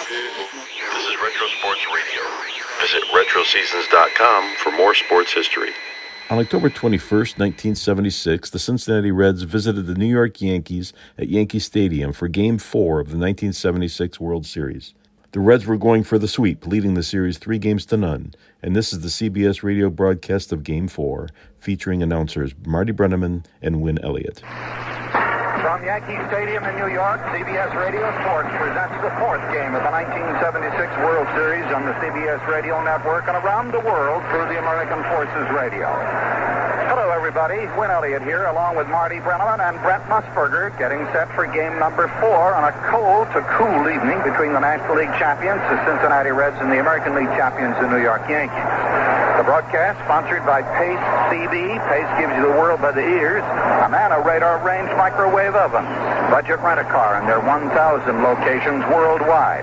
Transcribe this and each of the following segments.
This is Retro Sports Radio. Visit RetroSeasons.com for more sports history. On October 21st, 1976, the Cincinnati Reds visited the New York Yankees at Yankee Stadium for Game 4 of the 1976 World Series. The Reds were going for the sweep, leading the series 3-0, and this is the CBS radio broadcast of Game 4, featuring announcers Marty Brennaman and Win Elliott. From Yankee Stadium in New York, CBS Radio Sports presents the fourth game of the 1976 World Series on the CBS Radio Network and around the world through the American Forces Radio. Hello, everybody. Win Elliott here, along with Marty Brennaman and Brent Musburger, getting set for game number 4 on a cold to cool evening between the National League champions, the Cincinnati Reds, and the American League champions, the New York Yankees. The broadcast sponsored by Pace CB. Pace gives you the world by the ears. A Nano radar range microwave ovens. Budget rent-a-car in their 1,000 locations worldwide.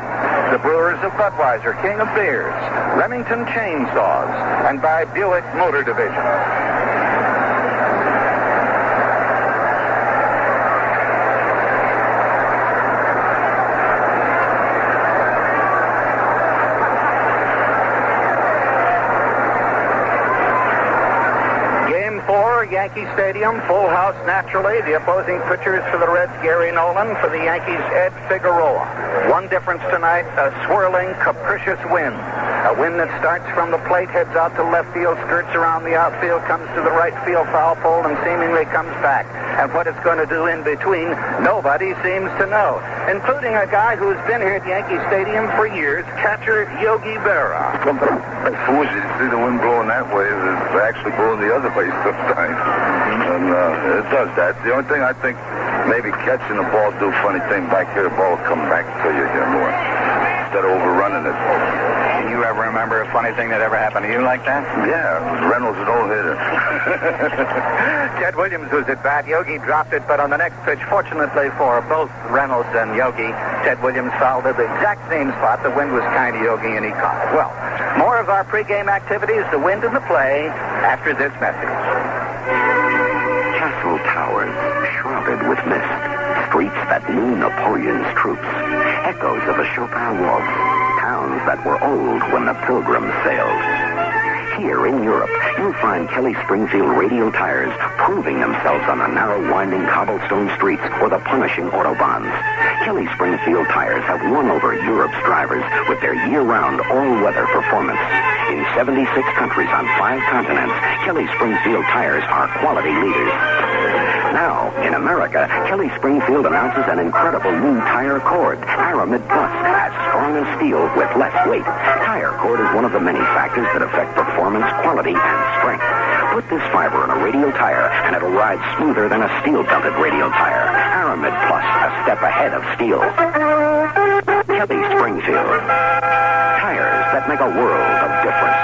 The Brewers of Budweiser, King of Beers. Remington Chainsaws. And by Buick Motor Division. Yankee Stadium, full house naturally. The opposing pitchers for the Reds, Gary Nolan. For the Yankees, Ed Figueroa. One difference tonight, a swirling, capricious wind. A wind that starts from the plate, heads out to left field, skirts around the outfield, comes to the right field foul pole, and seemingly comes back. And what it's going to do in between, nobody seems to know, including a guy who's been here at Yankee Stadium for years, catcher Yogi Berra. It's foolish to see the wind blowing that way. It's actually blowing the other way sometimes. And it does that. The only thing I think, maybe catching the ball, do a funny thing back here, the ball will come back to you here more instead of overrunning it. Can you ever remember a funny thing that ever happened to you like that? Yeah, it was Reynolds, an old hitter. Ted Williams was at bat. Yogi dropped it, but on the next pitch, fortunately for both Reynolds and Yogi, Ted Williams fouled at the exact same spot. The wind was kind of Yogi, and he caught it. Well, more of our pregame activities, the wind and the play, after this message. Castle towers shrouded with mist, streets that knew Napoleon's troops, echoes of a Chopin waltz, towns that were old when the Pilgrims sailed. Here in Europe, you'll find Kelly Springfield radial tires proving themselves on the narrow, winding cobblestone streets or the punishing autobahns. Kelly Springfield tires have won over Europe's drivers with their year-round, all-weather performance. In 76 countries on 5 continents, Kelly Springfield tires are quality leaders. Now, in America, Kelly Springfield announces an incredible new tire cord, Aramid Plus, as strong as steel with less weight. Tire cord is one of the many factors that affect performance, quality, and strength. Put this fiber in a radial tire, and it'll ride smoother than a steel-belted radial tire. Aramid Plus, a step ahead of steel. Kelly Springfield. Tires that make a world of difference.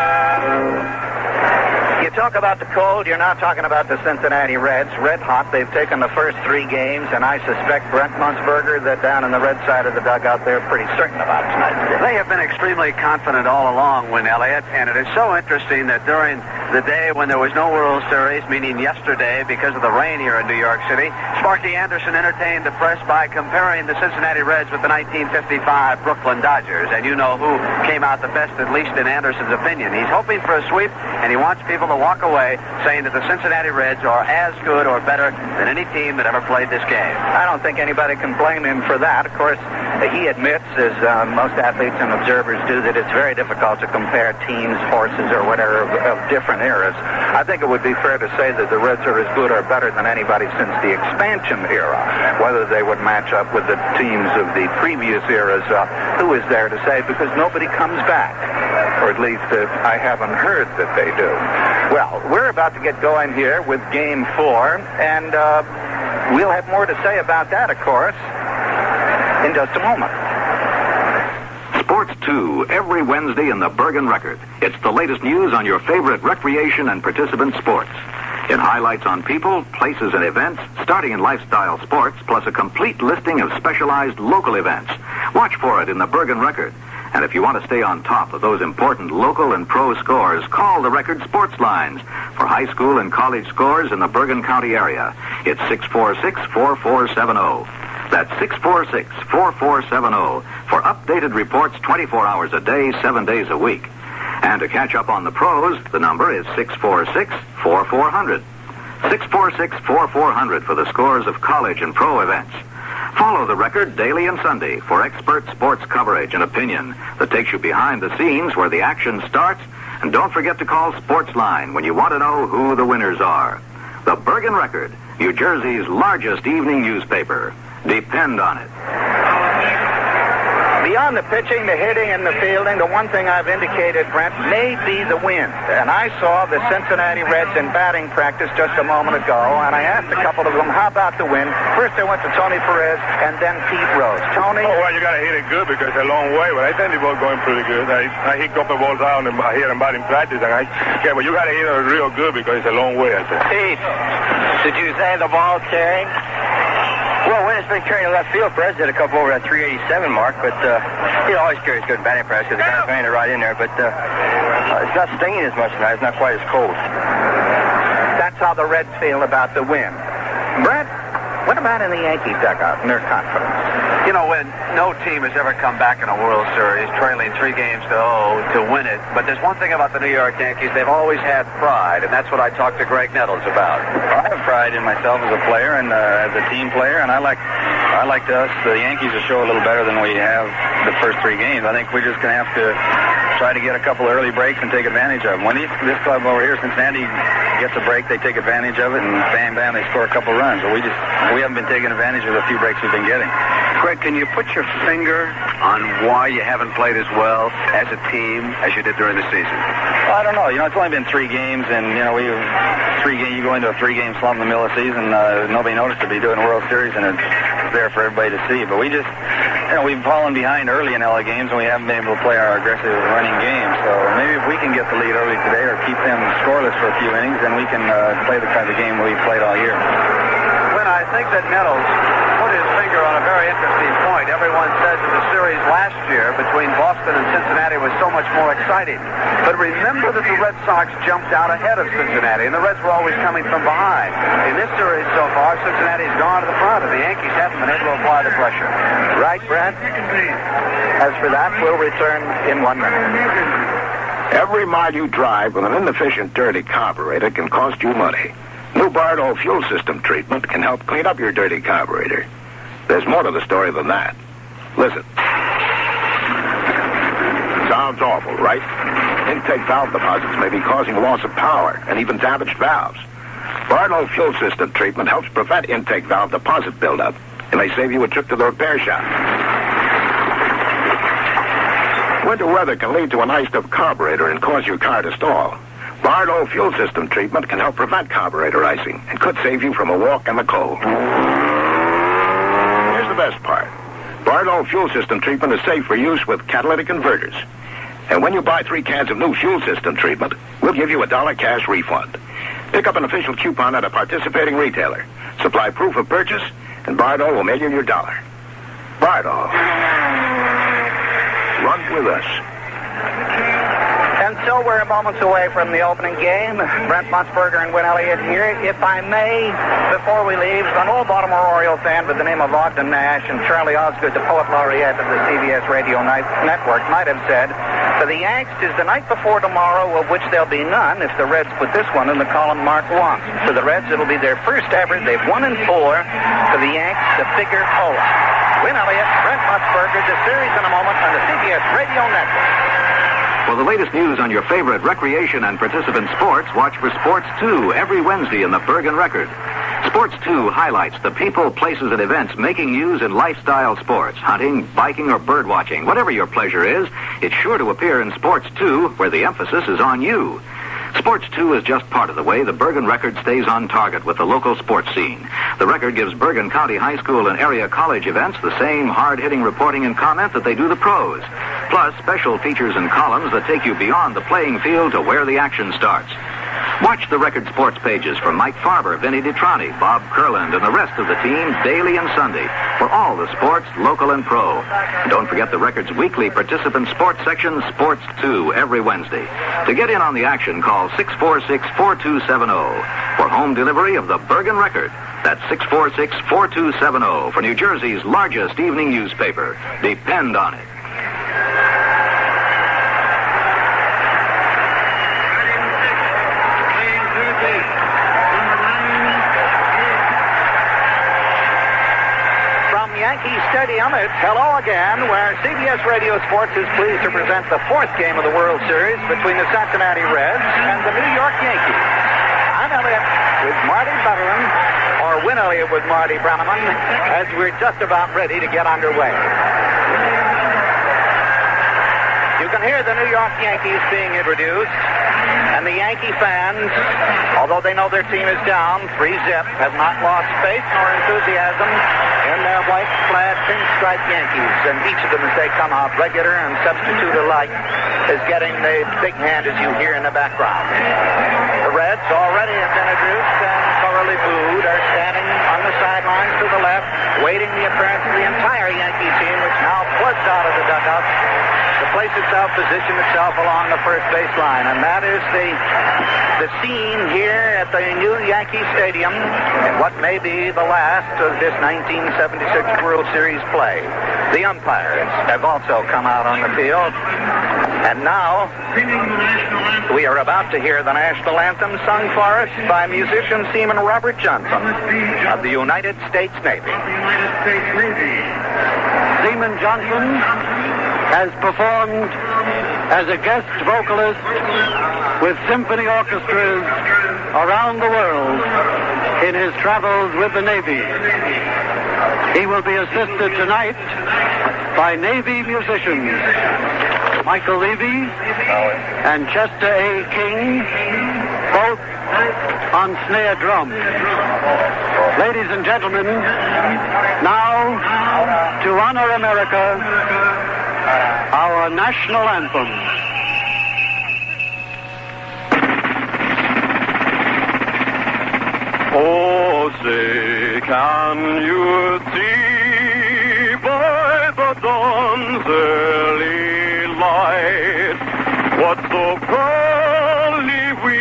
You talk about the cold, you're not talking about the Cincinnati Reds. Red hot. They've taken the first 3 games, and I suspect Brent Musburger that down on the red side of the dugout, they're pretty certain about tonight's game. They have been extremely confident all along, Win Elliott, and it is so interesting that during the day when there was no World Series, meaning yesterday because of the rain here in New York City, Sparky Anderson entertained the press by comparing the Cincinnati Reds with the 1955 Brooklyn Dodgers, and you know who came out the best, at least in Anderson's opinion. He's hoping for a sweep, and he wants people to walk away saying that the Cincinnati Reds are as good or better than any team that ever played this game. I don't think anybody can blame him for that. Of course, he admits, as most athletes and observers do, that it's very difficult to compare teams, horses, or whatever of different eras. I think it would be fair to say that the Reds are as good or better than anybody since the expansion era. Whether they would match up with the teams of the previous eras, who is there to say, because nobody comes back. Or at least I haven't heard that they do. Well, we're about to get going here with Game 4, and we'll have more to say about that, of course, in just a moment. Sports 2, every Wednesday in the Bergen Record. It's the latest news on your favorite recreation and participant sports. It highlights on people, places, and events, starting in lifestyle sports, plus a complete listing of specialized local events. Watch for it in the Bergen Record. And if you want to stay on top of those important local and pro scores, call the Record Sports Lines for high school and college scores in the Bergen County area. It's 646-4470. That's 646-4470 for updated reports 24 hours a day, 7 days a week. And to catch up on the pros, the number is 646-4400. 646-4400 for the scores of college and pro events. Follow the Record daily and Sunday for expert sports coverage and opinion that takes you behind the scenes where the action starts. And don't forget to call Sportsline when you want to know who the winners are. The Bergen Record, New Jersey's largest evening newspaper. Depend on it. Beyond the pitching, the hitting, and the fielding, the one thing I've indicated, Brent, may be the wind. And I saw the Cincinnati Reds in batting practice just a moment ago, and I asked a couple of them, how about the wind? First I went to Tony Perez and then Pete Rose. Tony? Oh, well, you got to hit it good because it's a long way, but I think they're both going pretty good. I hit a couple of balls out and I hit them batting practice, and but you got to hit it real good because it's a long way, I think. Pete, did you say the ball's carrying? Well, when it's been carrying the left field, Perez did a couple over that 387 mark, but he always carries good batting press because the guy's going to right in there, but it's not stinging as much tonight. It's not quite as cold. That's how the Reds feel about the wind. Brent, what about in the Yankee dugout and their confidence? You know, when no team has ever come back in a World Series trailing 3-0 to win it, but there's one thing about the New York Yankees, they've always had pride, and that's what I talked to Greg Nettles about. I have pride in myself as a player and as a team player, and I like the Yankees to show a little better than we have the first 3 games. I think we're just going to have to try to get a couple early breaks and take advantage of them. When this club over here, Cincinnati, gets a break, they take advantage of it, and bam, bam, they score a couple runs. But we haven't been taking advantage of the few breaks we've been getting. Greg, can you put your finger on why you haven't played as well as a team as you did during the season? Well, I don't know. It's only been 3 games, and you go into a 3-game slump in the middle of the season. Nobody noticed to be doing a World Series, and it's there for everybody to see. But we've fallen behind early in LA games, and we haven't been able to play our aggressive running game. So maybe if we can get the lead early today, or keep them scoreless for a few innings, then we can play the kind of game we've played all year. When I think that Nettles put his finger on a very interesting point. Everyone says that the series last year between Boston and Cincinnati was so much more exciting. But remember that the Red Sox jumped out ahead of Cincinnati, and the Reds were always coming from behind. In this series so far, Cincinnati's gone to the front, and the Yankees haven't been able to apply the pressure. Right, Brent? As for that, we'll return in 1 minute. Every mile you drive with an inefficient, dirty carburetor can cost you money. New Bardo fuel system treatment can help clean up your dirty carburetor. There's more to the story than that. Listen. Sounds awful, right? Intake valve deposits may be causing loss of power and even damaged valves. Bardo fuel system treatment helps prevent intake valve deposit buildup and may save you a trip to the repair shop. Winter weather can lead to an iced-up carburetor and cause your car to stall. Bardo fuel system treatment can help prevent carburetor icing and could save you from a walk in the cold. Here's the best part. Bardo fuel system treatment is safe for use with catalytic converters. And when you buy 3 cans of new fuel system treatment, we'll give you a $1 cash refund. Pick up an official coupon at a participating retailer. Supply proof of purchase, and Bardo will mail you your $1. Bardo. Run with us. And so we're moments away from the opening game. Brent Musburger and Win Elliott here. If I may, before we leave, an old Baltimore Oriole fan by the name of Ogden Nash and Charlie Osgood, the poet laureate of the CBS Radio Network, might have said, for the Yanks, is the night before tomorrow, of which there'll be none if the Reds put this one in the column marked 1. For the Reds, it'll be their first ever. They've won in 4. For the Yanks, the Figueroa. Win Elliott, Brent Musburger, the series in a moment on the CBS Radio Network. For the latest news on your favorite recreation and participant sports, watch for Sports 2 every Wednesday in the Bergen Record. Sports 2 highlights the people, places, and events making news in lifestyle sports, hunting, biking, or bird watching. Whatever your pleasure is, it's sure to appear in Sports 2, where the emphasis is on you. Sports 2 is just part of the way the Bergen Record stays on target with the local sports scene. The Record gives Bergen County High School and area college events the same hard-hitting reporting and comment that they do the pros. Plus, special features and columns that take you beyond the playing field to where the action starts. Watch the Record sports pages from Mike Farber, Vinny DiTrani, Bob Kurland, and the rest of the team daily and Sunday for all the sports, local and pro. And don't forget the Record's weekly participant sports section, Sports 2, every Wednesday. To get in on the action, call 646-4270. For home delivery of the Bergen Record. That's 646-4270 for New Jersey's largest evening newspaper. Depend on it. Yankee Stadium, it's hello again, where CBS Radio Sports is pleased to present the fourth game of the World Series between the Cincinnati Reds and the New York Yankees. I'm Elliott with Marty Butterland, or Win Elliott with Marty Brenneman, as we're just about ready to get underway. You can hear the New York Yankees being introduced, and the Yankee fans, although they know their team is down 3-0, have not lost faith nor enthusiasm in their white-clad, pinstripe Yankees, and each of them, as they come out, regular and substitute alike, is getting the big hand as you hear in the background. The Reds already have been introduced and thoroughly booed, are standing on the sidelines to the left, waiting the appearance of the entire Yankee team, which now floods out of the dugout to place itself, position itself along the first base line. And that is the scene here at the new Yankee Stadium in what may be the last of this 1976 World Series play. The umpires have also come out on the field. And now we are about to hear the national anthem sung for us by musician Seaman Robert Johnson of the United States Navy. Seaman Johnson has performed as a guest vocalist with symphony orchestras around the world in his travels with the Navy. He will be assisted tonight by Navy musicians Michael Levy and Chester A. King, both on snare drum. Ladies and gentlemen, now to honor America, our national anthem. Oh, say, can you see by the dawn's early light what so proudly we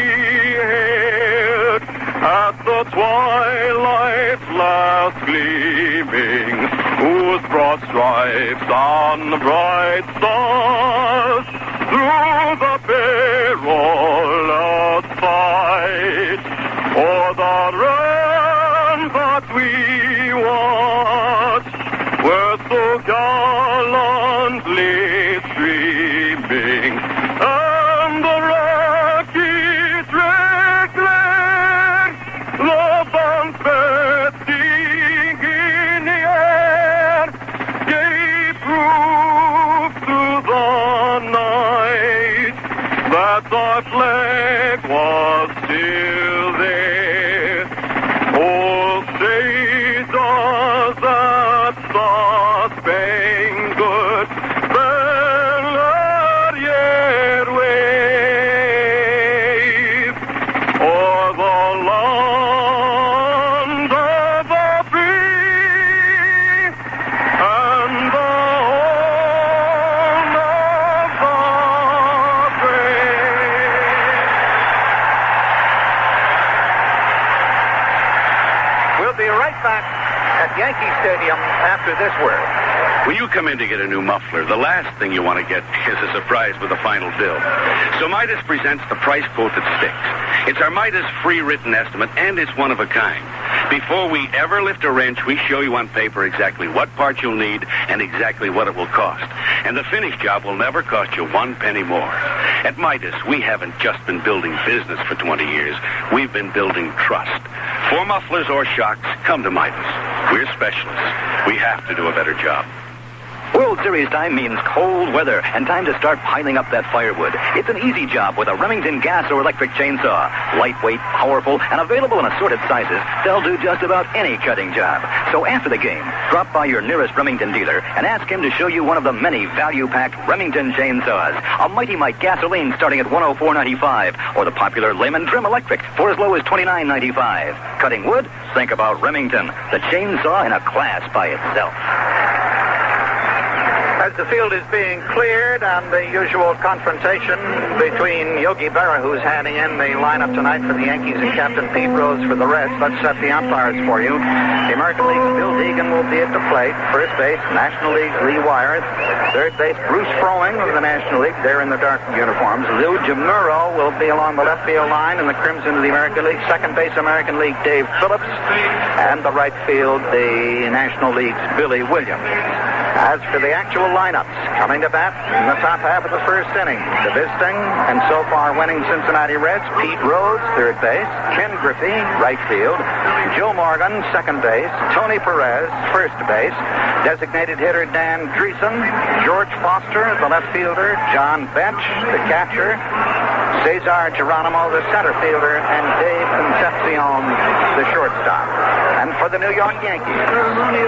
hailed at the twilight's last gleaming, whose broad stripes and bright stars through the perilous fight o'er the ramparts we watched were so gallantly streaming, and the rocket red glare, the bands bursting in the air, gave proof to the night that our flag was still there. Oh, say does that star-spangled banner yet wave o'er the land of the free and the home of the brave? We'll be right back at Yankee Stadium after this word. When you come in to get a new muffler, the last thing you want to get is a surprise with a final bill. So Midas presents the price quote that sticks. It's our Midas free written estimate, and it's one of a kind. Before we ever lift a wrench, we show you on paper exactly what part you'll need and exactly what it will cost. And the finished job will never cost you 1 penny more. At Midas, we haven't just been building business for 20 years. We've been building trust. For mufflers or shocks, come to Midas. We're specialists. We have to do a better job. World Series time means cold weather and time to start piling up that firewood. It's an easy job with a Remington gas or electric chainsaw. Lightweight, powerful, and available in assorted sizes, they'll do just about any cutting job. So after the game, drop by your nearest Remington dealer and ask him to show you one of the many value-packed Remington chainsaws. A Mighty Mite gasoline starting at $104.95, or the popular Layman Trim Electric for as low as $29.95. Cutting wood? Think about Remington, the chainsaw in a class by itself. As the field is being cleared, and the usual confrontation between Yogi Berra, who's handing in the lineup tonight for the Yankees, and Captain Pete Rose for the Reds. Let's set the umpires for you. The American League's Bill Deegan will be at the plate. First base, National League Lee Wyers. Third base, Bruce Froing of the National League. They're in the dark uniforms. Lou Jamuro will be along the left field line in the crimson of the American League. Second base, American League, Dave Phillips. And the right field, the National League's Billy Williams. As for the actual lineups, coming to bat in the top half of the first inning, the visiting and so far winning Cincinnati Reds, Pete Rose, third base, Ken Griffey, right field, Joe Morgan, second base, Tony Perez, first base, designated hitter Dan Dreesen, George Foster, the left fielder, John Bench, the catcher, Cesar Geronimo, the center fielder, and Dave Concepcion, the shortstop. And for the New York Yankees,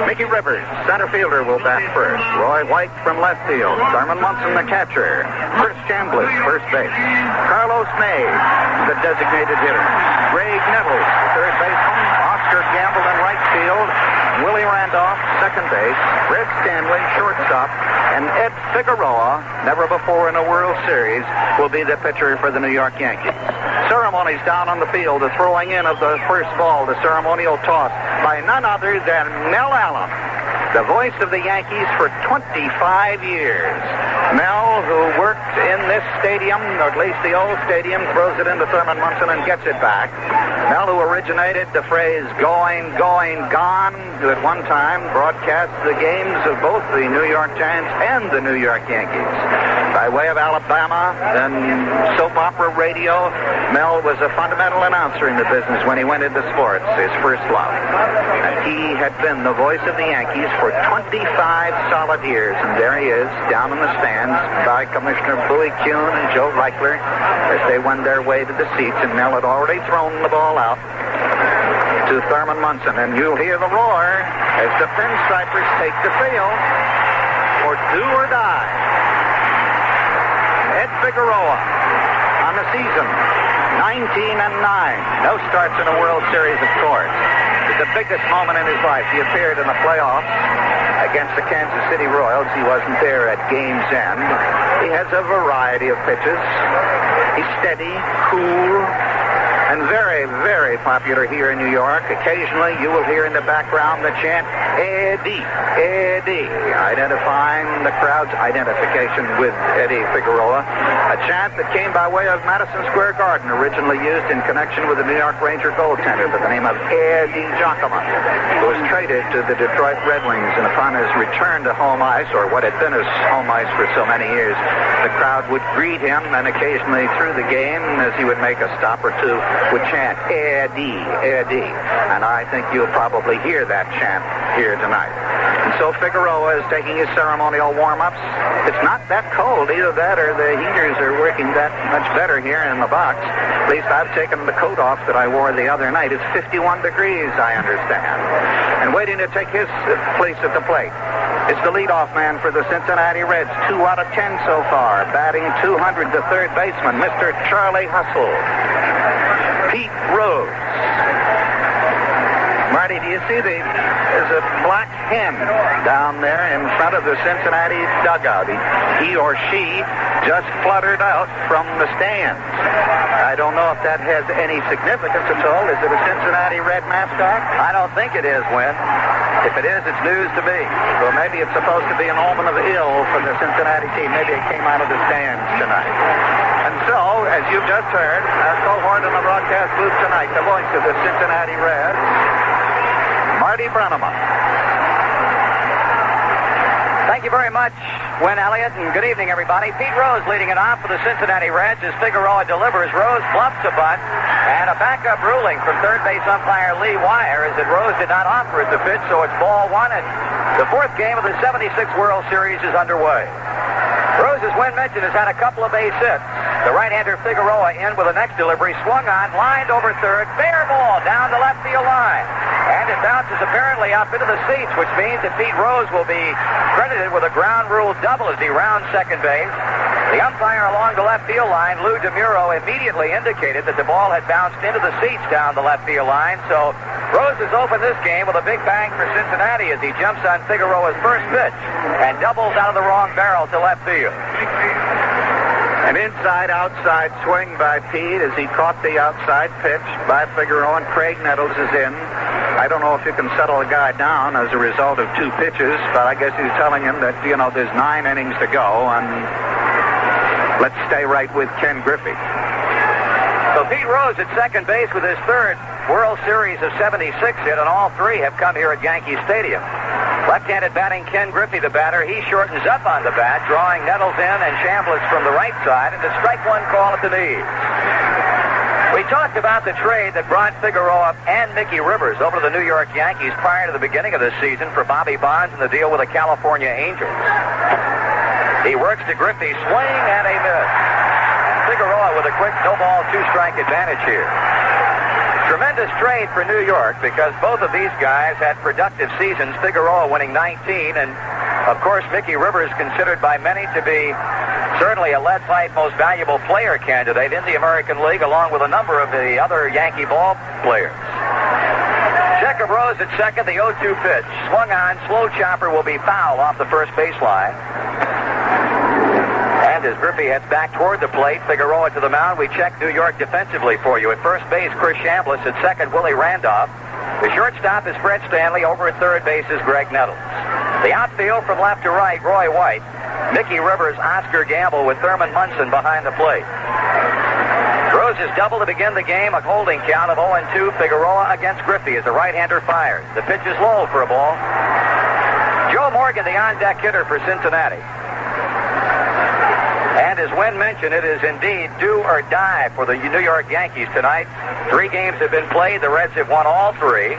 Mickey Rivers, center fielder, will bat first. Roy White from left field. Thurman Munson, the catcher. Chris Chambliss, first base. Carlos May, the designated hitter. Greg Nettles, the third baseman. Oscar Gamble in right field. Willie Randolph, second base. Red Stanley, shortstop. And Ed Figueroa, never before in a World Series, will be the pitcher for the New York Yankees. Ceremonies down on the field, the throwing in of the first ball, the ceremonial toss by none other than Mel Allen, the voice of the Yankees for 25 years. Mel, who worked in this stadium, or at least the old stadium, throws it into Thurman Munson and gets it back. Mel, who originated the phrase going, going, gone, who at one time broadcast the games of both the New York Giants and the New York Yankees. By way of Alabama and soap opera radio, Mel was a fundamental announcer in the business when he went into sports, his first love. And he had been the voice of the Yankees for 25 solid years. And there he is, down in the stands by Commissioner Bowie Kuhn and Joe Reichler as they wend their way to the seats. And Mel had already thrown the ball out to Thurman Munson. And you'll hear the roar as the pinstripers take the field for do or die. Ed Figueroa on the season, 19-9. No starts in a World Series, of course. It's the biggest moment in his life. He appeared in the playoffs against the Kansas City Royals. He wasn't there at game's end. He has a variety of pitches. He's steady, cool, and very, very popular here in New York. Occasionally, you will hear in the background the chant, Eddie, Eddie, identifying the crowd's identification with Eddie Figueroa. A chant that came by way of Madison Square Garden, originally used in connection with the New York Ranger goaltender by the name of Eddie Giacomo, who was traded to the Detroit Red Wings, and upon his return to home ice, or what had been his home ice for so many years, the crowd would greet him, and occasionally through the game, as he would make a stop or two, would chant, Eddie, Eddie. And I think you'll probably hear that chant here tonight. And so Figueroa is taking his ceremonial warm-ups. It's not that cold. Either that or the heaters are working that much better here in the box. At least I've taken the coat off that I wore the other night. It's 51 degrees, I understand. And waiting to take his place at the plate is the leadoff man for the Cincinnati Reds. 2 out of 10 so far. Batting 200, the third baseman, Mr. Charlie Hustle. Pete Rose. Marty, do you see there's a black hen down there in front of the Cincinnati dugout. He or she just fluttered out from the stands. I don't know if that has any significance at all. Is it a Cincinnati Red mascot? I don't think it is, Win. If it is, it's news to me. Well, maybe it's supposed to be an omen of ill for the Cincinnati team. Maybe it came out of the stands tonight. And so, as you've just heard, our cohort in the broadcast booth tonight, the voice of the Cincinnati Reds, Marty Brenneman. Thank you very much, Win Elliott, and good evening, everybody. Pete Rose leading it off for the Cincinnati Reds as Figueroa delivers. Rose bluffs a bunt, and a backup ruling from third base umpire Lee Wire is that Rose did not offer it the pitch, so it's ball one, and the fourth game of the 76 World Series is underway. Rose, as Win mentioned, has had a couple of base hits. The right-hander Figueroa in with the next delivery, swung on, lined over third, fair ball down the left field line. And it bounces apparently up into the seats, which means that Pete Rose will be credited with a ground rule double as he rounds second base. The umpire along the left field line, Lou DeMuro, immediately indicated that the ball had bounced into the seats down the left field line. So Rose has opened this game with a big bang for Cincinnati as he jumps on Figueroa's first pitch and doubles out of the wrong barrel to left field. An inside-outside swing by Pete as he caught the outside pitch by Figueroa, and Craig Nettles is in. I don't know if you can settle a guy down as a result of 2 pitches, but I guess he's telling him that, there's 9 innings to go, and let's stay right with Ken Griffey. So Pete Rose at second base with his third World Series of 76 hit, and all 3 have come here at Yankee Stadium. Left-handed batting Ken Griffey, the batter. He shortens up on the bat, drawing Nettles in and Chambliss from the right side, and a strike one call at the knees. We talked about the trade that brought Figueroa and Mickey Rivers over to the New York Yankees prior to the beginning of the season for Bobby Bonds and the deal with the California Angels. He works to Griffey, swing and a miss. Figueroa with a quick no-ball, 2-strike advantage here. Tremendous trade for New York because both of these guys had productive seasons, Figueroa winning 19, and, of course, Mickey Rivers considered by many to be certainly a lead pipe most valuable player candidate in the American League, along with a number of the other Yankee ball players. Check of Rose at second, the 0-2 pitch. Swung on, slow chopper will be foul off the first baseline. And as Griffey heads back toward the plate, Figueroa to the mound. We check New York defensively for you. At first base, Chris Chambliss. At second, Willie Randolph. The shortstop is Fred Stanley. Over at third base is Greg Nettles. The outfield from left to right, Roy White. Mickey Rivers, Oscar Gamble with Thurman Munson behind the plate. Rose is double to begin the game. A holding count of 0-2. Figueroa against Griffey as the right-hander fires. The pitch is low for a ball. Joe Morgan, the on-deck hitter for Cincinnati. And as Wynn mentioned, it is indeed do or die for the New York Yankees tonight. 3 games have been played. The Reds have won all 3.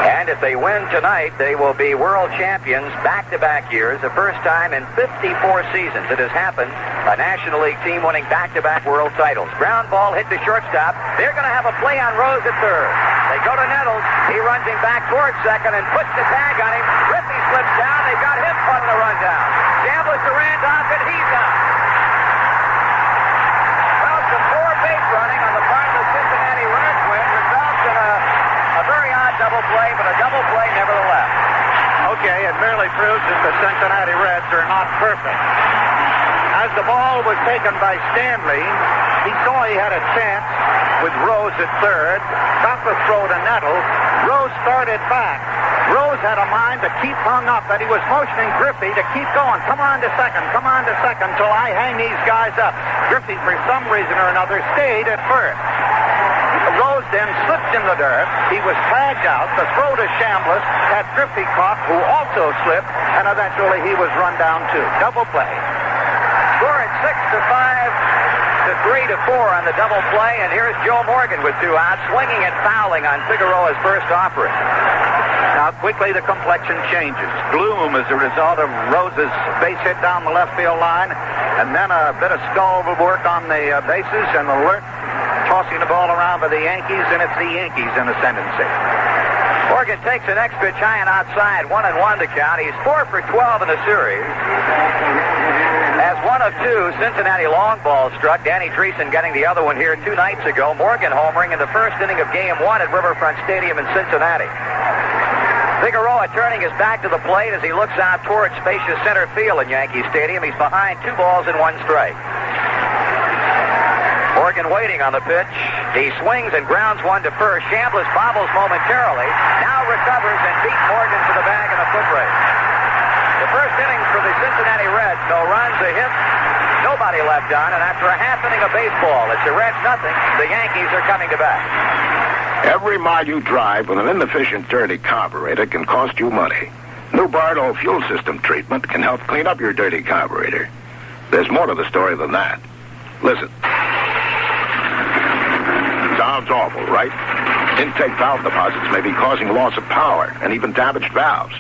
And if they win tonight, they will be world champions back-to-back years. The first time in 54 seasons it has happened. A National League team winning back-to-back world titles. Ground ball hit to shortstop. They're going to have a play on Rose at third. They go to Nettles. He runs him back towards second and puts the tag on him. Griffey slips down. They've got him on the run down. Chambliss to Randolph, and he's out. Well, some poor base running on the part of the Cincinnati Reds win results in a very odd double play, but a double play nevertheless. Okay, it merely proves that the Cincinnati Reds are not perfect. As the ball was taken by Stanley, he saw he had a chance with Rose at third. Got the throw to Nettles. Rose started back. Rose had a mind to keep hung up, that he was motioning Griffey to keep going. Come on to second till I hang these guys up. Griffey, for some reason or another, stayed at first. Rose then slipped in the dirt. He was tagged out. The throw to Chambliss had Griffey caught, who also slipped, and eventually he was run down too. Double play. Score at 6-5 to 3-4 on the double play, and here's Joe Morgan with 2 outs, swinging and fouling on Figueroa's first offering. Now quickly the complexion changes. Gloom as a result of Rose's base hit down the left field line, and then a bit of stall work on the bases, and alert tossing the ball around by the Yankees, and it's the Yankees in ascendancy. Morgan takes the next pitch high and outside, 1-1 to count. He's 4 for 12 in the series. As 1 of 2 Cincinnati long balls struck, Danny Treason getting the other one here 2 nights ago. Morgan homering in the first inning of Game 1 at Riverfront Stadium in Cincinnati. Figueroa turning his back to the plate as he looks out towards spacious center field in Yankee Stadium. He's behind 2 balls and 1 strike. Morgan waiting on the pitch. He swings and grounds one to first. Chambliss bobbles momentarily. Now recovers and beats Morgan to the bag in a foot race. The first inning for the Cincinnati Reds. No runs, a hit, nobody left on, and after a half inning of baseball, it's the Reds nothing. The Yankees are coming to bat. Every mile you drive with an inefficient, dirty carburetor can cost you money. New Bardo fuel system treatment can help clean up your dirty carburetor. There's more to the story than that. Listen. Sounds awful, right? Intake valve deposits may be causing loss of power and even damaged valves.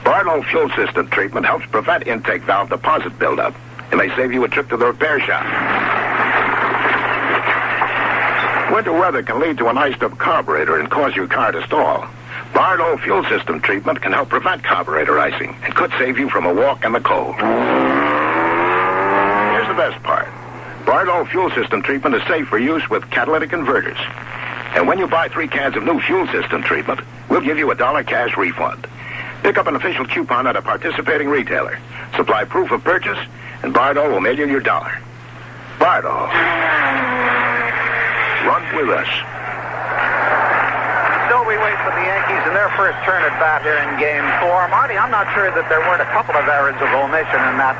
Bardo fuel system treatment helps prevent intake valve deposit buildup. It may save you a trip to the repair shop. Winter weather can lead to an iced-up carburetor and cause your car to stall. Bardo fuel system treatment can help prevent carburetor icing and could save you from a walk in the cold. Bardol fuel system treatment is safe for use with catalytic converters. And when you buy 3 cans of new fuel system treatment, we'll give you a $1 cash refund. Pick up an official coupon at a participating retailer. Supply proof of purchase, and Bardol will mail you your $1. Bardol. Run with us. Still we wait for the Yankees in their first turn at bat here in Game 4. Marty, I'm not sure that there weren't a couple of errors of omission in that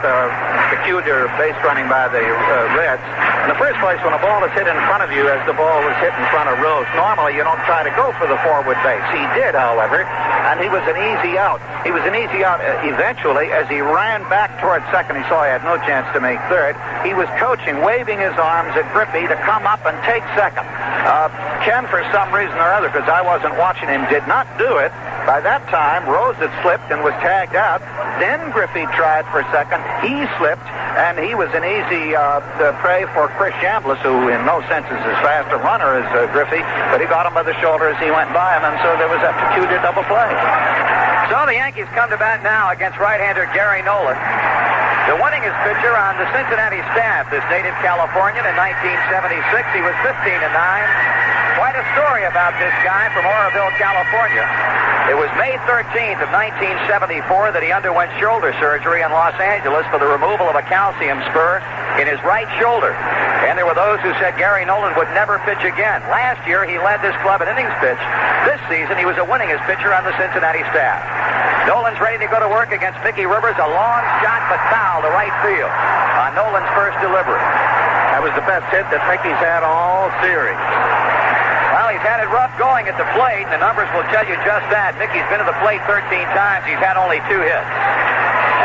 peculiar base running by the Reds. In the first place, when a ball is hit in front of you, as the ball was hit in front of Rose, normally you don't try to go for the forward base. He did, however, and he was an easy out. He was an easy out eventually as he ran back towards second. He saw he had no chance to make third. He was coaching, waving his arms at Griffey to come up and take second. Ken, for some reason or other, because I wasn't watching him, did not do it. By that time, Rose had slipped and was tagged out. Then Griffey tried for second. He slipped, and he was an easy prey for Chris Chambliss, who in no sense is as fast a runner as Griffey, but he got him by the shoulder as he went by him, and so there was that peculiar double play. So the Yankees come to bat now against right-hander Gary Nolan. The winningest pitcher on the Cincinnati staff, this native Californian. In 1976, he was 15-9. Quite a story about this guy from Oroville, California. It was May 13th of 1974 that he underwent shoulder surgery in Los Angeles for the removal of a calcium spur in his right shoulder. And there were those who said Gary Nolan would never pitch again. Last year, he led this club in innings pitch. This season, he was the winningest pitcher on the Cincinnati staff. Nolan's ready to go to work against Mickey Rivers. A long shot, but foul to right field on Nolan's first delivery. That was the best hit that Mickey's had all series. Well, he's had it rough going at the plate, and the numbers will tell you just that. Mickey's been to the plate 13 times. He's had only 2 hits.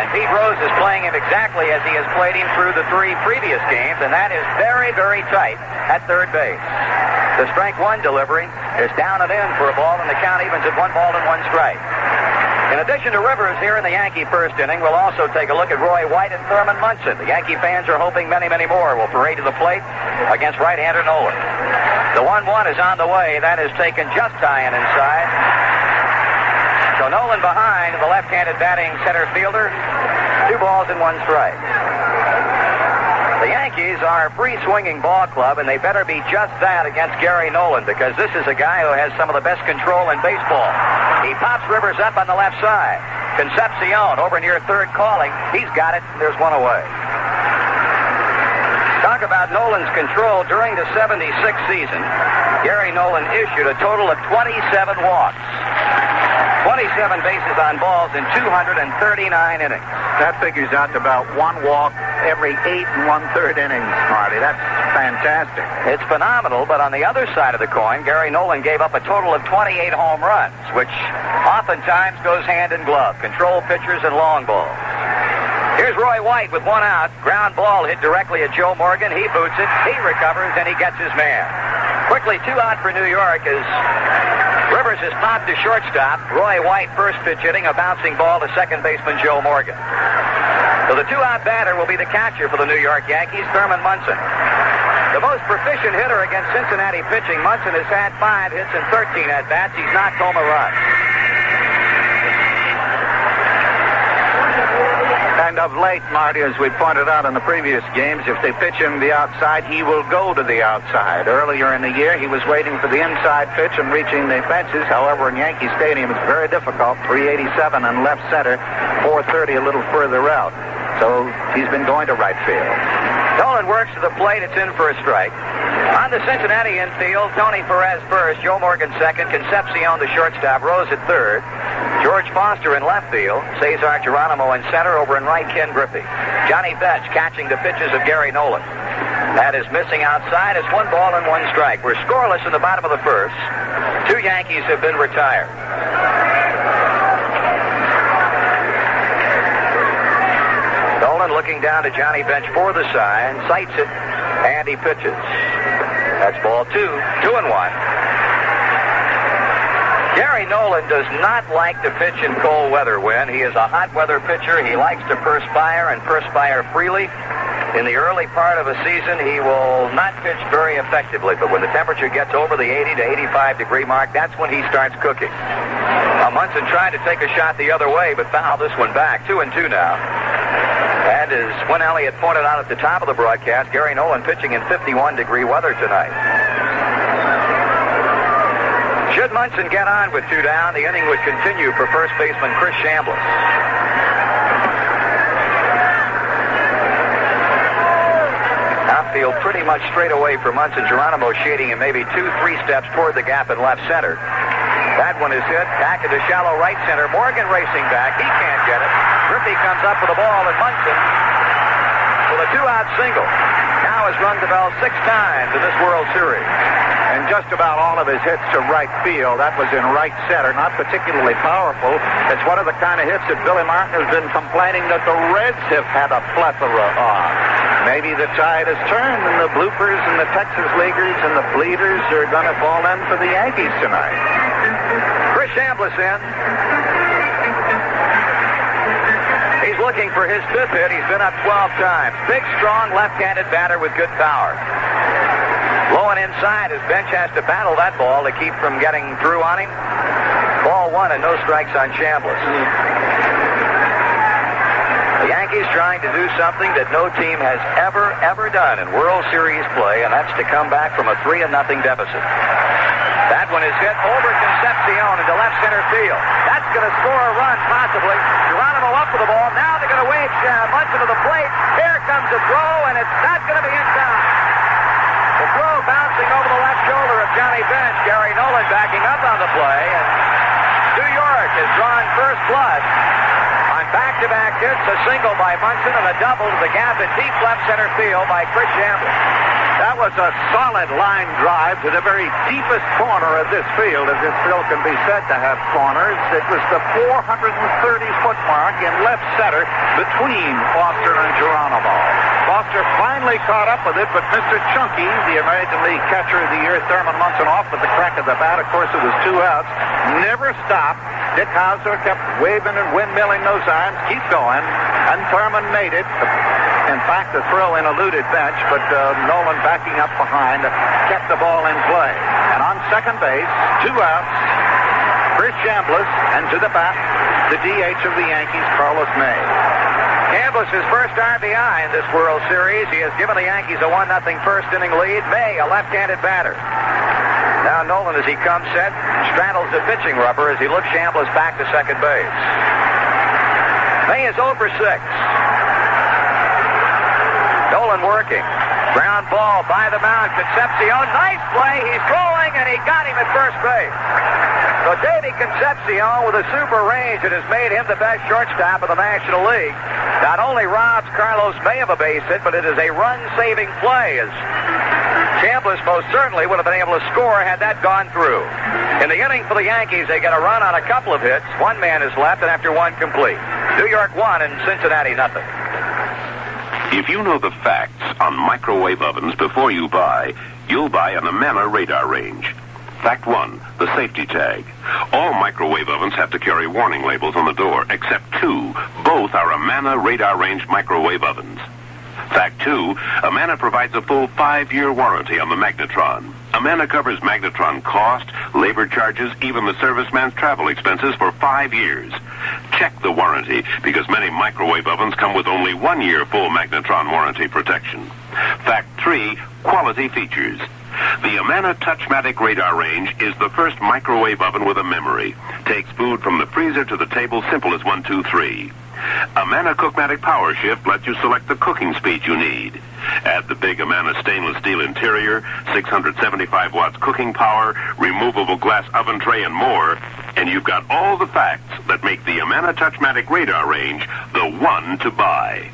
And Pete Rose is playing him exactly as he has played him through the 3 previous games, and that is very, very tight at third base. The strike 1 delivery is down and in for a ball, and the count evens at 1 ball and 1 strike. In addition to Rivers here in the Yankee first inning, we'll also take a look at Roy White and Thurman Munson. The Yankee fans are hoping many, many more will parade to the plate against right-hander Nolan. The 1-1 is on the way. That is taken just high and inside. So Nolan behind the left-handed batting center fielder. 2 balls and 1 strike. The Yankees are a free-swinging ball club, and they better be just that against Gary Nolan, because this is a guy who has some of the best control in baseball. He pops Rivers up on the left side. Concepcion over near third calling. He's got it. There's 1 away. Talk about Nolan's control during the 76 season. Gary Nolan issued a total of 27 walks. 27 bases on balls in 239 innings. That figures out to about 1 walk every 8 1/3 innings, Marty. That's fantastic. It's phenomenal, but on the other side of the coin, Gary Nolan gave up a total of 28 home runs, which oftentimes goes hand in glove. Control pitchers and long balls. Here's Roy White with 1 out. Ground ball hit directly at Joe Morgan. He boots it. He recovers, and he gets his man. Quickly, 2 out for New York as Rivers is popped to shortstop. Roy White first pitch hitting, a bouncing ball to second baseman Joe Morgan. So the 2-out batter will be the catcher for the New York Yankees, Thurman Munson. The most proficient hitter against Cincinnati pitching, Munson has had 5 hits and 13 at-bats. He's knocked home a run. And of late, Marty, as we pointed out in the previous games, if they pitch him the outside, he will go to the outside. Earlier in the year, he was waiting for the inside pitch and reaching the fences. However, in Yankee Stadium, it's very difficult. 387 in left center, 430 a little further out. So he's been going to right field. Nolan works to the plate. It's in for a strike. On the Cincinnati infield, Tony Perez first, Joe Morgan second, Concepcion the shortstop, Rose at third, George Foster in left field, Cesar Geronimo in center, over in right Ken Griffey. Johnny Betts catching the pitches of Gary Nolan. That is missing outside. It's 1 ball and 1 strike. We're scoreless in the bottom of the first. 2 Yankees have been retired. Nolan looking down to Johnny Bench for the sign, sights it, and he pitches. That's ball 2, 2-1. Gary Nolan does not like to pitch in cold weather, Win. He is a hot weather pitcher. He likes to perspire and perspire freely. In the early part of a season, he will not pitch very effectively, but when the temperature gets over the 80 to 85 degree mark, that's when he starts cooking. Munson tried to take a shot the other way, but fouled this one back. 2-2 now. And as Win Elliott pointed out at the top of the broadcast, Gary Nolan pitching in 51-degree weather tonight. Should Munson get on with 2 down, the inning would continue for first baseman Chris Chambliss. Outfield pretty much straight away for Munson. Geronimo shading him maybe 2-3 steps toward the gap in left center. That one is hit back into shallow right center. Morgan racing back. He can't get it. Griffey comes up with the ball, and Munson with a 2-out single. Now has run the bell 6 times in this World Series. And just about all of his hits to right field. That was in right center, not particularly powerful. It's one of the kind of hits that Billy Martin has been complaining that the Reds have had a plethora of. Maybe the tide has turned, and the bloopers and the Texas Leaguers and the bleeders are going to fall in for the Yankees tonight. Chris Chambliss in. He's looking for his 5th hit. He's been up 12 times. Big, strong, left-handed batter with good power. Low and inside, his bench has to battle that ball to keep from getting through on him. Ball 1 and no strikes on Chambliss. The Yankees trying to do something that no team has ever done in World Series play, and that's to come back from a 3-0 deficit. That one is hit over Concepcion into left center field. That's going to score a run, possibly. Geronimo up with the ball. Now they're going to wave Munson to the plate. Here comes the throw, and it's not going to be in time. The throw bouncing over the left shoulder of Johnny Bench. Gary Nolan backing up on the play, and New York has drawn first blood on back-to-back hits, a single by Munson and a double to the gap in deep left center field by Chris Chambliss. That was a solid line drive to the very deepest corner of this field, as it still can be said to have corners. It was the 430-foot mark in left center between Foster and Geronimo. Foster finally caught up with it, but Mr. Chunky, the American League catcher of the year, Thurman Munson, off with the crack of the bat. Of course, it was 2 outs. Never stopped. Dick Hauser kept waving and windmilling those arms. Keep going. And Thurman made it. In fact, the throw in eluded Bench, but Nolan backing up behind kept the ball in play. And on second base, 2 outs, Chris Chambliss, and to the bat, the DH of the Yankees, Carlos May. Chambliss' first RBI in this World Series. He has given the Yankees a 1-0 first inning lead. May, a left-handed batter. Now Nolan, as he comes set, straddles the pitching rubber as he looks Chambliss back to second base. May is 0 for 6. Nolan working. Ground ball by the mound. Concepcion. Nice play. He's throwing, and he got him at first base. So Davey Concepcion, with a super range that has made him the best shortstop of the National League, not only robs Carlos May of a base hit, but it is a run-saving play, as Chambliss most certainly would have been able to score had that gone through. In the inning for the Yankees, they get a run on a couple of hits. 1 man is left, and after 1 complete. New York 1 and Cincinnati 0. If you know the facts on microwave ovens before you buy, you'll buy an Amana radar range. Fact 1, the safety tag. All microwave ovens have to carry warning labels on the door, except 2. Both are Amana radar range microwave ovens. Fact 2, Amana provides a full 5-year warranty on the magnetron. Amana covers magnetron cost, labor charges, even the serviceman's travel expenses for 5 years. Check the warranty, because many microwave ovens come with only 1 year full magnetron warranty protection. Fact 3, quality features. The Amana Touchmatic radar range is the first microwave oven with a memory. Takes food from the freezer to the table, simple as 1, 2, 3. Amana Cookmatic Power Shift lets you select the cooking speed you need. Add the big Amana stainless steel interior, 675 watts cooking power, removable glass oven tray, and more, and you've got all the facts that make the Amana Touchmatic radar range the one to buy.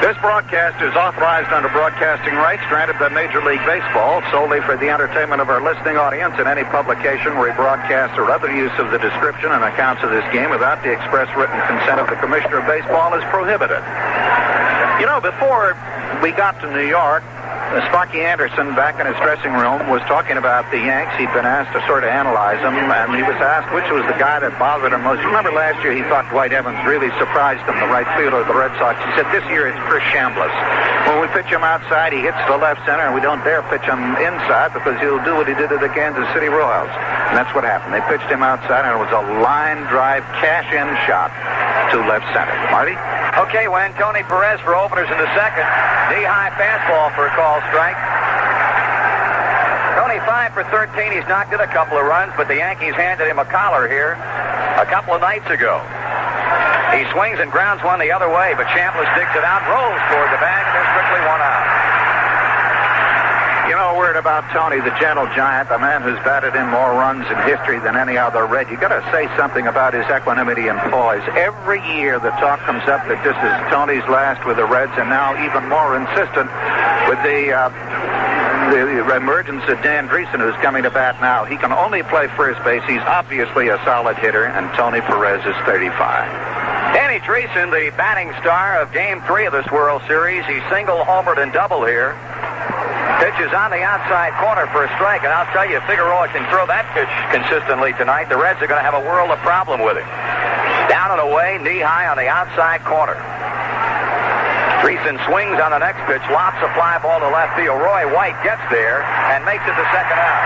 This broadcast is authorized under broadcasting rights granted by Major League Baseball solely for the entertainment of our listening audience, and any publication, rebroadcast, or other use of the description and accounts of this game without the express written consent of the Commissioner of Baseball is prohibited. You know, before we got to New York, Sparky Anderson, back in his dressing room, was talking about the Yanks. He'd been asked to sort of analyze them, and he was asked which was the guy that bothered him most. You remember last year he thought Dwight Evans really surprised him, the right fielder of the Red Sox. He said this year it's Chris Chambliss. When we pitch him outside, he hits the left center, and we don't dare pitch him inside because he'll do what he did to the Kansas City Royals. And that's what happened. They pitched him outside, and it was a line drive cash-in shot to left center. Marty? Okay, when Tony Perez for openers in the second. Knee-high fastball for a call strike. Tony 5 for 13. He's knocked in a couple of runs, but the Yankees handed him a collar here a couple of nights ago. He swings and grounds one the other way, but Chambliss digs it out, rolls toward the bag, and there's quickly one out. You know a word about Tony, the gentle giant, the man who's batted in more runs in history than any other Red. You got to say something about his equanimity and poise. Every year the talk comes up that this is Tony's last with the Reds, and now even more insistent with the emergence of Dan Dreesen, who's coming to bat now. He can only play first base. He's obviously a solid hitter, and Tony Perez is 35. Danny Dreesen, the batting star of Game 3 of this World Series. He single-homered and double here. Pitches on the outside corner for a strike, and I'll tell you, if Figueroa can throw that pitch consistently tonight, the Reds are going to have a world of problem with him. Down and away, knee-high on the outside corner. Dreesen swings on the next pitch, lops a fly ball to left field. Roy White gets there and makes it the second out.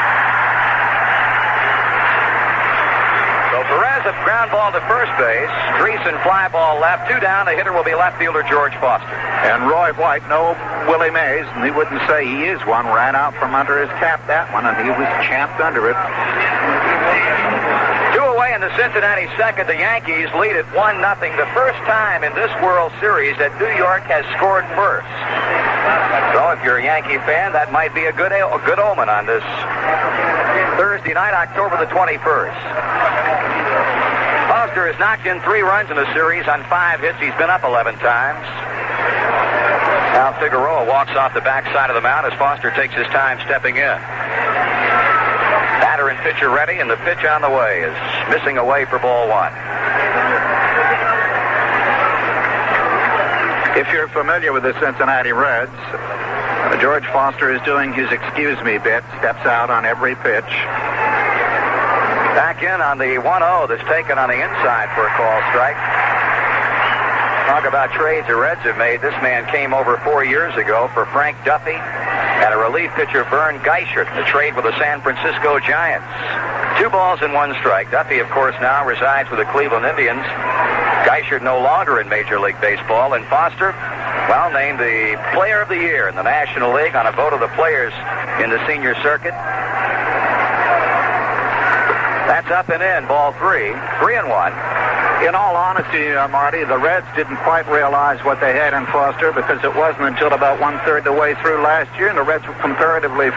So Perez a ground ball to first base. Dreesen fly ball left. 2 down. The hitter will be left fielder George Foster. And Roy White, no Willie Mays, and he wouldn't say he is one, ran out from under his cap that one, and he was champed under it. 2 away in the Cincinnati second. The Yankees lead at 1-0. The first time in this World Series that New York has scored first. So if you're a Yankee fan, that might be a good omen on this Thursday night, October the 21st. Foster has knocked in 3 runs in the series on 5 hits. He's been up 11 times. Now Figueroa walks off the backside of the mound as Foster takes his time stepping in. Batter and pitcher ready, and the pitch on the way is missing away for ball 1. If you're familiar with the Cincinnati Reds, George Foster is doing his excuse me bit, steps out on every pitch. Back in on the 1-0 that's taken on the inside for a call strike. Talk about trades the Reds have made. This man came over 4 years ago for Frank Duffy and a relief pitcher, Vern Geichert, the trade with the San Francisco Giants. 2 balls and 1 strike. Duffy, of course, now resides with the Cleveland Indians. Geichert no longer in Major League Baseball. And Foster, well, named the Player of the Year in the National League on a vote of the players in the senior circuit. That's up and in, ball 3. 3-1. In all honesty, Marty, the Reds didn't quite realize what they had in Foster because it wasn't until about 1/3 the way through last year, and the Reds were comparatively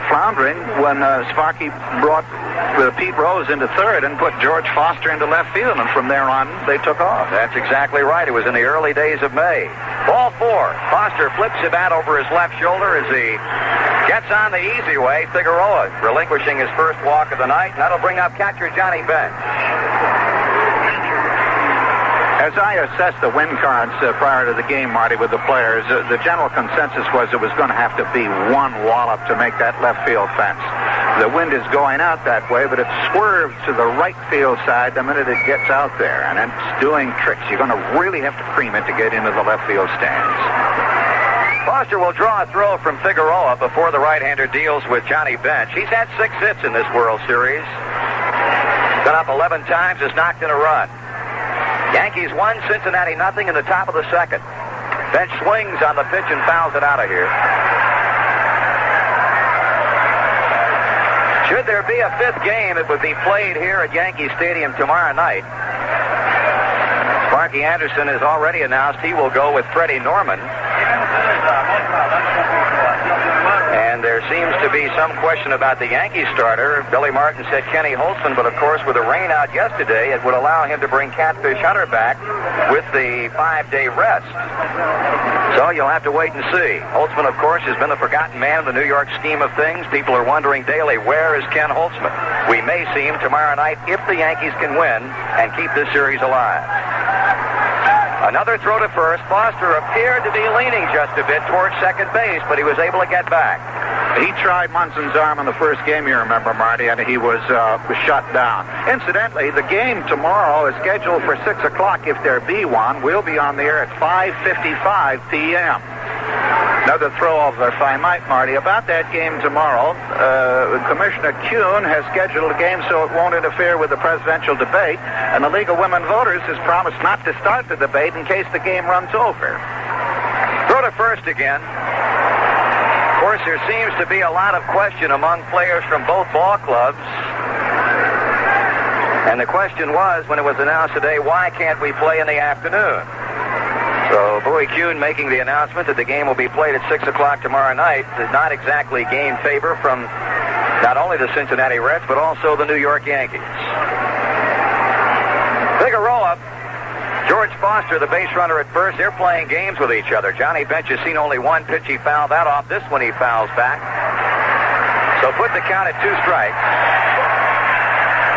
floundering when Sparky brought Pete Rose into third and put George Foster into left field, and from there on, they took off. That's exactly right. It was in the early days of May. Ball 4. Foster flips the bat over his left shoulder as he gets on the easy way. Figueroa relinquishing his first walk of the night, and that'll bring up catcher Johnny Bench. As I assessed the win cards prior to the game, Marty, with the players, the general consensus was it was going to have to be one wallop to make that left field fence. The wind is going out that way, but it swerves to the right field side the minute it gets out there, and it's doing tricks. You're going to really have to cream it to get into the left field stands. Foster will draw a throw from Figueroa before the right-hander deals with Johnny Bench. He's had 6 hits in this World Series. Been up 11 times, has knocked in a run. Yankees 1, Cincinnati 0 in the top of the second. Bench swings on the pitch and fouls it out of here. Should there be a 5th game, it would be played here at Yankee Stadium tomorrow night. Sparky Anderson has already announced he will go with Freddie Norman. And there seems to be some question about the Yankee starter. Billy Martin said Kenny Holtzman, but of course with the rain out yesterday, it would allow him to bring Catfish Hunter back with the 5-day rest. So you'll have to wait and see. Holtzman, of course, has been the forgotten man in the New York scheme of things. People are wondering daily, where is Ken Holtzman? We may see him tomorrow night if the Yankees can win and keep this series alive. Another throw to first. Foster appeared to be leaning just a bit towards second base, but he was able to get back. He tried Munson's arm in the first game, you remember, Marty, and he was shut down. Incidentally, the game tomorrow is scheduled for 6 o'clock if there be one. We'll be on the air at 5:55 p.m. Another throw-off, if I might, Marty. About that game tomorrow, Commissioner Kuhn has scheduled a game so it won't interfere with the presidential debate, and the League of Women Voters has promised not to start the debate in case the game runs over. Throw to first again. Of course, there seems to be a lot of question among players from both ball clubs. And the question was, when it was announced today, why can't we play in the afternoon? So Bowie Kuhn making the announcement that the game will be played at 6 o'clock tomorrow night did not exactly gain favor from not only the Cincinnati Reds, but also the New York Yankees. Figueroa, George Foster, the base runner at first, they're playing games with each other. Johnny Bench has seen only one pitch. He fouled that off. This one he fouls back. So put the count at 2 strikes.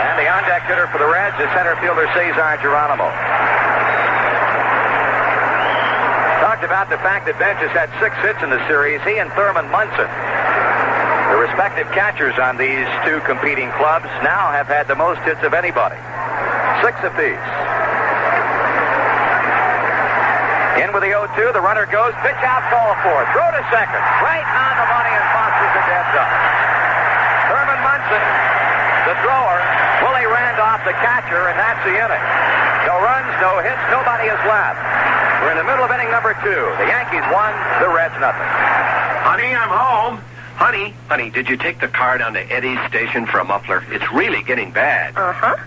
And the on-deck hitter for the Reds is center fielder Cesar Geronimo. Talked about the fact that Bench has had 6 hits in the series. He and Thurman Munson, the respective catchers on these two competing clubs, now have had the most hits of anybody. 6 apiece. In with the 0-2, the runner goes, pitch out, call for, throw to second, right on the money, and Foster's a dead duck. Thurman Munson, the thrower, Willie Randolph, the catcher, and that's the inning. No runs, no hits, nobody has left. We're in the middle of inning number 2. The Yankees won, the Reds nothing. Honey, I'm home. Honey, did you take the car down to Eddie's station for a muffler? It's really getting bad. Uh-huh.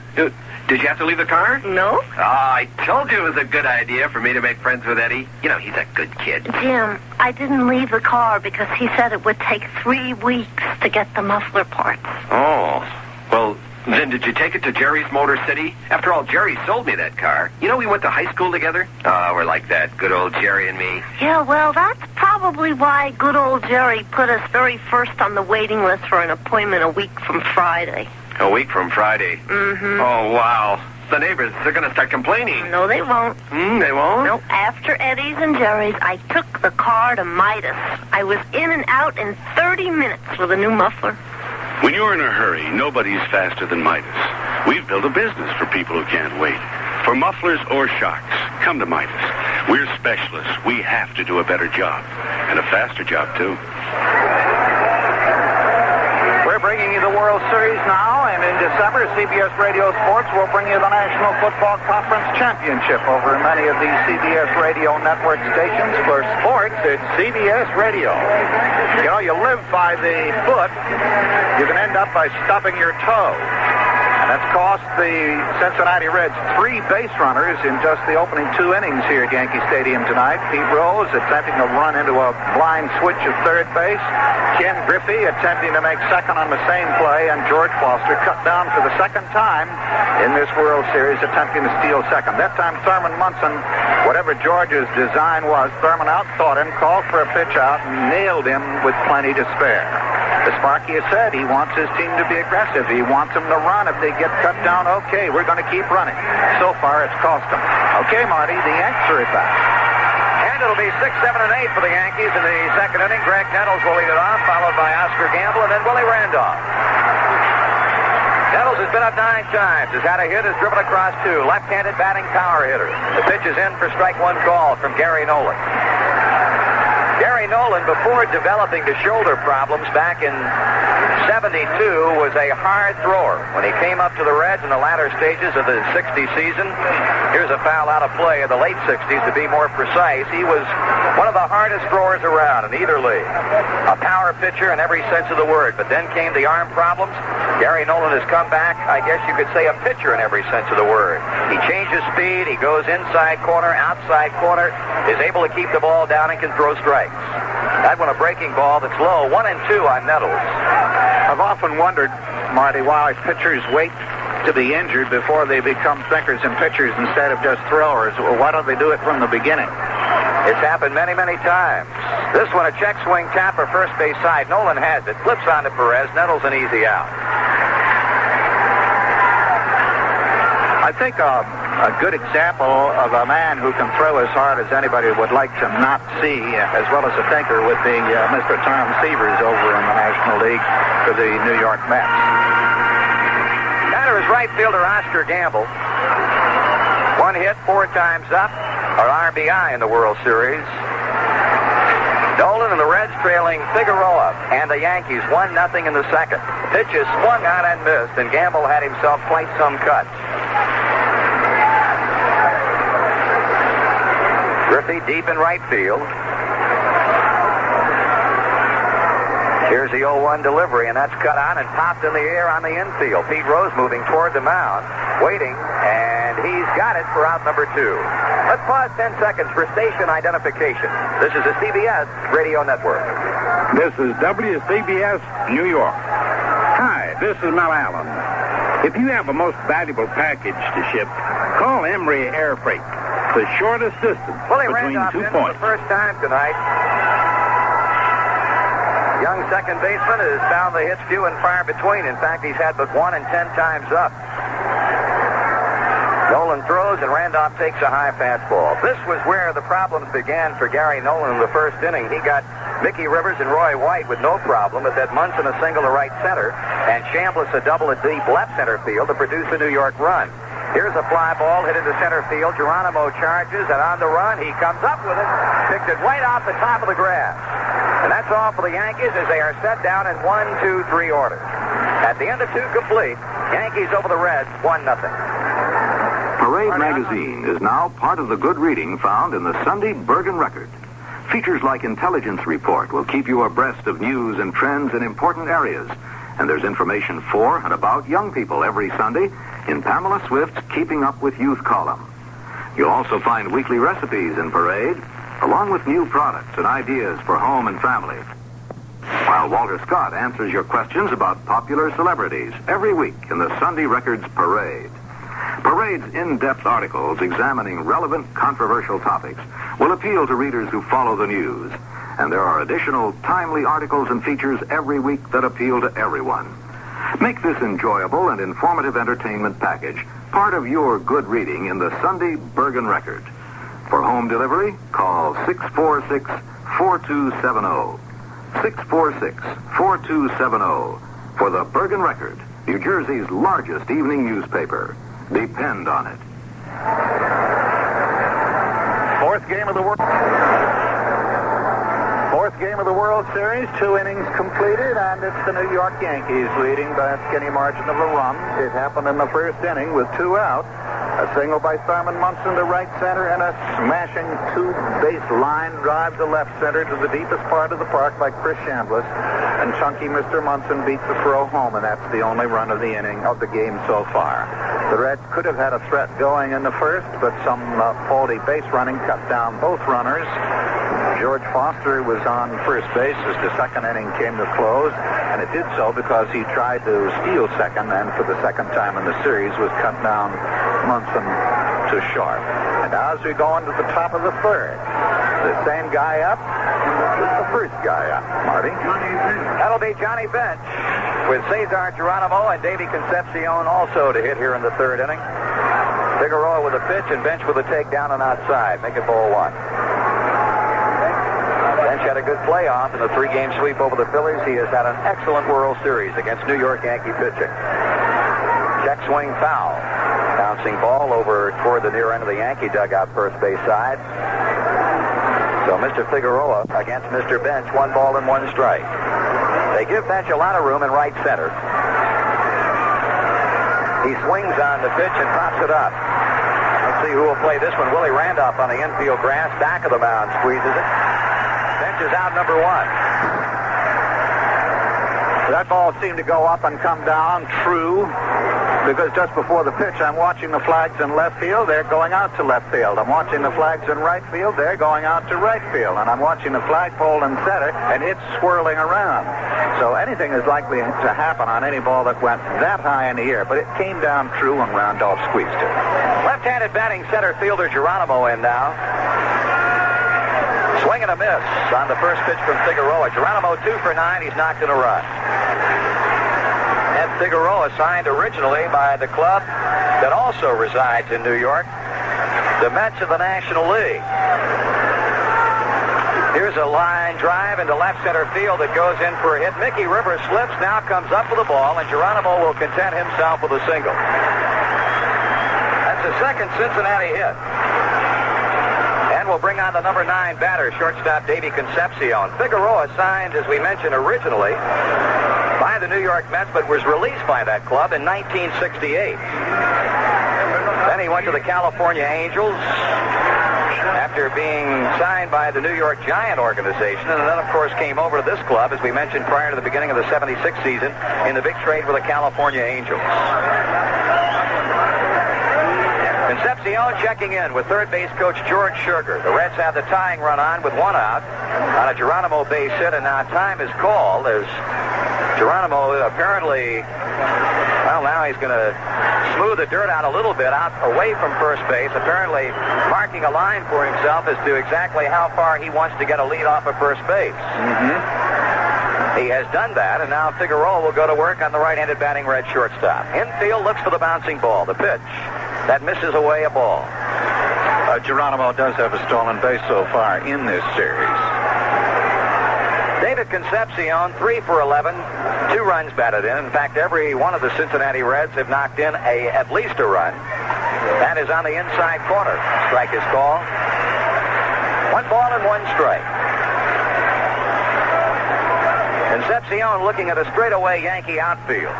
Did you have to leave the car? No. I told you it was a good idea for me to make friends with Eddie. You know, he's a good kid. Jim, I didn't leave the car because he said it would take 3 weeks to get the muffler parts. Oh, well, then did you take it to Jerry's Motor City? After all, Jerry sold me that car. You know, we went to high school together. Oh, we're like that, good old Jerry and me. Yeah, well, that's probably why good old Jerry put us very first on the waiting list for an appointment a week from Friday. A week from Friday? Mm-hmm. Oh, wow. The neighbors, they're going to start complaining. No, they won't. They won't? No, after Eddie's and Jerry's, I took the car to Midas. I was in and out in 30 minutes with a new muffler. When you're in a hurry, nobody's faster than Midas. We've built a business for people who can't wait. For mufflers or shocks, come to Midas. We're specialists. We have to do a better job. And a faster job, too. We're bringing you the World Series now, and in December, CBS Radio Sports will bring you the National Football Conference Championship over many of these CBS Radio Network stations. For sports, it's CBS Radio. You know, you live by the foot, you can end up by stubbing your toe. That's cost the Cincinnati Reds 3 base runners in just the opening 2 innings here at Yankee Stadium tonight. Pete Rose attempting to run into a blind switch at third base. Ken Griffey attempting to make second on the same play. And George Foster cut down for the second time in this World Series, attempting to steal second. That time, Thurman Munson, whatever George's design was, Thurman outthought him, called for a pitch out, and nailed him with plenty to spare. As Sparky has said, he wants his team to be aggressive. He wants them to run. If they get cut down, okay, we're going to keep running. So far, it's cost them. Okay, Marty, the Yanks are at bat. And it'll be 6, 7, and 8 for the Yankees in the second inning. Greg Nettles will lead it off, followed by Oscar Gamble and then Willie Randolph. Nettles has been up 9 times, has had a hit, has driven across 2. Left-handed batting power hitter. The pitch is in for strike 1 call from Gary Nolan. Gary Nolan, before developing the shoulder problems back in 72, was a hard thrower. When he came up to the Reds in the latter stages of the 60 season, here's a foul out of play in the late 60s to be more precise. He was one of the hardest throwers around in either league. A power pitcher in every sense of the word. But then came the arm problems. Gary Nolan has come back, I guess you could say, a pitcher in every sense of the word. He changes speed, he goes inside corner, outside corner, is able to keep the ball down and can throw strikes. That one a breaking ball that's low. 1 and 2 on Nettles. I've often wondered, Marty, why pitchers wait to be injured before they become thinkers and pitchers instead of just throwers. Why don't they do it from the beginning? It's happened many, many times. This one, a check swing tap for first base side. Nolan has it. Flips on to Perez. Nettles an easy out. I think a good example of a man who can throw as hard as anybody would like to not see, as well as a thinker, would be Mr. Tom Severs over in the National League for the New York Mets. Batter is right fielder Oscar Gamble. 1 hit, 4 times up, or RBI in the World Series. Nolan and the Reds trailing Figueroa and the Yankees 1-0 in the second. Pitch is swung on and missed, and Gamble had himself quite some cut. Griffey deep in right field. Here's the 0-1 delivery, and that's cut on and popped in the air on the infield. Pete Rose moving toward the mound, waiting, and he's got it for out number 2. Let's pause 10 seconds for station identification. This is the CBS Radio Network. This is WCBS New York. Hi, this is Mel Allen. If you have a most valuable package to ship, call Emery Air Freight. The shortest distance Willie between Randolph 2 in points. for the first time tonight. Young second baseman has found the hits few and far between. In fact, he's had but 1 and 10 times up. Nolan throws, and Randolph takes a high fastball. This was where the problems began for Gary Nolan in the first inning. He got Mickey Rivers and Roy White with no problem, but that Munson a single to right center, and Chambliss a double at deep left center field to produce a New York run. Here's a fly ball hit into center field. Geronimo charges, and on the run, he comes up with it, picked it right off the top of the grass. And that's all for the Yankees as they are set down in 1-2-3 order. At the end of 2 complete, Yankees over the Reds, 1-0. Parade magazine is now part of the good reading found in the Sunday Bergen Record. Features like Intelligence Report will keep you abreast of news and trends in important areas. And there's information for and about young people every Sunday in Pamela Swift's Keeping Up with Youth column. You'll also find weekly recipes in Parade, along with new products and ideas for home and family. While Walter Scott answers your questions about popular celebrities every week in the Sunday Records Parade. Parade's in-depth articles examining relevant, controversial topics will appeal to readers who follow the news. And there are additional timely articles and features every week that appeal to everyone. Make this enjoyable and informative entertainment package part of your good reading in the Sunday Bergen Record. For home delivery, call 646-4270. 646-4270 for the Bergen Record, New Jersey's largest evening newspaper. Depend on it. Fourth game of the World Series, 2 innings completed, and it's the New York Yankees leading by a skinny margin of a run. It happened in the first inning with 2 out. A single by Thurman Munson to right center, and a smashing 2-base line drive to left center to the deepest part of the park by Chris Chambliss. And chunky Mr. Munson beats the throw home, and that's the only run of the inning of the game so far. The Reds could have had a threat going in the first, but some faulty base running cut down both runners. George Foster was on first base as the second inning came to close, and it did so because he tried to steal second, and for the second time in the series was cut down Munson to short. And now as we go into the top of the third, the same guy up is the first guy up, Marty. That'll be Johnny Bench with Cesar Geronimo and Davey Concepcion also to hit here in the third inning. Figueroa with a pitch and Bench with a takedown and outside. Make it ball 1. Bench had a good playoff in the 3-game sweep over the Phillies. He has had an excellent World Series against New York Yankee pitching. Check swing foul. Bouncing ball over toward the near end of the Yankee dugout first base side. So Mr. Figueroa against Mr. Bench, 1 ball and 1 strike. They give Bench a lot of room in right center. He swings on the pitch and pops it up. Let's see who will play this one. Willie Randolph on the infield grass, back of the mound, squeezes it. Bench is out number 1. That ball seemed to go up and come down, true, because just before the pitch, I'm watching the flags in left field. They're going out to left field. I'm watching the flags in right field. They're going out to right field. And I'm watching the flagpole in center, and it's swirling around. So anything is likely to happen on any ball that went that high in the air. But it came down true, and Randolph squeezed it. Left-handed batting center fielder Geronimo in now. Swing and a miss on the first pitch from Figueroa. Geronimo 2 for 9. He's knocked in a run. And Figueroa signed originally by the club that also resides in New York, the Mets of the National League. Here's a line drive into left center field that goes in for a hit. Mickey Rivers slips, now comes up with the ball, and Geronimo will content himself with a single. That's the second Cincinnati hit. And will bring on the number 9 batter, shortstop Davy Concepcion. Figueroa signed, as we mentioned originally, by the New York Mets, but was released by that club in 1968. Then he went to the California Angels after being signed by the New York Giant organization, and then, of course, came over to this club, as we mentioned, prior to the beginning of the 76 season in the big trade with the California Angels. Concepcion checking in with third base coach George Sugar. The Reds have the tying run on with 1 out on a Geronimo base hit, and now time is called as Geronimo apparently, well, now he's going to smooth the dirt out a little bit out away from first base, apparently marking a line for himself as to exactly how far he wants to get a lead off of first base. He has done that, and now Figueroa will go to work on the right-handed batting Red shortstop. Infield looks for the bouncing ball. The pitch that misses away a ball. Geronimo does have a stolen base so far in this series. David Concepcion, 3 for 11, 2 runs batted in. In fact, every one of the Cincinnati Reds have knocked in at least a run. That is on the inside corner. Strike is called. 1 ball and 1 strike. Concepcion looking at a straightaway Yankee outfield.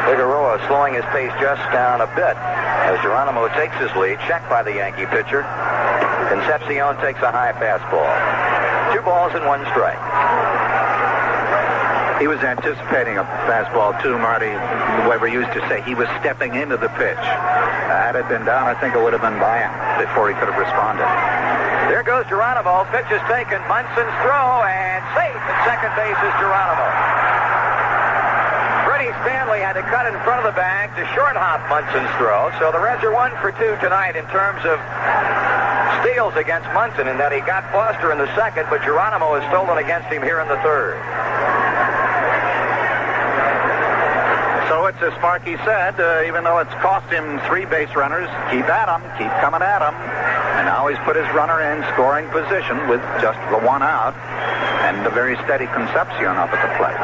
Figueroa slowing his pace just down a bit as Geronimo takes his lead, checked by the Yankee pitcher. Concepcion takes a high fastball. 2 balls and 1 strike. He was anticipating a fastball too, Marty. Weber used to say he was stepping into the pitch. Had it been down, I think it would have been by him before he could have responded. There goes Geronimo. Pitch is taken. Munson's throw, and safe at second base is Geronimo. Stanley had to cut in front of the bag to short hop Munson's throw. So the Reds are 1 for 2 tonight in terms of steals against Munson, in that he got Foster in the second, but Geronimo has stolen against him here in the third. So it's as Sparky said, even though it's cost him 3 base runners, keep at him, keep coming at him. And now he's put his runner in scoring position with just the 1 out, and a very steady Concepcion up at the plate.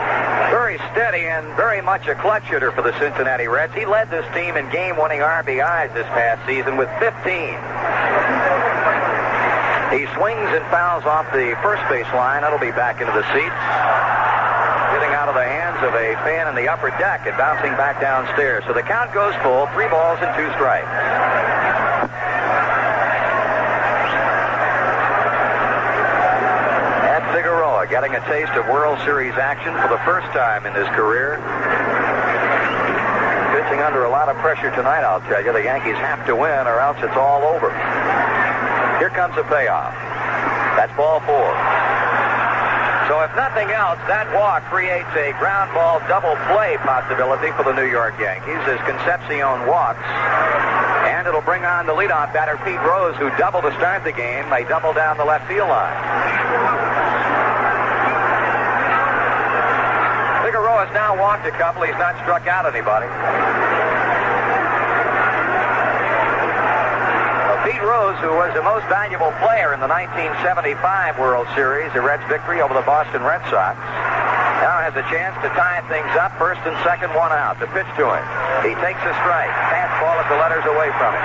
Very steady and very much a clutch hitter for the Cincinnati Reds. He led this team in game-winning RBIs this past season with 15. He swings and fouls off the first base line. That'll be back into the seats. Getting out of the hands of a fan in the upper deck and bouncing back downstairs. So the count goes full, 3 balls and 2 strikes. Figueroa getting a taste of World Series action for the first time in his career. Pitching under a lot of pressure tonight, I'll tell you. The Yankees have to win or else it's all over. Here comes a payoff. That's ball 4. So if nothing else, that walk creates a ground ball double play possibility for the New York Yankees as Concepcion walks. And it'll bring on the leadoff batter, Pete Rose, who doubled to start the game. They double down the left field line. Figueroa has now walked a couple. He's not struck out anybody. Pete Rose, who was the most valuable player in the 1975 World Series, the Reds' victory over the Boston Red Sox, now has a chance to tie things up. First and second, 1 out. The pitch to him. He takes a strike. Fastball at the letters away from him.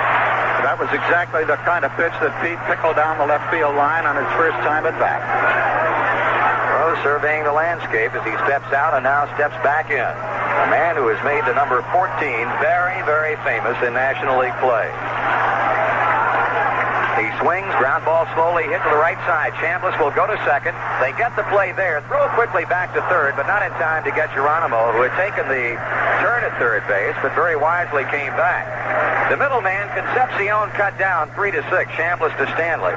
That was exactly the kind of pitch that Pete pickled down the left field line on his first time at bat. Rose surveying the landscape as he steps out and now steps back in. A man who has made the number 14 very, very famous in National League play. He swings, ground ball slowly hit to the right side. Chambliss will go to second. They get the play there. Throw quickly back to third, but not in time to get Geronimo, who had taken the turn at third base, but very wisely came back. The middleman, Concepcion, cut down 3-6. Chambliss to Stanley.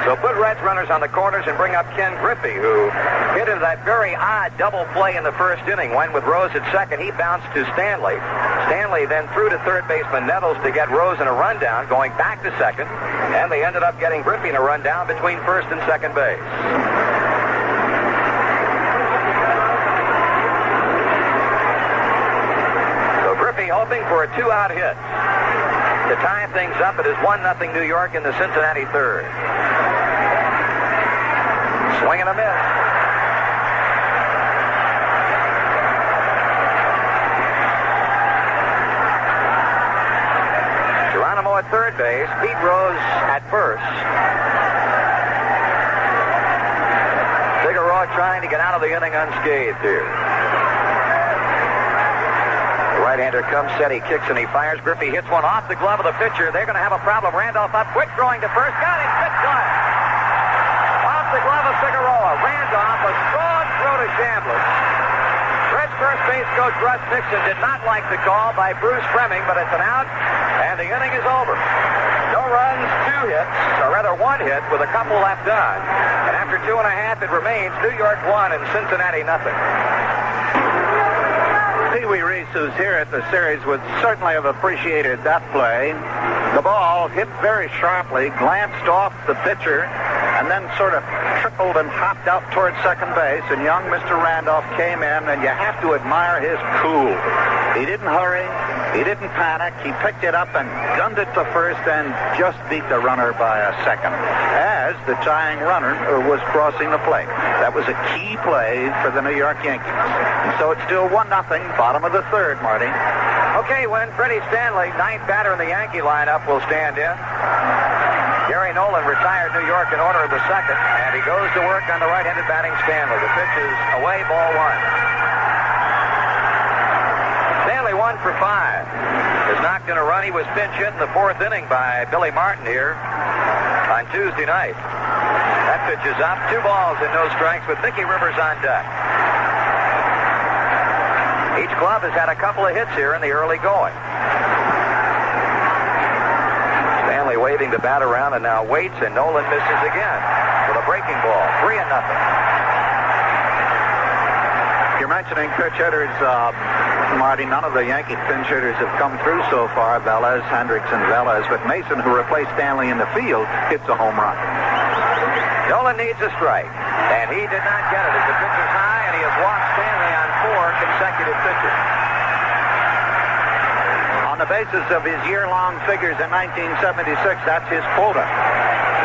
So put Reds runners on the corners and bring up Ken Griffey, who hit into that very odd double play in the first inning. Went with Rose at second. He bounced to Stanley. Stanley then threw to third baseman Nettles to get Rose in a rundown, going back to second. And they ended up getting Griffey in a rundown between first and second base. So Griffey hoping for a 2-out hit to tie things up. It is 1-0 New York in the Cincinnati third. Swing and a miss. third base, Pete Rose at first. Figueroa trying to get out of the inning unscathed here. The right-hander comes, set, he kicks, and he fires. Griffey hits one off the glove of the pitcher. They're going to have a problem. Randolph up quick, throwing to first. Got it, pitch line. Off the glove of Figueroa. Randolph, a strong throw to Chambliss. Reds first base coach Russ Nixon did not like the call by Bruce Fleming, but it's an out, and the inning is over. No runs, 2 hits, or rather 1 hit with a couple left on. And after 2.5, it remains New York 1 and Cincinnati nothing. Pee Wee Reese, who's here at the series, would certainly have appreciated that play. The ball hit very sharply, glanced off the pitcher, and then sort of trickled and hopped out towards second base, and young Mr. Randolph came in, and you have to admire his cool. He didn't hurry. He didn't panic. He picked it up and gunned it to first and just beat the runner by a second as the tying runner was crossing the plate. That was a key play for the New York Yankees. And so it's still 1-0, bottom of the third, Marty. Okay, when Freddie Stanley, 9th batter in the Yankee lineup, will stand in. Gary Nolan retired New York in order of the second, and he goes to work on the right-handed batting Stanley. The pitch is away, ball 1. Stanley 1 for 5. Is knocked in a run. He was pinch hit in the 4th inning by Billy Martin here on Tuesday night. That pitch is up. 2 balls and no strikes with Mickey Rivers on deck. Each club has had a couple of hits here in the early going. Stanley waving the bat around and now waits, and Nolan misses again with a breaking ball. 3-0. You're mentioning pitch hitters, Marty. None of the Yankee pinch hitters have come through so far. Velez, Hendricks, and Velez. But Mason, who replaced Stanley in the field, hits a home run. Nolan needs a strike, and he did not get it as the pitch is high, and he has walked Stanley on 4 consecutive pitches. On the basis of his year-long figures in 1976, that's his quota.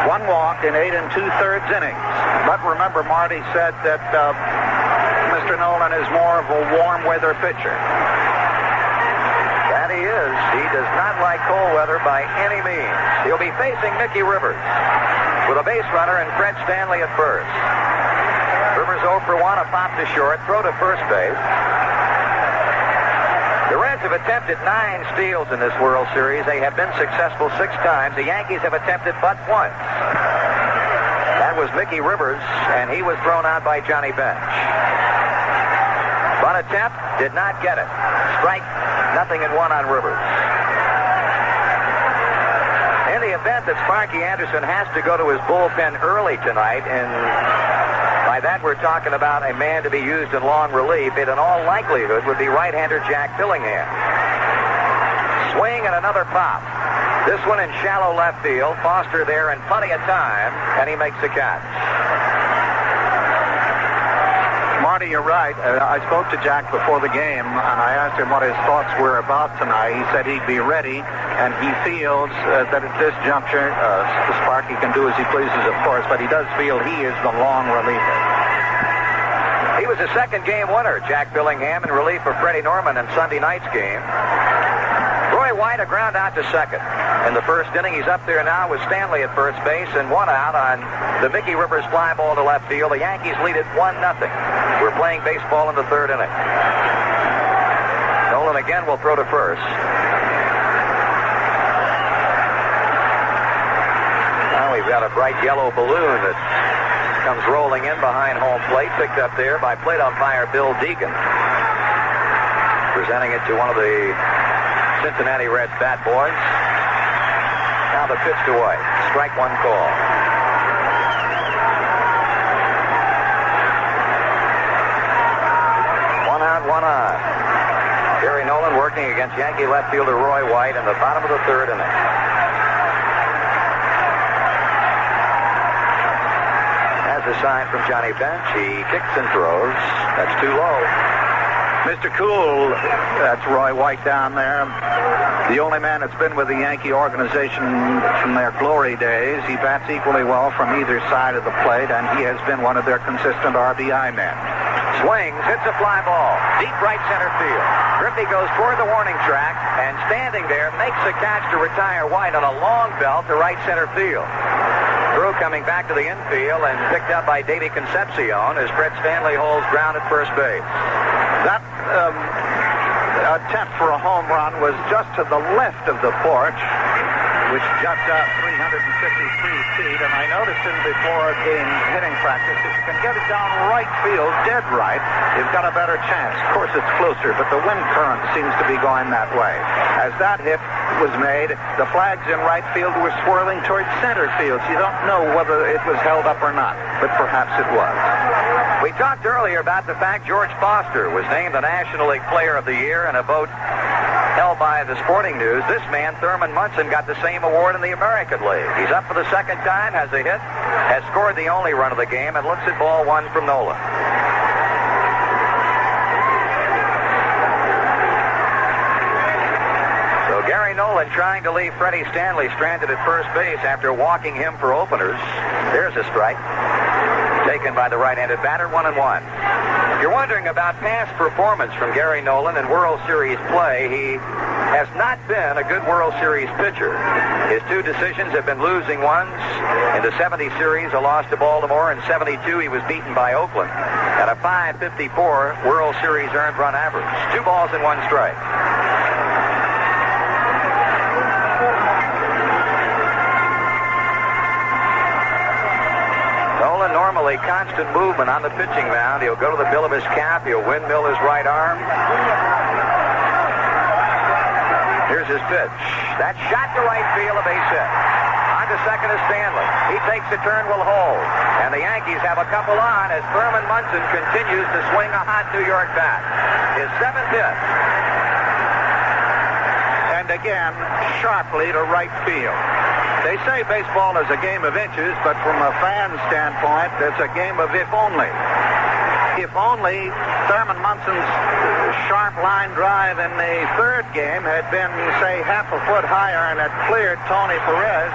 1 walk in 8 2/3 innings. But remember, Marty said that Mr. Nolan is more of a warm weather pitcher. That he is. He does not like cold weather by any means. He'll be facing Mickey Rivers with a base runner and Fred Stanley at first. Rivers 0 for 1, a pop to short, throw to first base. The Reds have attempted 9 steals in this World Series. They have been successful 6 times. The Yankees have attempted but once. That was Mickey Rivers, and he was thrown out by Johnny Bench. One attempt, did not get it. Strike, 0-1 on Rivers. In the event that Sparky Anderson has to go to his bullpen early tonight, and by that we're talking about a man to be used in long relief, it in all likelihood would be right-hander Jack Billingham. Swing and another pop. This one in shallow left field. Foster there in plenty of time, and he makes the catch. Marty, you're right. I spoke to Jack before the game, and I asked him what his thoughts were about tonight. He said he'd be ready, and he feels that at this juncture, Sparky can do as he pleases, of course, but he does feel he is the long reliever. He was a second game winner, Jack Billingham, in relief of Freddie Norman in Sunday night's game. Roy White, a ground out to second. In the first inning, he's up there now with Stanley at first base and 1 out on the Mickey Rivers fly ball to left field. The Yankees lead it 1-0. We're playing baseball in the third inning. Nolan again will throw to first. Now we've got a bright yellow balloon that comes rolling in behind home plate, picked up there by plate umpire Bill Deegan. Presenting it to one of the Cincinnati Reds bat boys. Now the pitch to White. Strike 1 call. One out, 1 on. Gary Nolan working against Yankee left fielder Roy White in the bottom of the third inning. As a sign from Johnny Bench, he kicks and throws. That's too low. Mr. Cool, that's Roy White down there. The only man that's been with the Yankee organization from their glory days. He bats equally well from either side of the plate, and he has been one of their consistent RBI men. Swings, hits a fly ball, deep right center field. Griffey goes toward the warning track, and standing there makes a catch to retire White on a long belt to right center field. Throw coming back to the infield and picked up by Davey Concepcion as Fred Stanley holds ground at first base. That attempt for a home run was just to the left of the porch, which juts out 353 feet, and I noticed in before game hitting practice, if you can get it down right field, dead right, you've got a better chance. Of course, it's closer, but the wind current seems to be going that way. As that hit was made, the flags in right field were swirling towards center field, so you don't know whether it was held up or not, but perhaps it was. We talked earlier about the fact George Foster was named the National League Player of the Year in a vote held by the Sporting News. This man, Thurman Munson, got the same award in the American League. He's up for the second time, has a hit, has scored the only run of the game, and looks at ball one from Nolan. So Gary Nolan trying to leave Freddie Stanley stranded at first base after walking him for openers. There's a strike. Taken by the right-handed batter, 1-1. If you're wondering about past performance from Gary Nolan in World Series play, he has not been a good World Series pitcher. His two decisions have been losing ones. In the 70 series, a loss to Baltimore. In 72, he was beaten by Oakland at a .554 World Series earned run average. 2 balls and 1 strike. Normally constant movement on the pitching mound. He'll go to the bill of his cap. He'll windmill his right arm. Here's his pitch. That shot to right field, a base hit. On to second is Stanley. He takes a turn, will hold. And the Yankees have a couple on as Thurman Munson continues to swing a hot New York bat. His 7th hit. And again, sharply to right field. They say baseball is a game of inches, but from a fan standpoint, it's a game of if only. If only Thurman Munson's sharp line drive in the third game had been, say, half a foot higher and had cleared Tony Perez,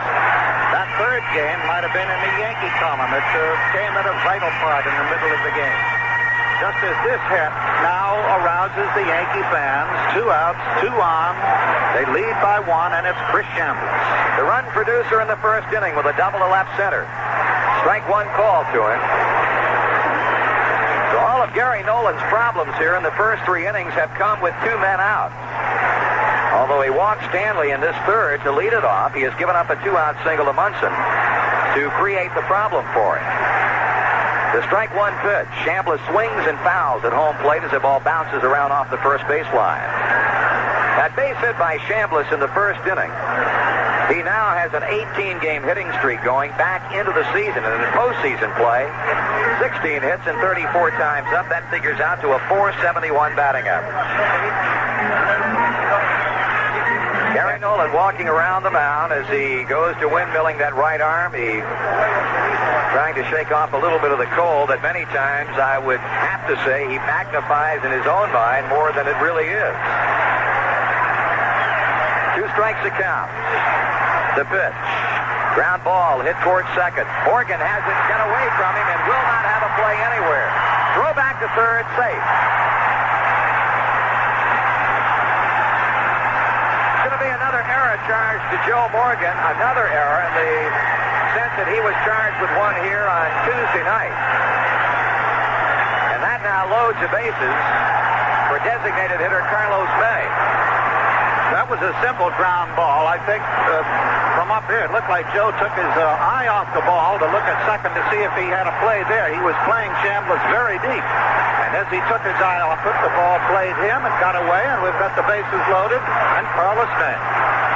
that third game might have been in the Yankee column. It came at a vital part in the middle of the game. Just as this hit now arouses the Yankee fans, 2 outs, 2 on. They lead by 1, and it's Chris Chambliss. The run producer in the first inning with a double to left center. Strike 1 call to him. So all of Gary Nolan's problems here in the first 3 innings have come with 2 men out. Although he walked Stanley in this third to lead it off, he has given up a 2-out single to Munson to create the problem for him. The strike 1 pitch. Chambliss swings and fouls at home plate as the ball bounces around off the first baseline. That base hit by Chambliss in the first inning. He now has an 18-game hitting streak going back into the season. And in postseason play, 16 hits and 34 times up. That figures out to a .471 batting average. Gary Nolan walking around the mound as he goes to windmilling that right arm. He trying to shake off a little bit of the cold that many times I would have to say he magnifies in his own mind more than it really is. 2 strikes a count. The pitch. Ground ball hit towards second. Morgan has it get away from him and will not have a play anywhere. Throw back to third, safe. Going to be another error charged to Joe Morgan. Another error in the sense that he was charged with one here on Tuesday night. And that now loads the bases for designated hitter Carlos May. That was a simple ground ball. I think from up here, it looked like Joe took his eye off the ball to look at second to see if he had a play there. He was playing Chambliss very deep. And as he took his eye off it, the ball played him and got away, and we've got the bases loaded, and Carlos May.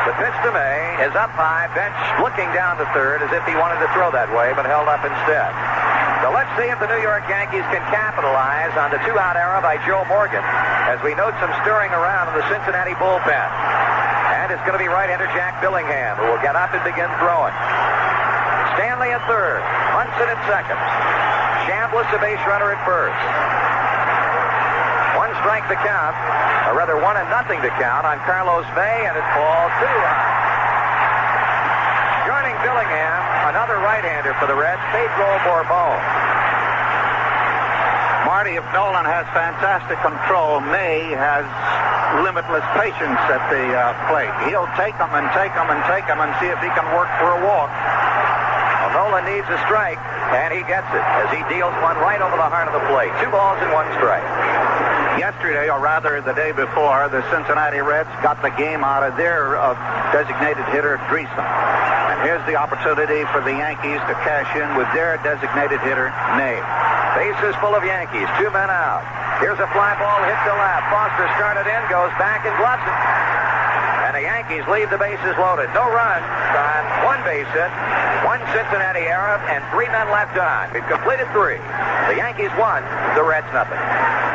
The pitch to May is up high, bench looking down to third as if he wanted to throw that way, but held up instead. So let's see if the New York Yankees can capitalize on the 2-out error by Joe Morgan as we note some stirring around in the Cincinnati bullpen. And it's going to be right-hander Jack Billingham who will get up and begin throwing. Stanley at third, Munson at second. Chambliss a base runner at first. 1 strike to count, or rather 1-0 to count on Carlos May, and it's ball 2 high. Joining Billingham, another right-hander for the Reds, Pedro Borbon. Marty, if Nolan has fantastic control, May has limitless patience at the plate. He'll take them and take them and take them and see if he can work for a walk. Well, Nolan needs a strike, and he gets it as he deals one right over the heart of the plate. 2 balls and 1 strike. Yesterday, or rather the day before, the Cincinnati Reds got the game out of their designated hitter, Dreesen. And here's the opportunity for the Yankees to cash in with their designated hitter, May. Bases full of Yankees, 2 men out. Here's a fly ball hit to left. Foster started in, goes back and gloves it. And the Yankees leave the bases loaded. No runs on 1 base hit, 1 Cincinnati error, and 3 men left on. We've completed 3. The Yankees won, the Reds nothing.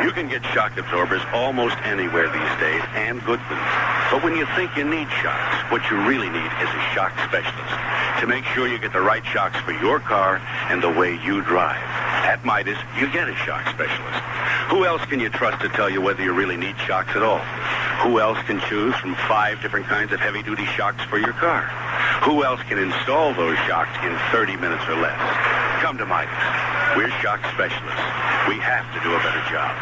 You can get shock absorbers almost anywhere these days, and good ones. But when you think you need shocks, what you really need is a shock specialist to make sure you get the right shocks for your car and the way you drive. At Midas, you get a shock specialist. Who else can you trust to tell you whether you really need shocks at all? Who else can choose from 5 different kinds of heavy-duty shocks for your car? Who else can install those shocks in 30 minutes or less? Come to Midas. We're shock specialists. We have to do a better job.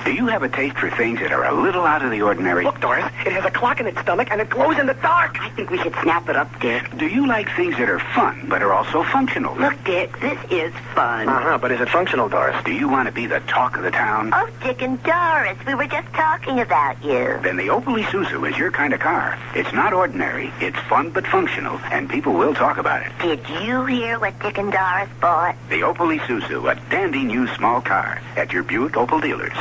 Do you have a taste for things that are a little out of the ordinary? Look, Doris, it has a clock in its stomach and it glows in the dark. I think we should snap it up, Dick. Do you like things that are fun but are also functional? Look, Dick, this is fun. But is it functional, Doris? Do you want to be the talk of the town? Oh, Dick and Doris, we were just talking about you. Then the Opel Isuzu is your kind of car. It's not ordinary, it's fun but functional, and people will talk about it. Did you hear what Dick and Doris bought? The Opel Isuzu, a dandy new small car at your Buick Opel dealers.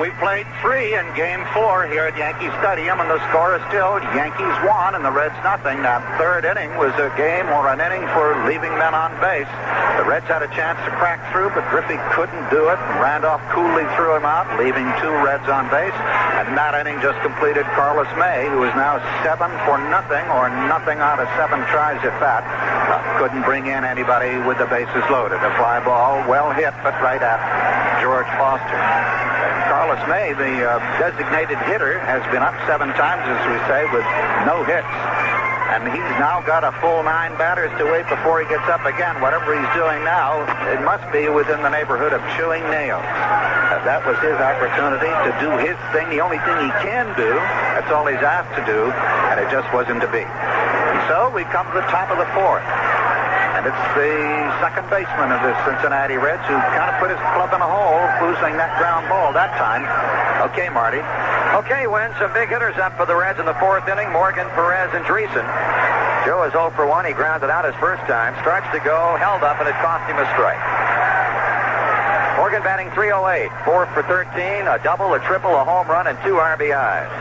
We played 3 in Game 4 here at Yankee Stadium, and the score is still Yankees 1 and the Reds nothing. That 3rd inning was a game or an inning for leaving men on base. The Reds had a chance to crack through, but Griffey couldn't do it, and Randolph coolly threw him out, leaving 2 Reds on base. And that inning just completed Carlos May, who is now 7 for nothing, or nothing out of 7 tries at that. Couldn't bring in anybody with the bases loaded. A fly ball, well hit, but right at George Foster. Carlos May, the designated hitter, has been up 7 times, as we say, with no hits. And he's now got a full 9 batters to wait before he gets up again. Whatever he's doing now, it must be within the neighborhood of chewing nails. That was his opportunity to do his thing, the only thing he can do. That's all he's asked to do, and it just wasn't to be. And so we come to the top of the 4th. And it's the second baseman of the Cincinnati Reds who kind of put his club in a hole, losing that ground ball that time. Okay, Marty. Okay, Wynn, some big hitters up for the Reds in the 4th inning. Morgan, Perez, and Dreesen. Joe is 0 for 1. He grounded out his first time. Starts to go, held up, and it cost him a strike. Morgan batting .308, 4 for 13, a double, a triple, a home run, and 2 RBIs.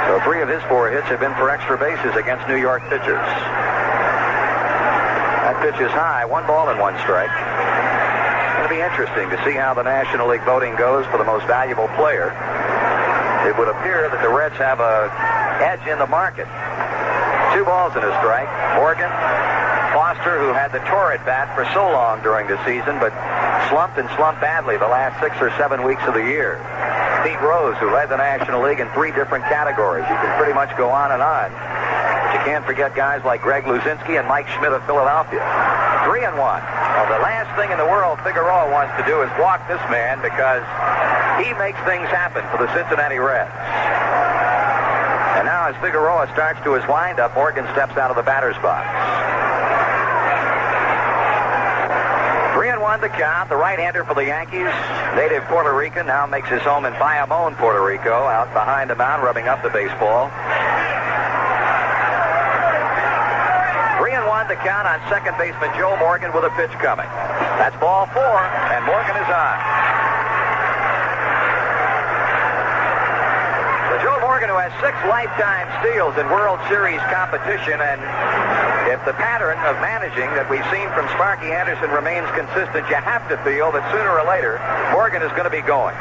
So 3 of his 4 hits have been for extra bases against New York pitchers. That pitch is high, 1 ball and 1 strike. It's going to be interesting to see how the National League voting goes for the most valuable player. It would appear that the Reds have a edge in the market. 2 balls and a strike. Morgan, Foster, who had the torrid bat for so long during the season, but slumped badly the last 6 or 7 weeks of the year. Pete Rose, who led the National League in 3 different categories. You can pretty much go on and on. But you can't forget guys like Greg Luzinski and Mike Schmidt of Philadelphia. 3-1. Well, the last thing in the world Figueroa wants to do is walk this man because he makes things happen for the Cincinnati Reds. And now as Figueroa starts to his windup, Morgan steps out of the batter's box. 3-1 the count. The right-hander for the Yankees, native Puerto Rican, now makes his home in Bayamon, Puerto Rico, out behind the mound, rubbing up the baseball. 3-1 the count on second baseman Joe Morgan with a pitch coming. That's ball 4, and Morgan is on. Joe Morgan, who has 6 lifetime steals in World Series competition, and if the pattern of managing that we've seen from Sparky Anderson remains consistent, you have to feel that sooner or later, Morgan is going to be going.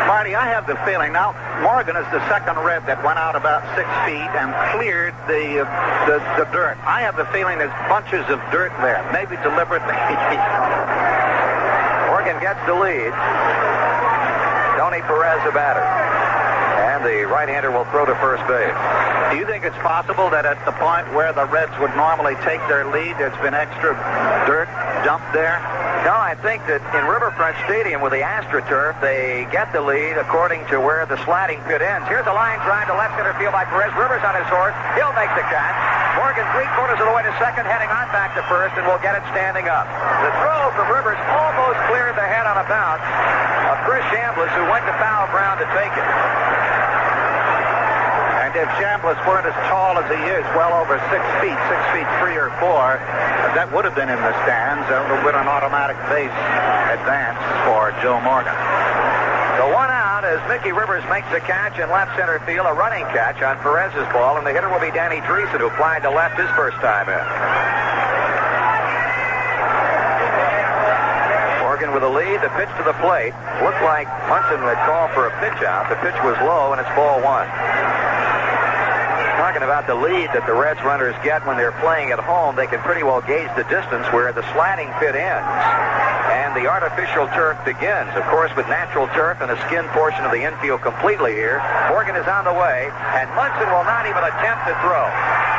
Marty, I have the feeling now, Morgan is the second Red that went out about 6 feet and cleared the dirt. I have the feeling there's bunches of dirt there, maybe deliberately. Morgan gets the lead. Tony Perez, a batter. And the right-hander will throw to first base. Do you think it's possible that at the point where the Reds would normally take their lead, there's been extra dirt dumped there? No, I think that in Riverfront Stadium with the AstroTurf, they get the lead according to where the sliding pit ends. Here's a line drive to left center field by Perez. Rivers on his horse. He'll make the catch. Morgan 3/4 of the way to second, heading on back to first, and will get it standing up. The throw from Rivers almost cleared the head on a bounce of Chris Chambliss, who went to foul ground to take it. And if Chambliss weren't as tall as he is, well over 6 feet, 6 feet 3 or 4, that would have been in the stands. That would have been an automatic base advance for Joe Morgan. The one out as Mickey Rivers makes the catch in left center field, a running catch on Perez's ball, and the hitter will be Danny Dreesen, who flied to left his first time in. Morgan with a lead, the pitch to the plate. Looked like Munson had called for a pitch out. The pitch was low, and it's ball one. Talking about the lead that the Reds runners get when they're playing at home, they can pretty well gauge the distance where the sliding pit ends and the artificial turf begins. Of course, with natural turf and a skin portion of the infield completely here, Morgan is on the way, and Munson will not even attempt to throw.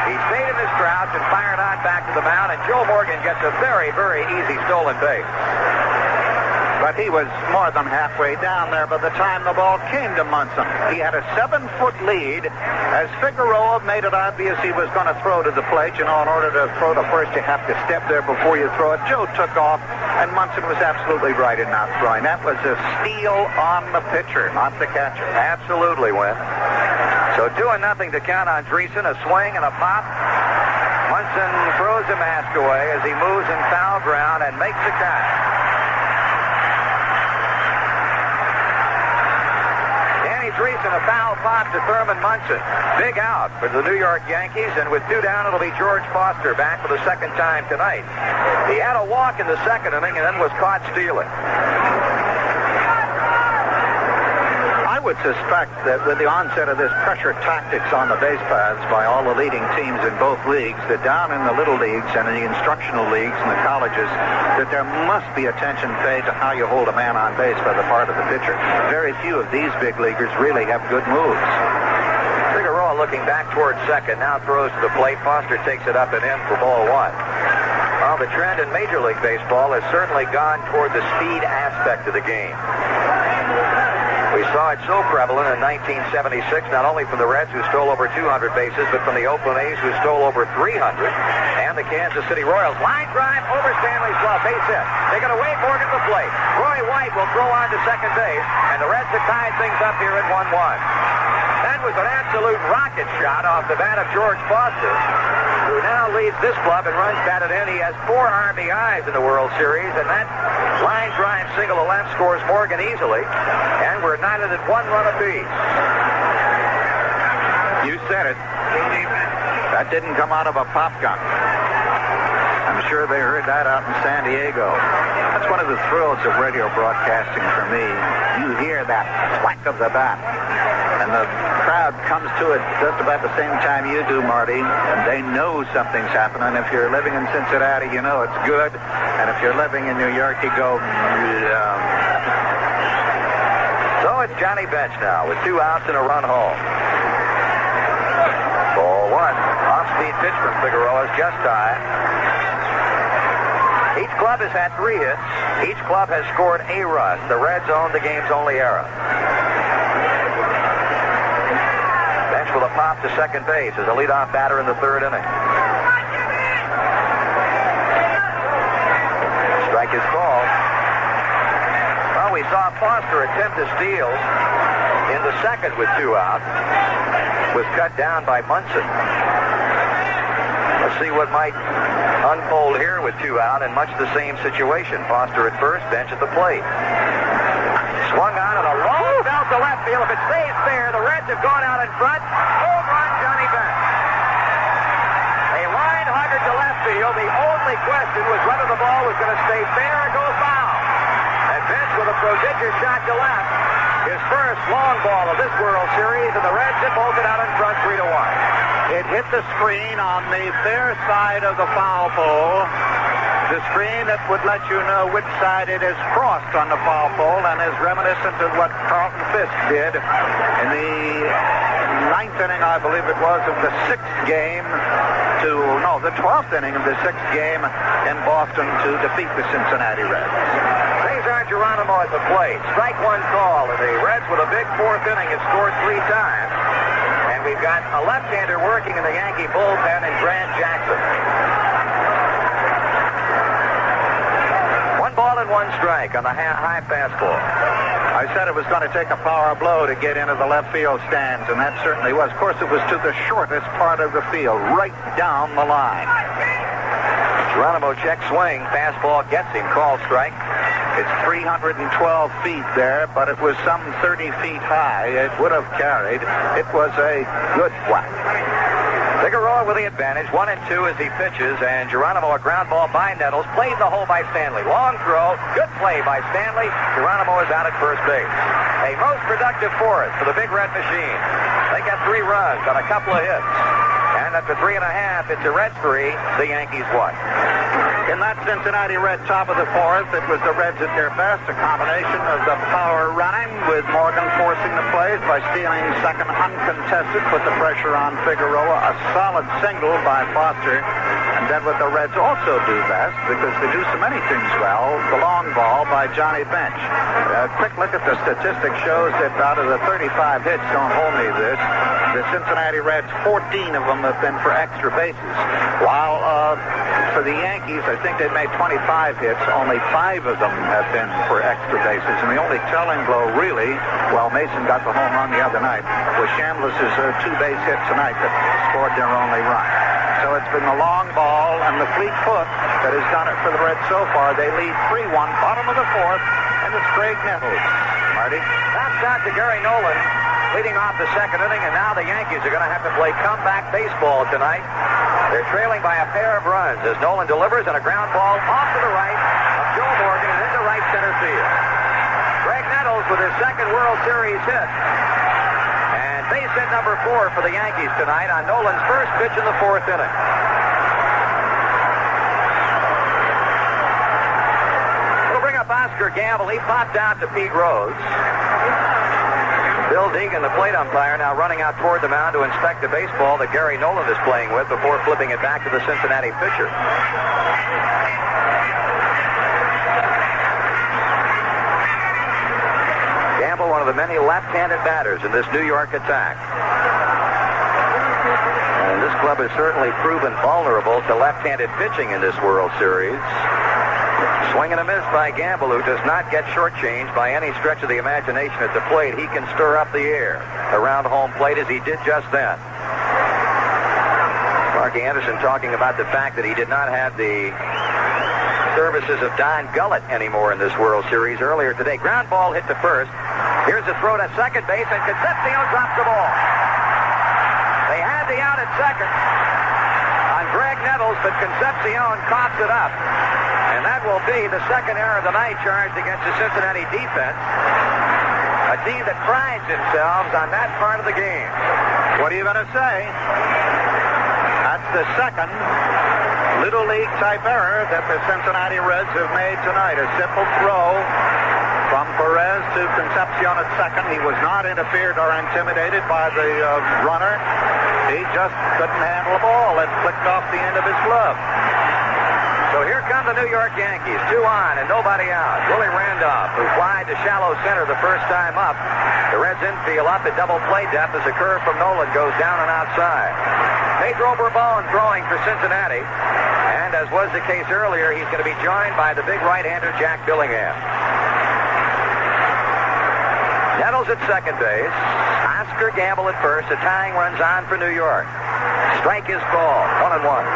He stayed in his crouch and fired on back to the mound, and Joe Morgan gets a very, very easy stolen base. But he was more than halfway down there by the time the ball came to Munson. He had a 7-foot lead as Figueroa made it obvious he was going to throw to the plate. You know, in order to throw to first, you have to step there before you throw it. Joe took off, and Munson was absolutely right in not throwing. That was a steal on the pitcher, not the catcher. Absolutely, Win. So 2-0 to count on Dreesen. A swing and a pop. Munson throws the mask away as he moves in foul ground and makes the catch. Dreesen, a foul pop to Thurman Munson. Big out for the New York Yankees, and with 2 down, it'll be George Foster back for the second time tonight. He had a walk in the second inning and then was caught stealing. I would suspect that with the onset of this pressure tactics on the base paths by all the leading teams in both leagues, that down in the little leagues and in the instructional leagues and the colleges, that there must be attention paid to how you hold a man on base by the part of the pitcher. Very few of these big leaguers really have good moves. Figueroa looking back towards second, now throws to the plate. Foster takes it up and in for ball one. Well, the trend in Major League Baseball has certainly gone toward the speed aspect of the game. We saw it so prevalent in 1976, not only from the Reds, who stole over 200 bases, but from the Oakland A's, who stole over 300, and the Kansas City Royals. Line drive over Stanley's glove, base hit. They're going to wait Morgan to the plate. Roy White will throw on to second base, and the Reds have tied things up here at 1-1. That was an absolute rocket shot off the bat of George Foster, who now leads this club and runs batted in. He has 4 RBIs in the World Series, and that line drive single to left scores Morgan easily, and we're knotted at 1 run apiece. You said it. That didn't come out of a pop gun. I'm sure they heard that out in San Diego. That's one of the thrills of radio broadcasting for me. You hear that thwack of the bat, and the crowd comes to it just about the same time you do, Marty, and they know something's happening. If you're living in Cincinnati, you know it's good, and if you're living in New York, you go, So it's Johnny Bench now with 2 outs and a run home. Ball one. Off-speed pitch from Figueroa is just high. Each club has had 3 hits. Each club has scored a run. The Reds own the game's only error. Bench with a pop to second base as a leadoff batter in the 3rd inning. Strike is called. Well, we saw Foster attempt to steal in the second with 2 outs. Was cut down by Munson. Let's see what might unfold here with 2 out in much the same situation. Foster at first, Bench at the plate. Swung on and a long belt to left field. If it stays fair, the Reds have gone out in front. Home run, Johnny Bench. A line hugger to left field. The only question was whether the ball was going to stay fair or go foul. And Bench with a prodigious shot to left. His first long ball of this World Series, and the Reds have bolted out in front 3-1. It hit the screen on the fair side of the foul pole, There's a screen that would let you know which side it is crossed on the foul pole and is reminiscent of what Carlton Fisk did in the ninth inning, I believe it was, of the 12th inning of the 6th game in Boston to defeat the Cincinnati Reds. Cesar Geronimo at the plate. Strike one call. And the Reds with a big 4th inning have scored 3 times. And we've got a left-hander working in the Yankee bullpen in Grant Jackson. 1 ball and 1 strike on the high fastball. I said it was going to take a power blow to get into the left field stands, and that certainly was. Of course, it was to the shortest part of the field, right down the line. Geronimo check swing. Fastball gets him. Call strike. It's 312 feet there, but it was some 30 feet high. It would have carried. It was a good whack. Figueroa with the advantage. 1 and 2 as he pitches, and Geronimo a ground ball by Nettles. Played the hole by Stanley. Long throw. Good play by Stanley. Geronimo is out at first base. A most productive 4th for the Big Red Machine. They got 3 runs on a couple of hits. And after 3.5, it's the Reds 3, the Yankees 1. In that Cincinnati Red top of the 4th, it was the Reds at their best, a combination of the power running with Morgan forcing the plays by stealing second uncontested, put the pressure on Figueroa, a solid single by Foster, and then what the Reds also do best, because they do so many things well, the long ball by Johnny Bench. A quick look at the statistics shows that out of the 35 hits, don't hold me this, the Cincinnati Reds, 14 of them have been for extra bases, while for the Yankees, I think they've made 25 hits. Only 5 of them have been for extra bases. And the only telling blow, really, well, Mason got the home run the other night, was Chambliss's 2-base hit tonight that scored their only run. So it's been the long ball and the fleet foot that has done it for the Reds so far. They lead 3-1, bottom of the 4th, and it's Craig Nettles. Marty? That's out to Gary Nolan, leading off the 2nd inning, and now the Yankees are going to have to play comeback baseball tonight. They're trailing by a pair of runs as Nolan delivers and a ground ball off to the right of Joe Morgan and into right center field. Craig Nettles with his 2nd World Series hit. And base hit number 4 for the Yankees tonight on Nolan's first pitch in the 4th inning. We'll bring up Oscar Gamble. He popped out to Pete Rose. Bill Deegan, the plate umpire, now running out toward the mound to inspect the baseball that Gary Nolan is playing with before flipping it back to the Cincinnati pitcher. Gamble, one of the many left-handed batters in this New York attack. And this club has certainly proven vulnerable to left-handed pitching in this World Series. Swing and a miss by Gamble, who does not get shortchanged by any stretch of the imagination at the plate. He can stir up the air around home plate as he did just then. Sparky Anderson talking about the fact that he did not have the services of Don Gullett anymore in this World Series earlier today. Ground ball hit to first. Here's a throw to second base, and Concepcion drops the ball. They had the out at second on Greg Nettles, but Concepcion coughs it up. And that will be the 2nd error of the night charged against the Cincinnati defense. A team that prides themselves on that part of the game. What are you going to say? That's the 2nd Little League type error that the Cincinnati Reds have made tonight. A simple throw from Perez to Concepcion at second. He was not interfered or intimidated by the runner. He just couldn't handle the ball. It flicked off the end of his glove. So here come the New York Yankees. 2 on and nobody out. Willie Randolph, who flied to shallow center the first time up. The Reds infield up at double play depth as a curve from Nolan goes down and outside. Pedro Bourboin throwing for Cincinnati. And as was the case earlier, he's going to be joined by the big right-hander Jack Billingham. Nettles at second base. Oscar Gamble at first. The tying runs on for New York. Strike is called. 1-1.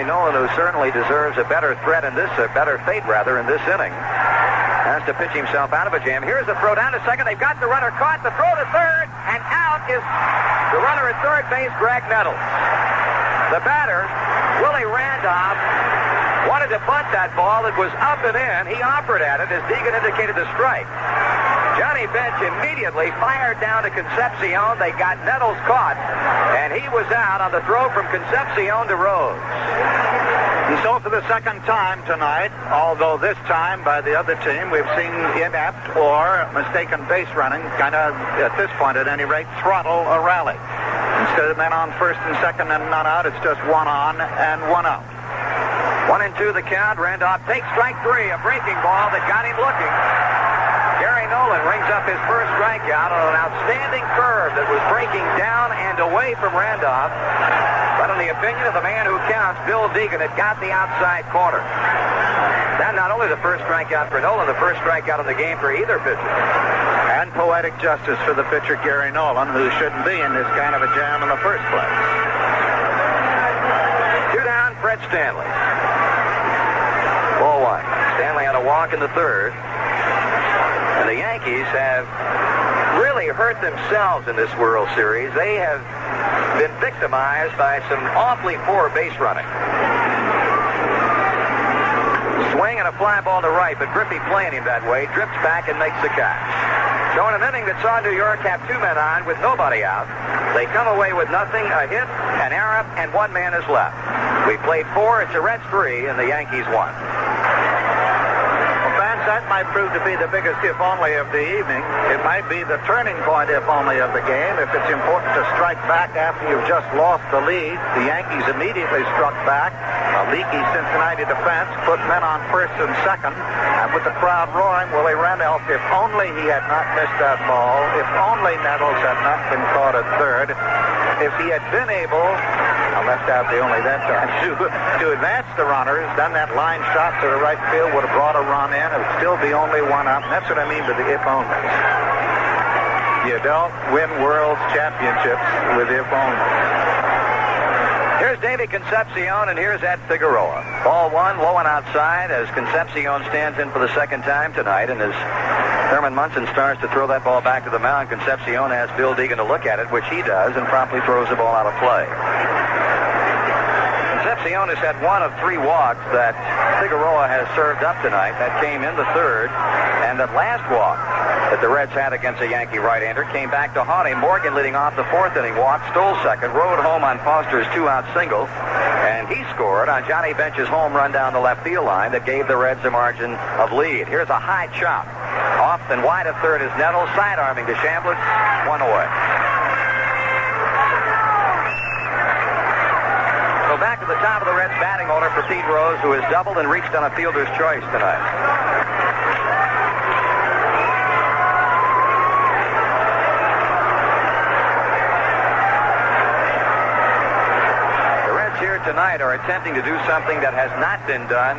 Nolan, who certainly deserves a better threat in this, a better fate rather, in this inning, has to pitch himself out of a jam. Here's the throw down to second. They've got the runner caught. The throw to third, and out is the runner at third base, Greg Nettles. The batter, Willie Randolph, wanted to bunt that ball. It was up and in. He offered at it as Deegan indicated the strike. Johnny Bench immediately fired down to Concepcion. They got Nettles caught, and he was out on the throw from Concepcion to Rose. And so for the second time tonight, although this time by the other team, we've seen inept or mistaken base running, kind of, at this point at any rate, throttle a rally. Instead of men on first and second and none out, it's just one on and one out. 1-2 the count. Randolph takes strike three, a breaking ball that got him looking. Gary Nolan rings up his first strikeout on an outstanding curve that was breaking down and away from Randolph. But in the opinion of the man who counts, Bill Deegan, it got the outside corner. That not only the first strikeout for Nolan, the first strikeout of the game for either pitcher. And poetic justice for the pitcher Gary Nolan, who shouldn't be in this kind of a jam in the first place. 2 down, Fred Stanley. Ball 1. Stanley had a walk in the third. And the Yankees have really hurt themselves in this World Series. They have been victimized by some awfully poor base running. Swing and a fly ball to right, but Griffey playing him that way, drifts back and makes the catch. So in an inning that saw New York have 2 men on with nobody out, they come away with nothing, a hit, an error, and 1 man is left. We played 4, it's the Reds 3, and the Yankees 1. That might prove to be the biggest if only of the evening. It might be the turning point if only of the game. If it's important to strike back after you've just lost the lead, the Yankees immediately struck back. A leaky Cincinnati defense put men on first and second. And with the crowd roaring, Willie Randolph, if only he had not missed that ball, if only Nettles had not been caught at third, if he had been able, I left out the only that time, to advance the runners, then that line shot to the right field would have brought a run in. It would still be only 1 up. And that's what I mean by the if only. You don't win world championships with if only. Here's Davey Concepcion, and here's Ed Figueroa. Ball 1, low and outside, as Concepcion stands in for the second time tonight, and as Thurman Munson starts to throw that ball back to the mound, Concepcion asks Bill Deegan to look at it, which he does, and promptly throws the ball out of play. Concepcion has had 1 of 3 walks that Figueroa has served up tonight. That came in the third, and that last walk that the Reds had against a Yankee right-hander came back to haunt him. Morgan leading off the 4th inning walk, stole second, rode home on Foster's 2-out single, and he scored on Johnny Bench's home run down the left field line that gave the Reds a margin of lead. Here's a high chop. Off and wide of third is Nettles, side-arming to Chambliss, 1 away. So back to the top of the Reds batting order for Pete Rose, who has doubled and reached on a fielder's choice tonight. The Reds here tonight are attempting to do something that has not been done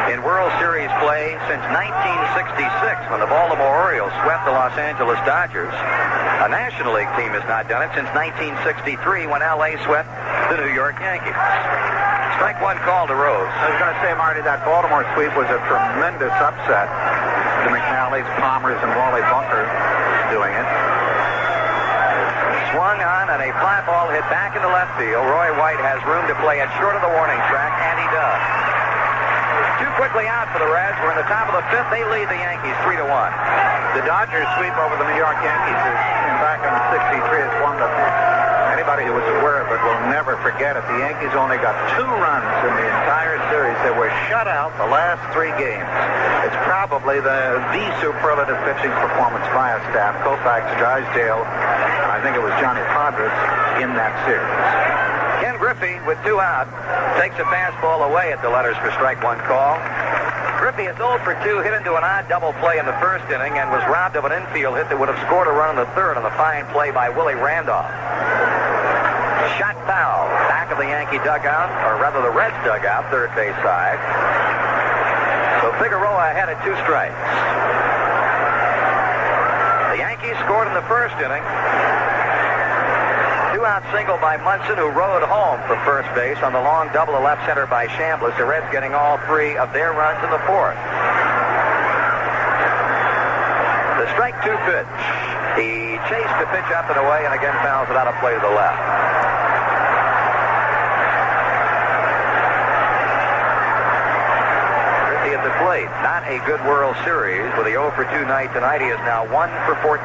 in World Series play since 1966, when the Baltimore Orioles swept the Los Angeles Dodgers. A National League team has not done it since 1963, when L.A. swept the New York Yankees. Strike 1 call to Rose. I was going to say, Marty, that Baltimore sweep was a tremendous upset. The McNally's, Palmers, and Wally Bunker doing it. Swung on, and a fly ball hit back into left field. Roy White has room to play it short of the warning track, and he does. Too quickly out for the Reds. We're in the top of the 5th. They lead the Yankees 3-1. The Dodgers sweep over the New York Yankees back in '63 is one that anybody who was aware of it will never forget it. The Yankees only got 2 runs in the entire series. They were shut out the last 3 games. It's probably the superlative pitching performance by a staff. Koufax, Drysdale, and I think it was Johnny Podres in that series. Ken Griffey, with 2 out, takes a fastball away at the letters for strike 1 call. Griffey is 0 for 2, hit into an odd double play in the first inning, and was robbed of an infield hit that would have scored a run in the third on the fine play by Willie Randolph. Shot foul, back of the Yankee dugout, or rather the Reds dugout, third base side. So Figueroa ahead at 2 strikes. The Yankees scored in the first inning. 2-out single by Munson, who rode home from first base on the long double to left center by Chambliss. The Reds getting all 3 of their runs in the 4th. The strike 2 pitch. He chased the pitch up and away, and again fouls it out of play to the left. Griffey at the plate. Not a good World Series with a 0 for 2 night tonight. He is now 1 for 14.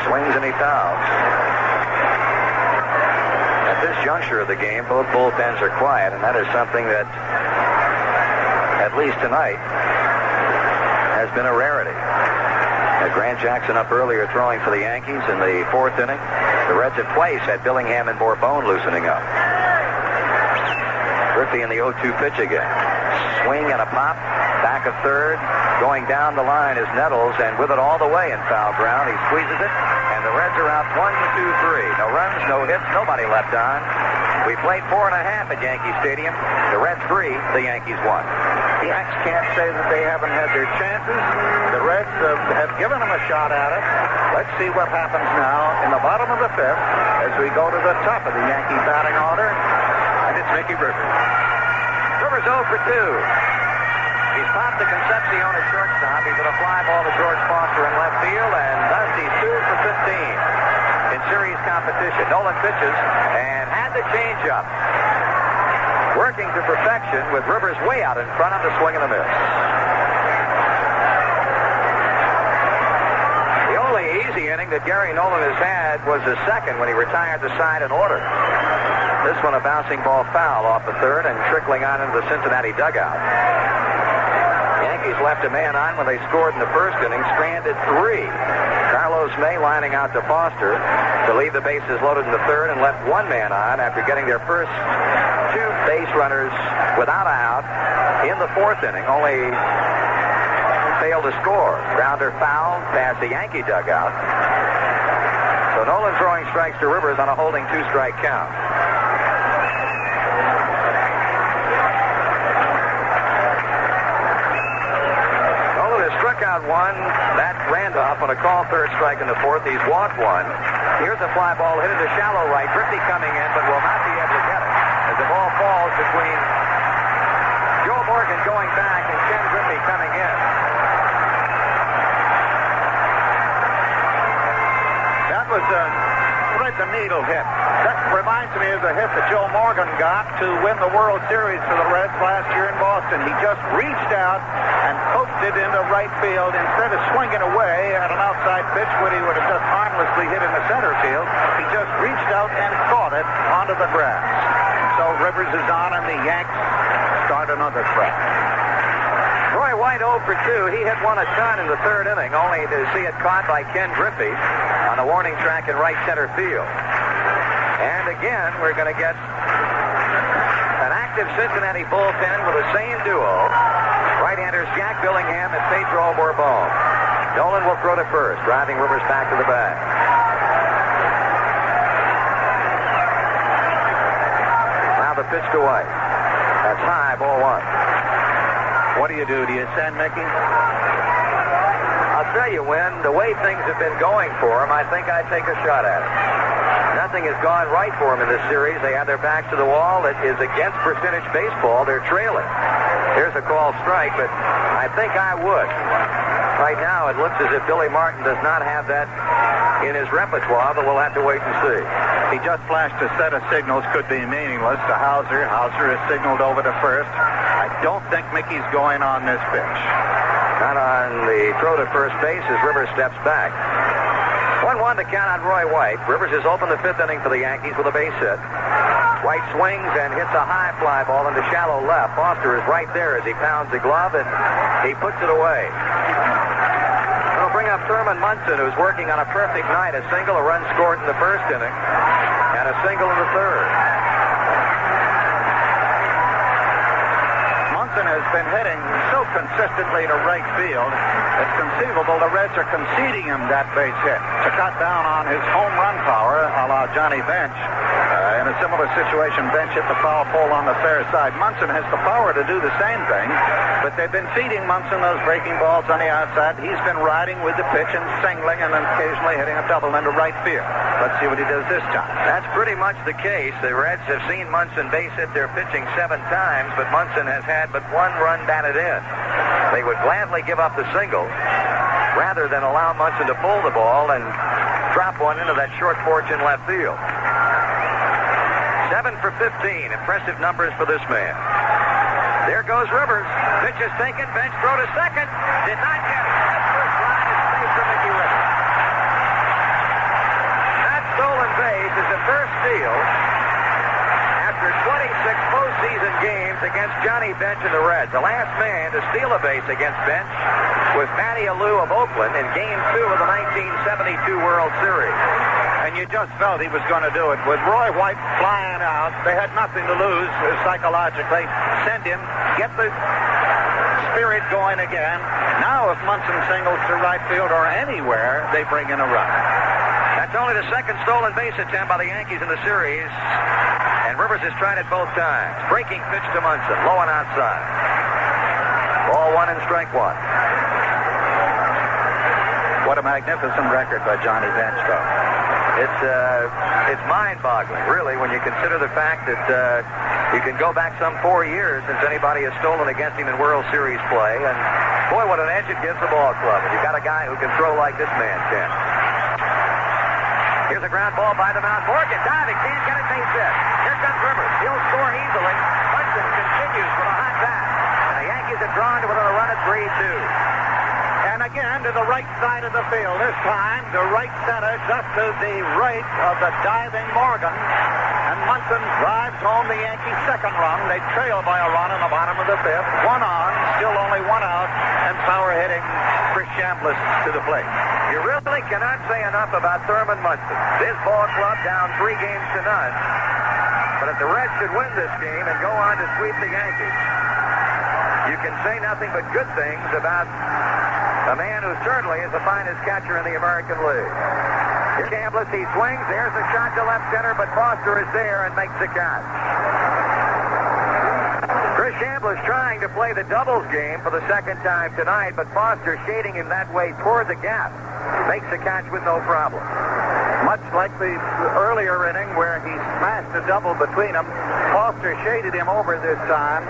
Swings and he fouls. At this juncture of the game, both bullpens are quiet, and that is something that, at least tonight, has been a rarity. Grant Jackson up earlier throwing for the Yankees in the 4th inning. The Reds have twice had Billingham and Bourbon loosening up. Griffey in the 0-2 pitch again. Swing and a pop. Back of third. Going down the line is Nettles, and with it all the way in foul ground, he squeezes it, and the Reds are out 1, 2, 3. No runs, no hits, nobody left on. We played 4.5 at Yankee Stadium. The Reds 3, the Yankees 1. The Yanks can't say that they haven't had their chances. The Reds have given them a shot at it. Let's see what happens now in the bottom of the 5th as we go to the top of the Yankee batting order. And it's Mickey Rivers. Rivers 0 for 2. He's popped to Concepcion at shortstop. He's at a fly ball to George Foster in left field, and thus he's 2 for 15 in series competition. Nolan pitches and had the changeup. Working to perfection with Rivers way out in front on the swing and a miss. The only easy inning that Gary Nolan has had was the second when he retired the side in order. This one a bouncing ball foul off the third and trickling on into the Cincinnati dugout. Yankees left a man on when they scored in the first inning, stranded 3. Carlos May lining out to Foster to leave the bases loaded in the third and left one man on after getting their first 2 base runners without a out in the 4th inning. Only failed to score. Grounder foul past the Yankee dugout. So Nolan throwing strikes to Rivers on a holding 2-strike count. Nolan has struck out 1. That's Randolph on a call 3rd strike in the 4th. He's walked 1. Here's a fly ball hit into shallow right. Griffey coming in, but will not be able to get it. As the ball falls between Joe Morgan going back and Ken Griffey coming in. That was a thread-the-needle hit. That reminds me of the hit that Joe Morgan got to win the World Series for the Reds last year in Boston. He just reached out and poked it into right field instead of swinging away at an outside pitch where he would have just harmlessly hit in the center field. He just reached out and caught it onto the grass. So Rivers is on, and the Yanks start another threat. Roy White 0 for 2. He hit one a ton in the 3rd inning, only to see it caught by Ken Griffey on a warning track in right center field. And again, we're going to get an active Cincinnati bullpen with the same duo. Right-handers Jack Billingham and Pedro Bourbon. Nolan will throw to first, driving Rivers back to the bag. Now the pitch to White. That's high, ball 1. What do? Do you send Mickey? I'll tell you, Win, the way things have been going for him, I think I'd take a shot at it. Nothing has gone right for them in this series. They have their backs to the wall. It is against percentage baseball. They're trailing. Here's a called strike, but I think I would. Right now, it looks as if Billy Martin does not have that in his repertoire, but we'll have to wait and see. He just flashed a set of signals, could be meaningless to Hauser. Hauser has signaled over to first. I don't think Mickey's going on this pitch. Not on the throw to first base as Rivers steps back. 1-1 to count on Roy White. Rivers has opened the 5th inning for the Yankees with a base hit. White swings and hits a high fly ball into shallow left. Foster is right there as he pounds the glove, and he puts it away. We'll bring up Thurman Munson, who's working on a perfect night. A single, a run scored in the 1st inning, and a single in the 3rd. Munson has been hitting so consistently to right field, it's conceivable the Reds are conceding him that base hit to cut down on his home run power, a la Johnny Bench. In a similar situation, Bench hit the foul pole on the fair side. Munson has the power to do the same thing, but they've been feeding Munson those breaking balls on the outside. He's been riding with the pitch and singling and then occasionally hitting a double into right field. Let's see what he does this time. That's pretty much the case. The Reds have seen Munson base hit their pitching 7 times, but Munson has had but 1 run batted in. They would gladly give up the single rather than allow Munson to pull the ball and drop one into that short porch in left field. 7 for 15. Impressive numbers for this man. There goes Rivers. Pitch is taken. Bench throw to second. Did not get it. That first line is safe for Mickey Rivers. That stolen base is the first steal after 26 postseason games against Johnny Bench and the Reds. The last man to steal a base against Bench was Matty Alou of Oakland in Game 2 of the 1972 World Series. And you just felt he was going to do it. With Roy White flying out, they had nothing to lose psychologically. Send him, get the spirit going again. Now if Munson singles to right field or anywhere, they bring in a run. That's only the second stolen base attempt by the Yankees in the series. And Rivers has tried it both times. Breaking pitch to Munson, low and outside. Ball 1 and strike 1. What a magnificent record by Johnny Bench, though. It's mind-boggling, really, when you consider the fact that you can go back some 4 years since anybody has stolen against him in World Series play. And boy, what an edge it gives the ball club. And you've got a guy who can throw like this man can. Here's a ground ball by the mound. Morgan diving, can't get it, base hit. Here comes Rivers. He'll score easily. Munson continues with a hot bat. And the Yankees have drawn to within a run at 3-2. And again to the right side of the field. This time to right center, just to the right of the diving Morgan. And Munson drives home the Yankees' second run. They trail by a run in the bottom of the fifth. 1 on, still only 1 out, and power hitting Chris Chambliss to the plate. You really cannot say enough about Thurman Munson. This ball club down 3 games to none. But if the Reds should win this game and go on to sweep the Yankees, you can say nothing but good things about a man who certainly is the finest catcher in the American League. Here's Chambliss, he swings. There's a shot to left center, but Foster is there and makes the catch. Chris Chambliss trying to play the doubles game for the second time tonight, but Foster shading him that way toward the gap. Makes the catch with no problem. Much like the earlier inning where he smashed a double between them, Foster shaded him over this time.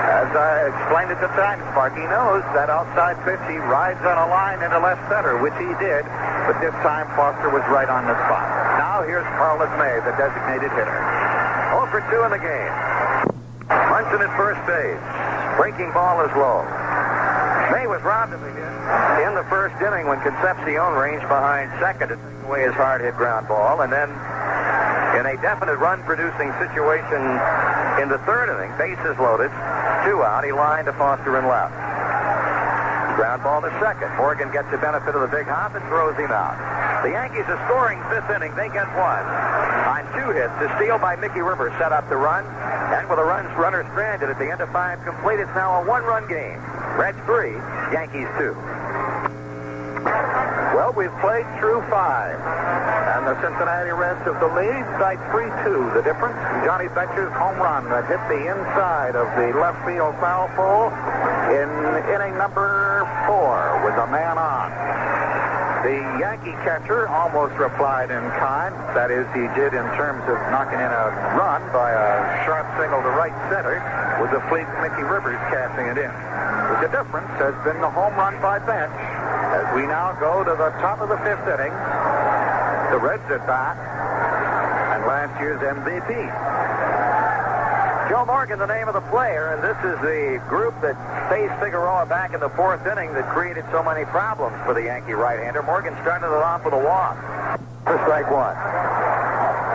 As I explained at the time, Sparky knows that outside pitch he rides on a line into left center, which he did, but this time Foster was right on the spot. Now here's Carlos May, the designated hitter. 0 for 2 in the game. Munson at first base. Breaking ball is low. May was robbed of a hit in the first inning when Concepcion ranged behind second to take away his hard-hit ground ball, and then in a definite run-producing situation in the third inning, bases loaded, 2 out, he lined to Foster in left. Ground ball to second. Morgan gets the benefit of the big hop and throws him out. The Yankees are scoring 5th inning. They get 1 on 2 hits. The steal by Mickey Rivers set up the run, and with a runner stranded at the end of 5 complete, it's now a 1-run game. Reds 3, Yankees 2. Well, we've played through 5. And the Cincinnati Reds have the lead by 3-2. The difference, Johnny Bench's home run that hit the inside of the left field foul pole in inning number 4 with a man on. The Yankee catcher almost replied in kind. That is, he did in terms of knocking in a run by a sharp single to right center with the fleet Mickey Rivers casting it in. But the difference has been the home run by Bench. As we now go to the top of the 5th inning, the Reds at bat, and last year's MVP. Joe Morgan, the name of the player, and this is the group that faced Figueroa back in the 4th inning that created so many problems for the Yankee right-hander. Morgan started it off with a walk for strike 1.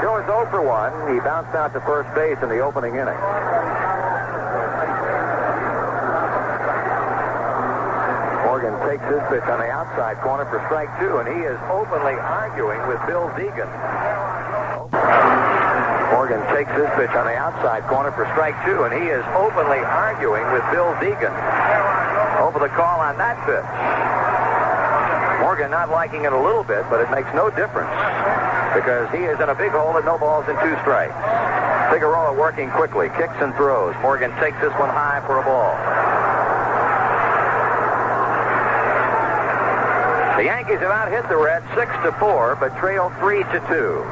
Joe is 0 for 1. He bounced out to first base in the opening inning. Morgan takes his pitch on the outside corner for strike 2, and he is openly arguing with Bill Deegan. Morgan takes his pitch on the outside corner for strike 2, and he is openly arguing with Bill Deegan over the call on that pitch. Morgan not liking it a little bit, but it makes no difference because he is in a big hole at no balls and 2 strikes. Figueroa working quickly, kicks and throws. Morgan takes this one high for a ball. The Yankees have out-hit the Reds 6-4, but trail 3-2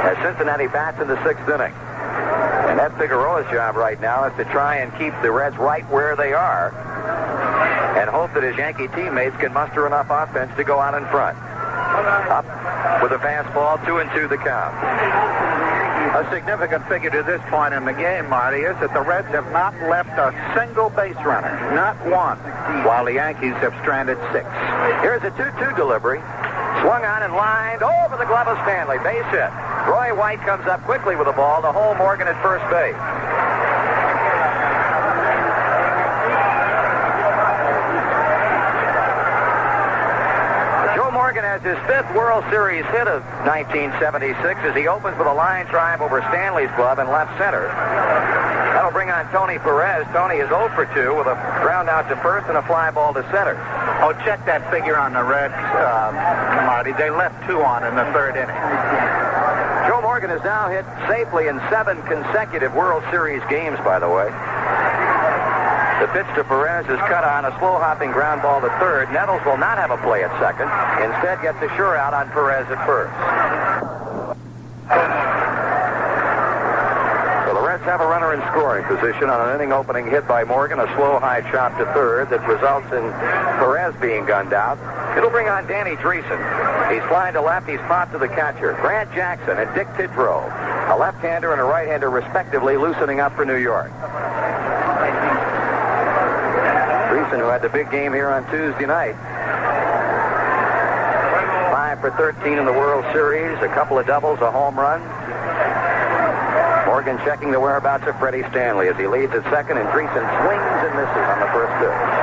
as Cincinnati bats in the 6th inning. And that's Figueroa's job right now is to try and keep the Reds right where they are and hope that his Yankee teammates can muster enough offense to go out in front. Up with a fastball, 2-2 the count. A significant figure to this point in the game, Marty, is that the Reds have not left a single base runner. Not one. While the Yankees have stranded 6. Here's a 2-2 delivery. Swung on and lined over the glove of Stanley. Base hit. Roy White comes up quickly with the ball to hold Morgan at first base. Joe Morgan has his 5th World Series hit of 1976 as he opens with a line drive over Stanley's glove in left center. That'll bring on Tony Perez. Tony is 0 for 2 with a ground out to first and a fly ball to center. Oh, check that figure on the Reds, Marty. They left 2 on in the 3rd inning. Joe Morgan has now hit safely in 7 consecutive World Series games, by the way. The pitch to Perez is cut on, a slow-hopping ground ball to third. Nettles will not have a play at second. Instead, gets a sure out on Perez at first. So the Reds have a runner in scoring position on an inning-opening hit by Morgan, a slow high chop to third that results in Perez being gunned out. It'll bring on Danny Dreesen. He's flying to left. He's popped to the catcher. Grant Jackson and Dick Tidrow, a left-hander and a right-hander respectively, loosening up for New York. Dreesen, who had the big game here on Tuesday night. 5 for 13 in the World Series, a couple of doubles, a home run. Morgan checking the whereabouts of Freddie Stanley as he leads at second, and Dreesen swings and misses on the first pitch.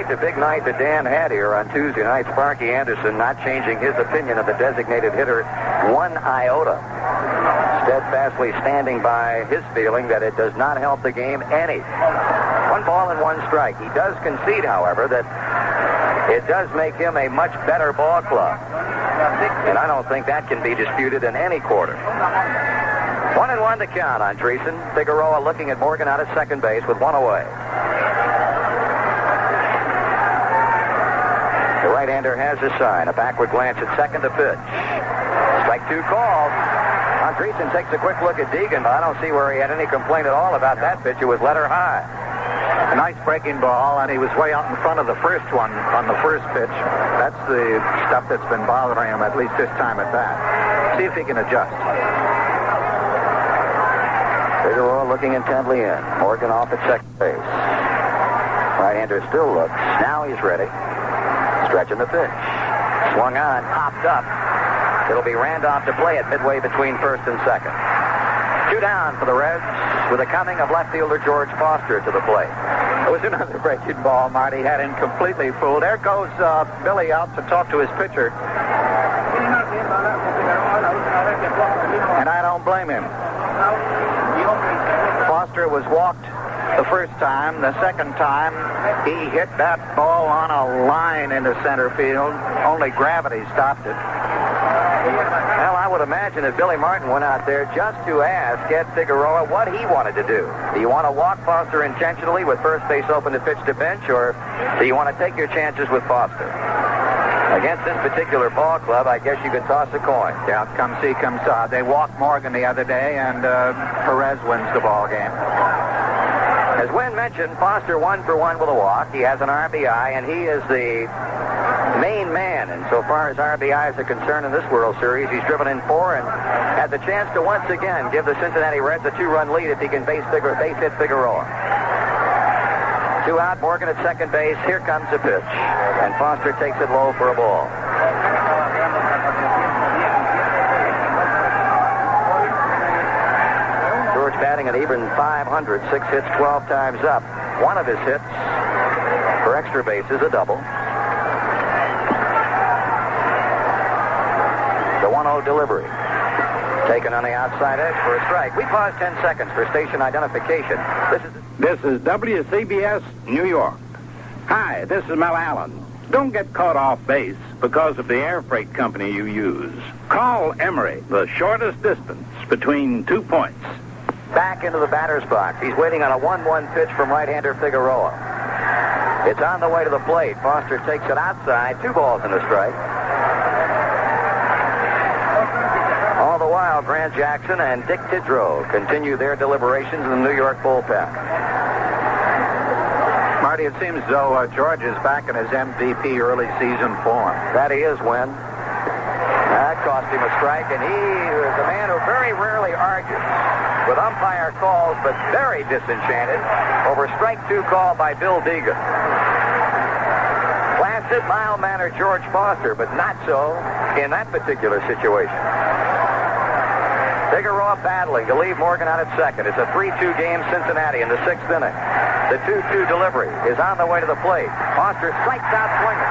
The big night that Dan had here on Tuesday night, Sparky Anderson not changing his opinion of the designated hitter one iota. Steadfastly standing by his feeling that it does not help the game any. 1 ball and 1 strike. He does concede, however, that it does make him a much better ball club. And I don't think that can be disputed in any quarter. 1-1 to count on Dreesen. Figueroa looking at Morgan out at second base with 1 away. The right-hander has his sign. A backward glance at second to pitch. Strike 2 called. Dreesen takes a quick look at Deegan, but I don't see where he had any complaint at all about that pitch. It was letter high. A nice breaking ball, and he was way out in front of the first one on the first pitch. That's the stuff that's been bothering him, at least this time at bat. See if he can adjust. Figueroa looking intently in. Morgan off at second base. Right-hander still looks. Now he's ready. Stretching the pitch. Swung on, popped up. It'll be Randolph to play it midway between first and second. 2 down for the Reds with the coming of left fielder George Foster to the plate. It was another breaking ball. Marty had him completely fooled. There goes Billy out to talk to his pitcher. And I don't blame him. Foster was walked the first time. The second time, he hit that ball on a line into center field. Only gravity stopped it. Well, I would imagine that Billy Martin went out there just to ask Ed Figueroa what he wanted to do. Do you want to walk Foster intentionally with first base open to pitch to bench, or do you want to take your chances with Foster? Against this particular ball club, I guess you could toss a coin. Yeah, come see, come saw. They walked Morgan the other day, and Perez wins the ball game. As Wynn mentioned, Foster 1 for 1 with a walk. He has an RBI, and he is the main man insofar as RBIs are concerned in this World Series. He's driven in 4 and has a chance to once again give the Cincinnati Reds a 2-run lead if he can base hit Figueroa. 2 out, Morgan at second base. Here comes the pitch, and Foster takes it low for a ball. George batting an even .500, 6 hits, 12 times up. One of his hits for extra bases, a double. The 1-0 delivery. Taken on the outside edge for a strike. We pause 10 seconds for station identification. This is WCBS, New York. Hi, this is Mel Allen. Don't get caught off base because of the air freight company you use. Call Emory, the shortest distance between 2 points. Back into the batter's box. He's waiting on a 1-1 pitch from right-hander Figueroa. It's on the way to the plate. Foster takes it outside. 2 balls and a strike. All the while, Grant Jackson and Dick Tidrow continue their deliberations in the New York bullpen. Marty, it seems as though George is back in his MVP early season form. That he is, Win. That cost him a strike, and he is a man who very rarely argues with umpire calls, but very disenchanted over strike 2 call by Bill Deegan. Placid, mild-mannered George Foster, but not so in that particular situation. Figueroa battling to leave Morgan out at second. It's a 3-2 game, Cincinnati in the 6th inning. The 2-2 delivery is on the way to the plate. Foster strikes out swinging.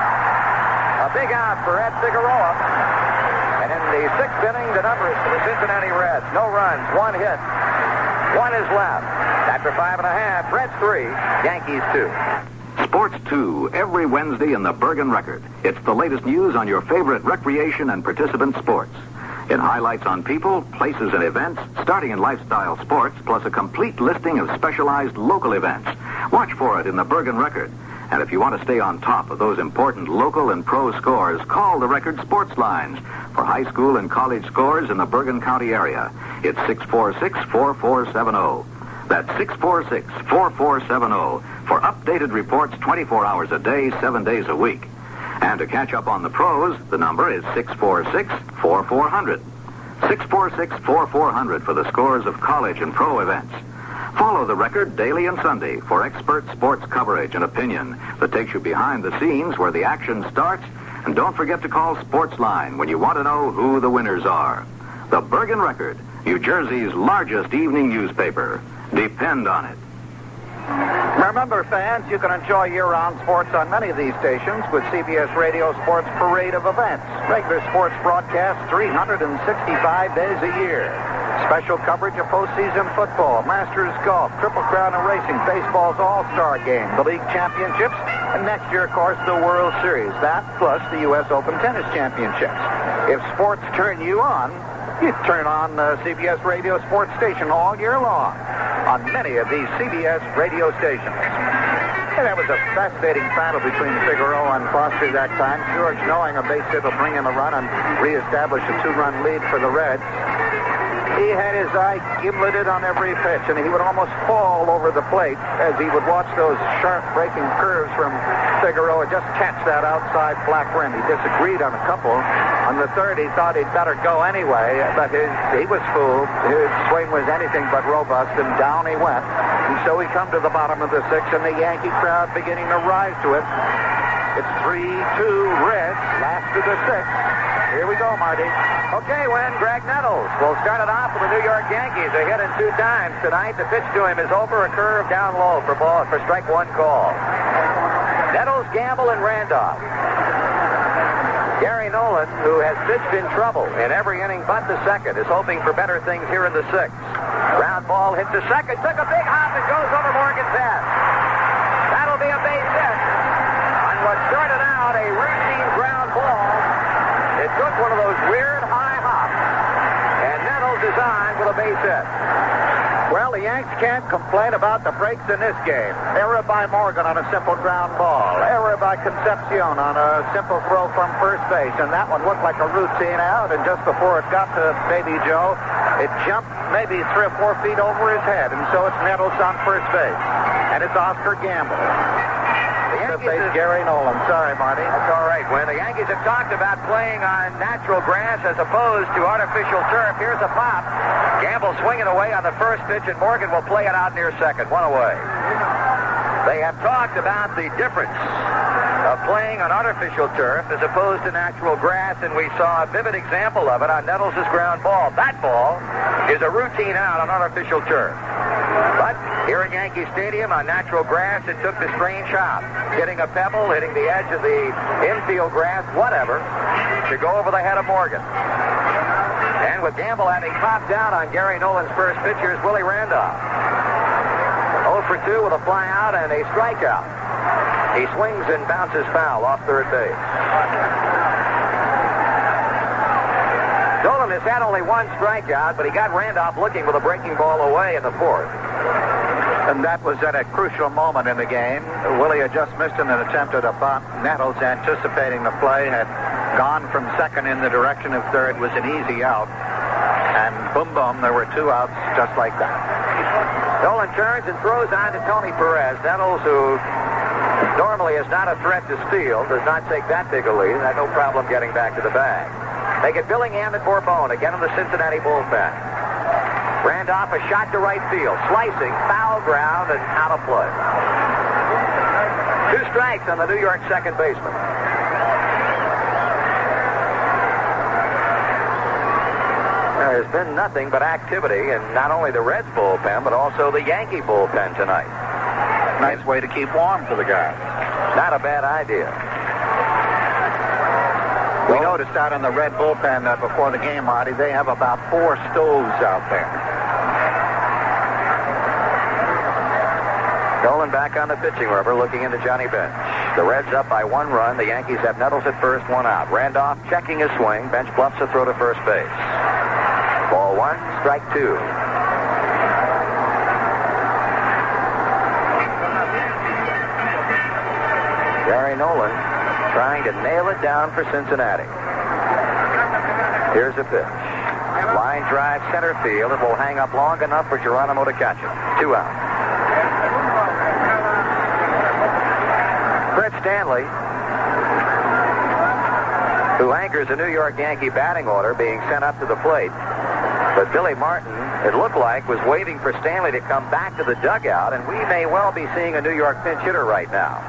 A big out for Ed Figueroa. And in the 6th inning, the numbers for the Cincinnati Reds. No runs, 1 hit. 1 is left. After 5.5, Reds 3, Yankees 2. Sports 2, every Wednesday in the Bergen Record. It's the latest news on your favorite recreation and participant sports. It highlights on people, places, and events, starting in lifestyle sports, plus a complete listing of specialized local events. Watch for it in the Bergen Record. And if you want to stay on top of those important local and pro scores, call the Record Sports Lines for high school and college scores in the Bergen County area. It's 646-4470. That's 646-4470 for updated reports 24 hours a day, 7 days a week. And to catch up on the pros, the number is 646-4400. 646-4400 for the scores of college and pro events. Follow the Record daily and Sunday for expert sports coverage and opinion that takes you behind the scenes where the action starts. And don't forget to call Sports Line when you want to know who the winners are. The Bergen Record, New Jersey's largest evening newspaper. Depend on it. Remember, fans, you can enjoy year-round sports on many of these stations with CBS Radio Sports Parade of Events. Regular sports broadcasts 365 days a year. Special coverage of postseason football, Masters Golf, Triple Crown and Racing, baseball's All-Star Game, the League Championships, and next year, of course, the World Series. That plus the U.S. Open Tennis Championships. If sports turn you on, you turn on CBS Radio Sports Station all year long on many of these CBS radio stations. And that was a fascinating battle between Figueroa and Foster that time. George, knowing a base hit will bring him a run and reestablish a 2-run lead for the Reds. He had his eye gimleted on every pitch, and he would almost fall over the plate as he would watch those sharp breaking curves from Figueroa just catch that outside black rim. He disagreed on a couple. On the third, he thought he'd better go anyway, but he was fooled. His swing was anything but robust, and down he went. And so we come to the bottom of the 6th, and the Yankee crowd beginning to rise to it. It's 3-2 Reds, last of the 6th. Here we go, Marty. Okay, Win, Greg Nettles will start it off for the New York Yankees. They hit in 2 times tonight. The pitch to him is over a curve down low for strike 1 call. Nettles, Gamble, and Randolph. Gary Nolan, who has pitched in trouble in every inning but the 2nd, is hoping for better things here in the 6th. Ground ball hit to 2nd, took a big hop and goes over Morgan's head. That'll be a base hit on what started out a routine ground ball. It took one of those weird high hops, and Nettles is on with a base hit. Well, the Yanks can't complain about the breaks in this game. Error by Morgan on a simple ground ball. Error by Concepcion on a simple throw from first base. And that one looked like a routine out. And just before it got to Baby Joe, it jumped maybe 3 or 4 feet over his head. And so it's Nettles on first base. And it's Oscar Gamble. Gary Nolan. Sorry, Marty. That's all right, Win. The Yankees have talked about playing on natural grass as opposed to artificial turf. Here's a pop. Gamble swinging away on the first pitch, and Morgan will play it out near second. 1 away. They have talked about the difference of playing on artificial turf as opposed to natural grass, and we saw a vivid example of it on Nettles' ground ball. That ball is a routine out on artificial turf. But here at Yankee Stadium on natural grass, it took the strange hop, hitting a pebble, hitting the edge of the infield grass, whatever, to go over the head of Morgan. And with Gamble having popped out on Gary Nolan's first pitch, here's Willie Randolph. 0 for 2 with a fly out and a strikeout. He swings and bounces foul off third base. Nolan has had only 1 strikeout, but he got Randolph looking with a breaking ball away in the 4th. And that was at a crucial moment in the game. Willie had just missed an attempt at a bunt. Nettles, anticipating the play, had gone from second in the direction of third, was an easy out. And boom, boom, there were 2 outs just like that. Nolan turns and throws on to Tony Perez. Nettles, who Normally is not a threat to steal, does not take that big a lead, and had no problem getting back to the bag. They get Billingham and Bourbon again in the Cincinnati bullpen. Randolph, a shot to right field, slicing, foul ground, and out of play. 2 strikes on the New York second baseman. There's been nothing but activity in not only the Reds bullpen, but also the Yankee bullpen tonight. Nice way to keep warm for the guys. Not a bad idea. We noticed out in the Red bullpen before the game, Marty, they have about 4 stoves out there. Nolan back on the pitching rubber, looking into Johnny Bench. The Reds up by 1 run. The Yankees have Nettles at first, 1 out. Randolph checking his swing. Bench bluffs a throw to first base. Ball 1, strike 2. Gary Nolan trying to nail it down for Cincinnati. Here's a pitch. Line drive center field. It will hang up long enough for Geronimo to catch it. 2 out. Fred Stanley, who anchors the New York Yankee batting order, being sent up to the plate. But Billy Martin, it looked like, was waiting for Stanley to come back to the dugout, and we may well be seeing a New York pinch hitter right now.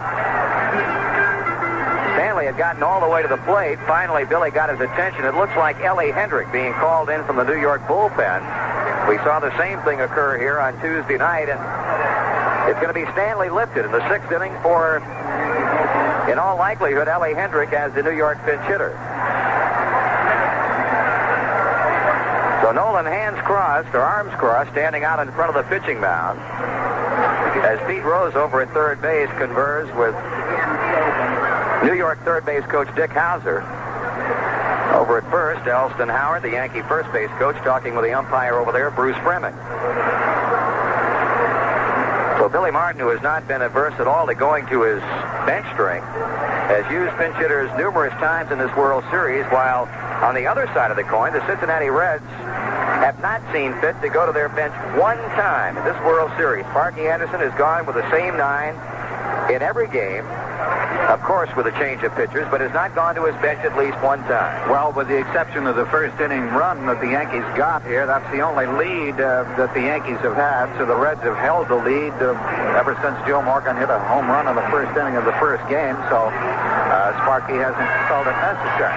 Stanley had gotten all the way to the plate. Finally, Billy got his attention. It looks like Ellie Hendrick being called in from the New York bullpen. We saw the same thing occur here on Tuesday night, and it's going to be Stanley lifted in the 6th inning for, in all likelihood, Ellie Hendrick as the New York pinch hitter. So Nolan, hands crossed, or arms crossed, standing out in front of the pitching mound, as Pete Rose over at third base converse with New York third base coach Dick Hauser. Over at first, Elston Howard, the Yankee first base coach, talking with the umpire over there, Bruce Fremming. So Billy Martin, who has not been averse at all to going to his bench strength, has used pinch hitters numerous times in this World Series, while on the other side of the coin, the Cincinnati Reds have not seen fit to go to their bench 1 time in this World Series. Sparky Anderson has gone with the same 9 in every game, of course with a change of pitchers, but has not gone to his bench at least 1 time. Well, with the exception of the first inning run that the Yankees got here, that's the only lead that the Yankees have had. So the Reds have held the lead ever since Joe Morgan hit a home run in the first inning of the first game. So Sparky hasn't felt it necessary.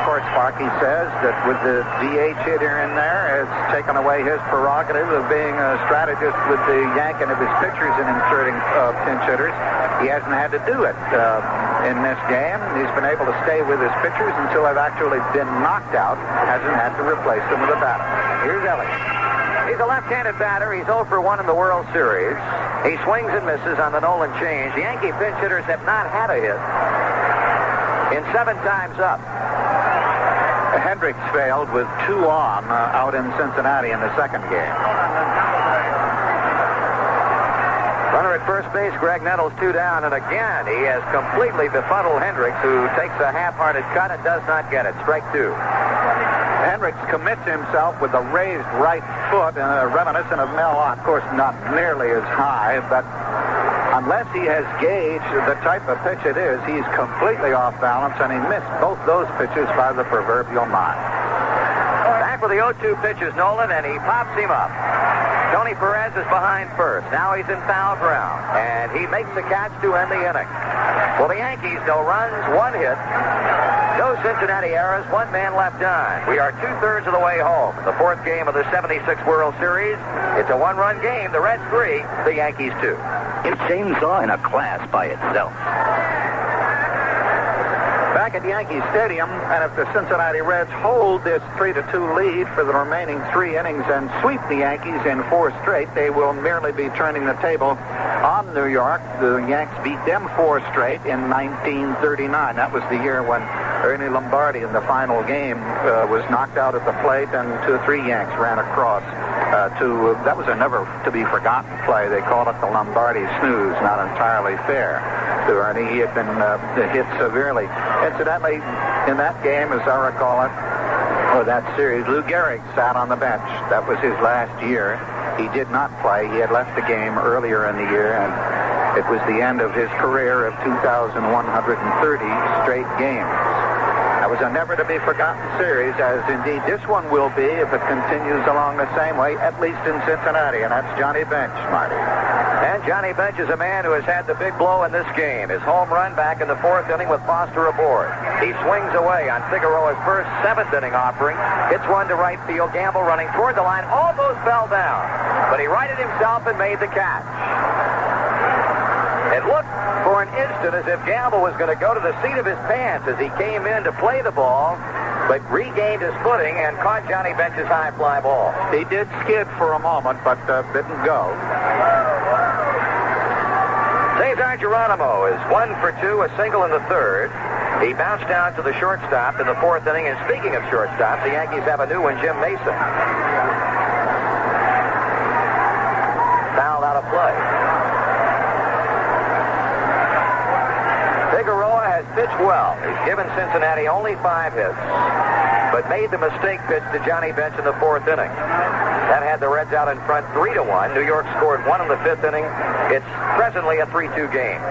Of course, Sparky says that with the DH hitter in there, it's taken away his prerogative of being a strategist with the yanking of his pitchers and inserting pinch hitters. He hasn't had to do it in this game. He's been able to stay with his pitchers until they've actually been knocked out. Hasn't had to replace them with a batter. Here's Ellie. He's a left-handed batter. He's 0 for 1 in the World Series. He swings and misses on the Nolan change. The Yankee pinch hitters have not had a hit in 7 times up. Hendricks failed with 2 on out in Cincinnati in the second game. Runner at first base, Greg Nettles, 2 down, and again he has completely befuddled Hendricks, who takes a half-hearted cut and does not get it. Strike 2. Hendricks commits himself with a raised right foot, reminiscent of Mel Ott. Of course, not nearly as high, but unless he has gauged the type of pitch it is, he's completely off balance, and he missed both those pitches by the proverbial mile. Back with the 0-2 pitches, Nolan, and he pops him up. Tony Perez is behind first. Now he's in foul ground, and he makes the catch to end the inning. Well, the Yankees, no runs, 1 hit. No Cincinnati errors, 1 man left on. We are 2/3 of the way home. The 4th game of the 76 World Series. It's a 1-run game. The Reds 3, the Yankees 2. It's chainsaw in a class by itself. Back at Yankee Stadium, and if the Cincinnati Reds hold this 3-2 lead for the remaining 3 innings and sweep the Yankees in 4 straight, they will merely be turning the table on New York. The Yanks beat them 4 straight in 1939. That was the year when Ernie Lombardi in the final game was knocked out at the plate, and 2 or 3 Yanks ran across. That was a never-to-be-forgotten play. They called it the Lombardi snooze. Not entirely fair to Ernie. He had been hit severely. Incidentally, in that game, as I recall it, or that series, Lou Gehrig sat on the bench. That was his last year. He did not play. He had left the game earlier in the year, and It was the end of his career of 2,130 straight games. That was a never-to-be-forgotten series, as indeed this one will be if it continues along the same way, at least in Cincinnati, and that's Johnny Bench, Marty. And Johnny Bench is a man who has had the big blow in this game. His home run back in the 4th inning with Foster aboard. He swings away on Figueroa's first 7th inning offering, hits one to right field, Gamble running toward the line, almost fell down, but he righted himself and made the catch. It looked for an instant as if Gamble was going to go to the seat of his pants as he came in to play the ball, but regained his footing and caught Johnny Bench's high fly ball. He did skid for a moment, but didn't go. Cesar Geronimo is 1 for 2, a single in the 3rd. He bounced down to the shortstop in the 4th inning, and speaking of shortstops, the Yankees have a new one, Jim Mason. Fouled out of play. Figueroa has pitched well. He's given Cincinnati only 5 hits, but made the mistake pitch to Johnny Bench in the 4th inning. That had the Reds out in front 3-1. New York scored 1 in the 5th inning. It's presently a 3-2 game.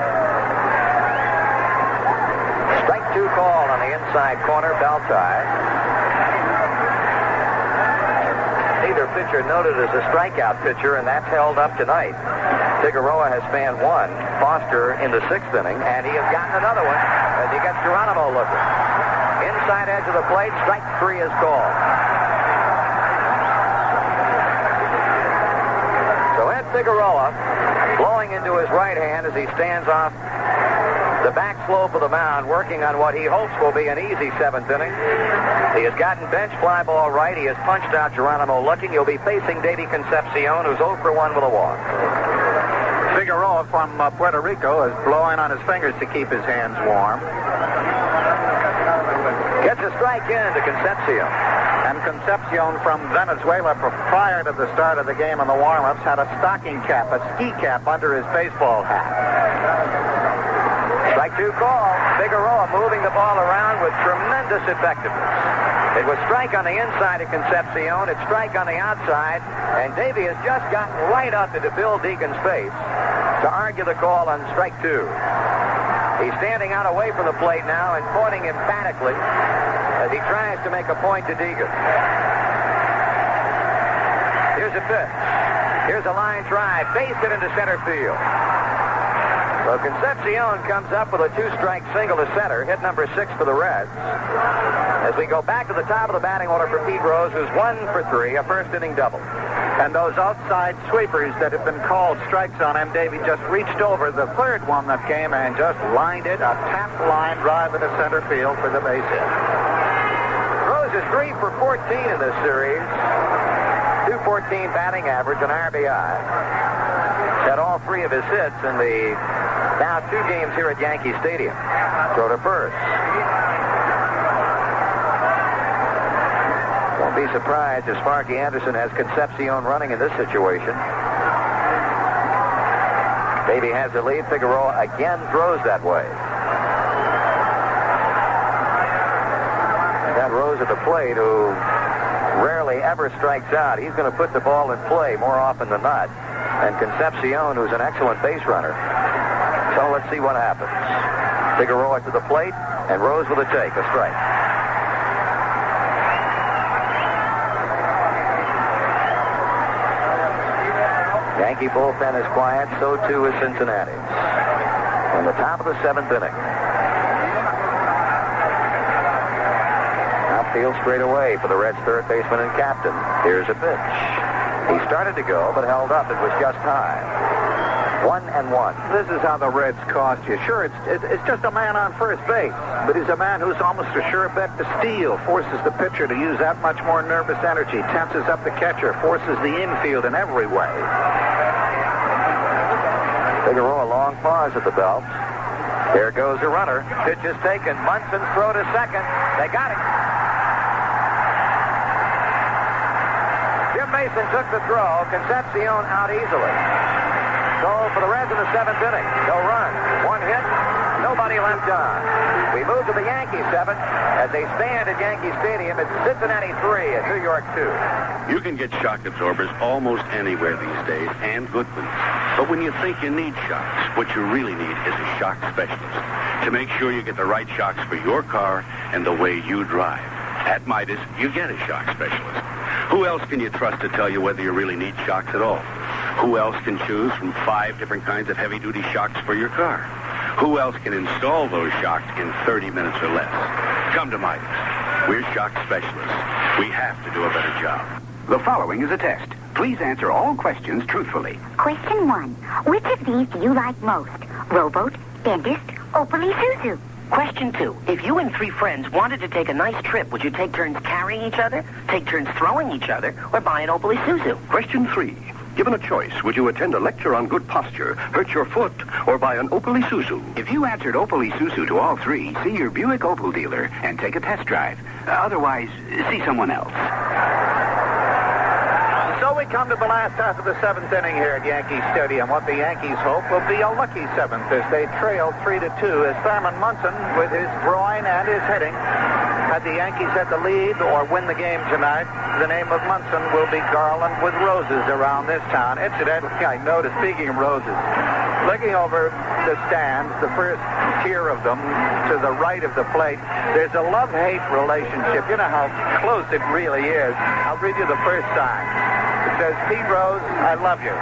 Strike 2 call on the inside corner, Beltai. Neither pitcher noted as a strikeout pitcher, and that's held up tonight. Figueroa has fanned 1, Foster in the 6th inning, and he has gotten another one as he gets Geronimo looking. Inside edge of the plate, strike 3 is called. So Ed Figueroa blowing into his right hand as he stands off the back slope of the mound, working on what he hopes will be an easy 7th inning. He has gotten Bench fly ball right. He has punched out Geronimo looking. He'll be facing Davey Concepcion, who's 0 for 1 with a walk. Figueroa from Puerto Rico is blowing on his fingers to keep his hands warm. Gets a strike in to Concepcion. And Concepcion from Venezuela, prior to the start of the game in the warm-ups, had a stocking cap, a ski cap under his baseball hat. Strike 2 call. Figueroa moving the ball around with tremendous effectiveness. It was strike on the inside of Concepcion. It's strike on the outside. And Davey has just gotten right up into Bill Deegan's face to argue the call on strike 2. He's standing out away from the plate now and pointing emphatically as he tries to make a point to Deegan. Here's a pitch. Here's a line drive. Base hit into center field. So Concepcion comes up with a 2-strike single to center, hit number 6 for the Reds. As we go back to the top of the batting order for Pete Rose, who's 1 for 3, a first-inning double. And those outside sweepers that have been called strikes on him, Davey just reached over the 3rd one that came and just lined it, a tap line drive into center field for the base hit. Rose is 3 for 14 in this series. 214 batting average, an RBI. Had all 3 of his hits in the now 2 games here at Yankee Stadium. Throw to first. Won't be surprised if Sparky Anderson has Concepcion running in this situation. Davey has the lead. Figueroa again throws that way. Got Rose at the plate, who rarely ever strikes out. He's going to put the ball in play more often than not. And Concepcion, who's an excellent base runner. So let's see what happens. Figueroa to the plate, and Rose with a take, a strike. Yankee bullpen is quiet, so too is Cincinnati. On the top of the 7th inning. Outfield straight away for the Reds' 3rd baseman and captain. Here's a pitch. He started to go, but held up. It was just high. 1-1. This is how the Reds cost you. Sure, it's just a man on first base, but he's a man who's almost a sure bet to steal, forces the pitcher to use that much more nervous energy, tenses up the catcher, forces the infield in every way. Figueroa, long pause at the belt. There goes a runner. Pitch is taken. Munson's throw to second. They got it. Jim Mason took the throw. Concepcion out easily. So for the Reds in the 7th inning, no run, 1 hit, no nobody left on. We move to the Yankee 7th as they stand at Yankee Stadium. It's Cincinnati 3 and New York 2. You can get shock absorbers almost anywhere these days, and good ones. But when you think you need shocks, what you really need is a shock specialist to make sure you get the right shocks for your car and the way you drive. At Midas, you get a shock specialist. Who else can you trust to tell you whether you really need shocks at all? Who else can choose from 5 different kinds of heavy-duty shocks for your car? Who else can install those shocks in 30 minutes or less? Come to Midas. We're shock specialists. We have to do a better job. The following is a test. Please answer all questions truthfully. Question 1. Which of these do you like most? Rowboat, dentist, Opal Isuzu? Question 2. If you and 3 friends wanted to take a nice trip, would you take turns carrying each other, take turns throwing each other, or buy an Opal Isuzu? Question 3. Given a choice, would you attend a lecture on good posture, hurt your foot, or buy an Opal Isuzu? If you answered Opal Isuzu to all 3, see your Buick Opal dealer and take a test drive. Otherwise, see someone else. So we come to the last half of the 7th inning here at Yankee Stadium. What the Yankees hope will be a lucky 7th as they trail 3-2 as Thurman Munson, with his groin and his hitting, had the Yankees at the lead or win the game tonight. The name of Munson will be garland with roses around this town. Incidentally, I noticed, speaking of roses, looking over the stands, the first tier of them to the right of the plate, there's a love-hate relationship. You know how close it really is. I'll read you the first sign. It says, Pete Rose, I love you.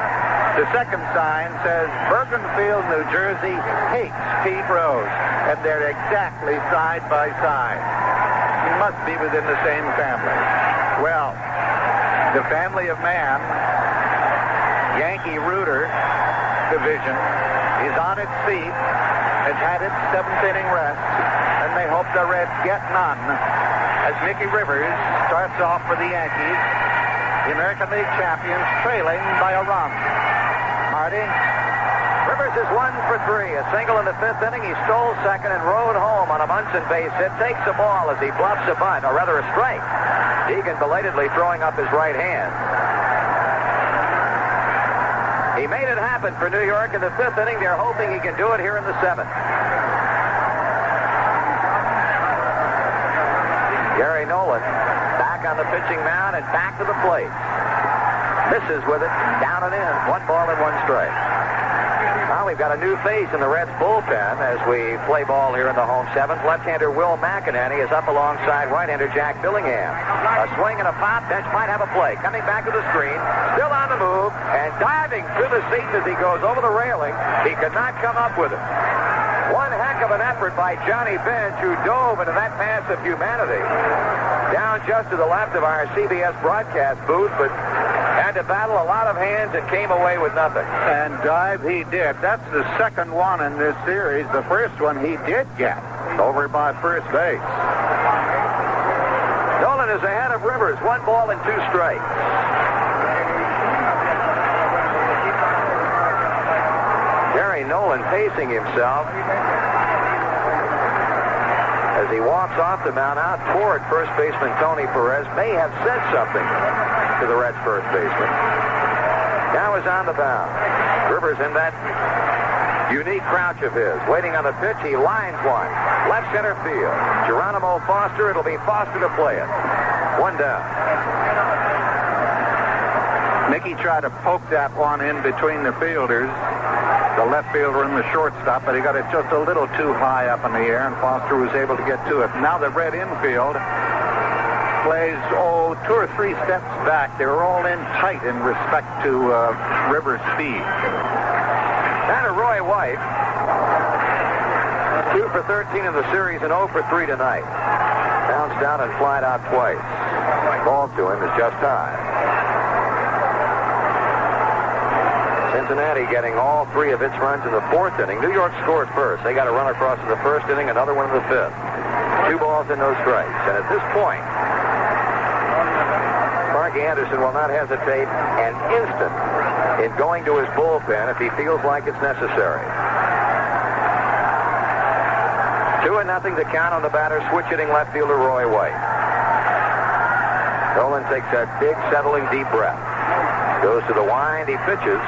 The second sign says, Bergenfield, New Jersey, hates Pete Rose. And they're exactly side by side. He must be within the same family. Well, the family of man, Yankee Rooter division, is on its feet, has had its 7th inning rest, and they hope the Reds get none as Mickey Rivers starts off for the Yankees, the American League champions, trailing by a run. Marty? Rivers is 1 for 3. A single in the 5th inning. He stole second and rode home on a Munson base hit. Takes the ball as he bluffs a bunt, or rather a strike. Deegan belatedly throwing up his right hand. He made it happen for New York in the 5th inning. They're hoping he can do it here in the 7th. Gary Nolan back on the pitching mound and back to the plate. Misses with it, down and in. 1 ball and 1 strike. Now we've got a new face in the Reds bullpen as we play ball here in the home 7th. Left-hander Will McEnany is up alongside right-hander Jack Billingham. A swing and a pop. Bench might have a play. Coming back to the screen. Still on the move and diving through the seats as he goes over the railing. He could not come up with it. One heck of an effort by Johnny Bench, who dove into that pass of humanity. Down just to the left of our CBS broadcast booth, but had to battle a lot of hands and came away with nothing. And dive he did. That's the second one in this series. The first one he did get over by first base. Nolan is ahead of Rivers. 1 ball and 2 strikes. Gary Nolan pacing himself as he walks off the mound out toward first baseman Tony Perez. May have said something to the Reds first baseman. Now is on the mound. Rivers in that unique crouch of his. Waiting on the pitch, he lines one. Left center field. Geronimo Foster, it'll be Foster to play it. 1 down. Mickey tried to poke that one in between the fielders, the left fielder and the shortstop, but he got it just a little too high up in the air, and Foster was able to get to it. Now the Red infield plays, 2 or 3 steps back. They were all in tight in respect to Rivers' speed. And a Roy White, 2 for 13 in the series and 0 for 3 tonight. Bounced down and flied out twice. Ball to him is just high. Cincinnati getting all 3 of its runs in the 4th inning. New York scored first. They got a run across in the 1st inning, another one in the 5th. 2 balls and no strikes. And at this point, Sparky Anderson will not hesitate an instant in going to his bullpen if he feels like it's necessary. 2-0 the count on the batter, switch hitting left fielder Roy White. Nolan takes a big, settling, deep breath. Goes to the wind, he pitches,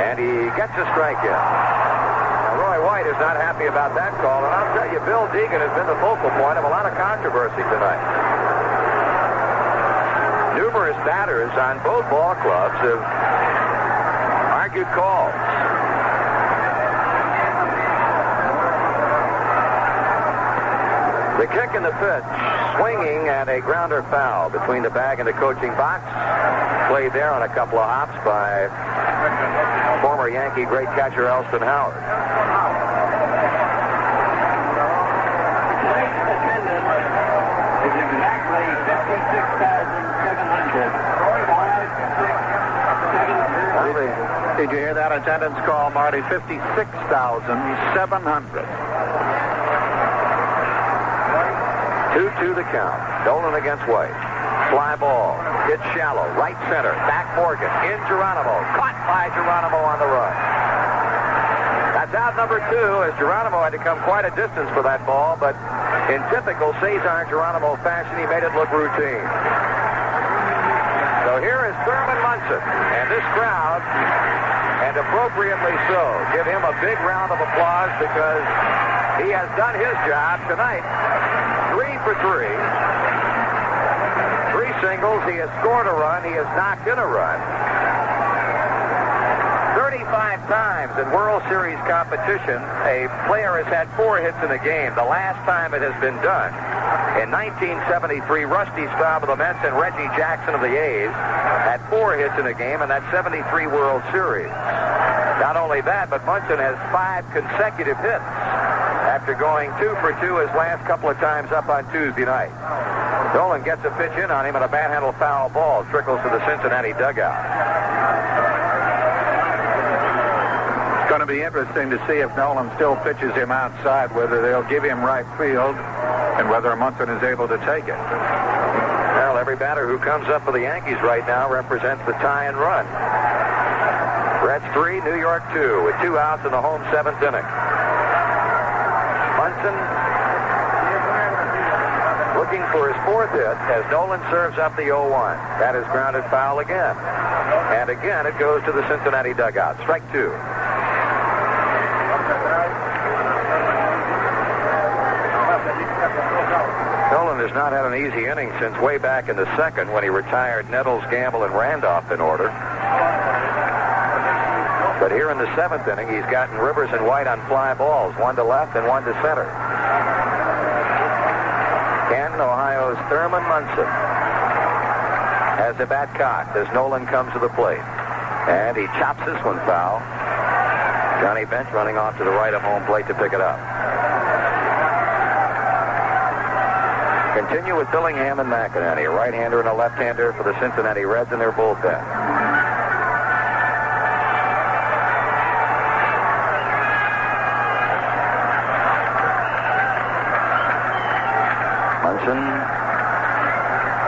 and he gets a strike in. Now, Roy White is not happy about that call, and I'll tell you, Bill Deegan has been the focal point of a lot of controversy tonight. Numerous batters on both ball clubs have argued calls. The kick and the pitch, swinging at a grounder foul between the bag and the coaching box. Played there on a couple of hops by former Yankee great catcher Elston Howard. Did you hear that attendance call, Marty? 56,700. 2-2 the count. Nolan against White. Fly ball. Hit shallow. Right center. Back Morgan. In Geronimo. Caught by Geronimo on the run. That's out number 2, as Geronimo had to come quite a distance for that ball, but in typical Cesar Geronimo fashion, he made it look routine. So here is Thurman Munson, and this crowd, and appropriately so, give him a big round of applause because he has done his job tonight. 3 for 3. 3 singles. He has scored a run. He has knocked in a run. 35 times in World Series competition, a player has had 4 hits in a game. The last time it has been done, in 1973, Rusty Staub of the Mets and Reggie Jackson of the A's had 4 hits in a game in that 73 World Series. Not only that, but Munson has 5 consecutive hits after going 2 for 2 his last couple of times up on Tuesday night. Nolan gets a pitch in on him, and a bad-handled foul ball trickles to the Cincinnati dugout. It's going to be interesting to see if Nolan still pitches him outside, whether they'll give him right field, and whether Munson is able to take it. Well, every batter who comes up for the Yankees right now represents the tie and run. Reds 3, New York 2, with 2 outs in the home 7th inning. Munson looking for his 4th hit as Nolan serves up the 0-1. That is grounded foul again. And again, it goes to the Cincinnati dugout. Strike 2. Nolan has not had an easy inning since way back in the 2nd when he retired Nettles, Gamble, and Randolph in order. But here in the 7th inning, he's gotten Rivers and White on fly balls, 1 to left and 1 to center. Canton, Ohio's Thurman Munson has the bat cocked as Nolan comes to the plate. And he chops this one foul. Johnny Bench running off to the right of home plate to pick it up. Continue with Dillingham and McInerney, a right-hander and a left-hander for the Cincinnati Reds in their bullpen.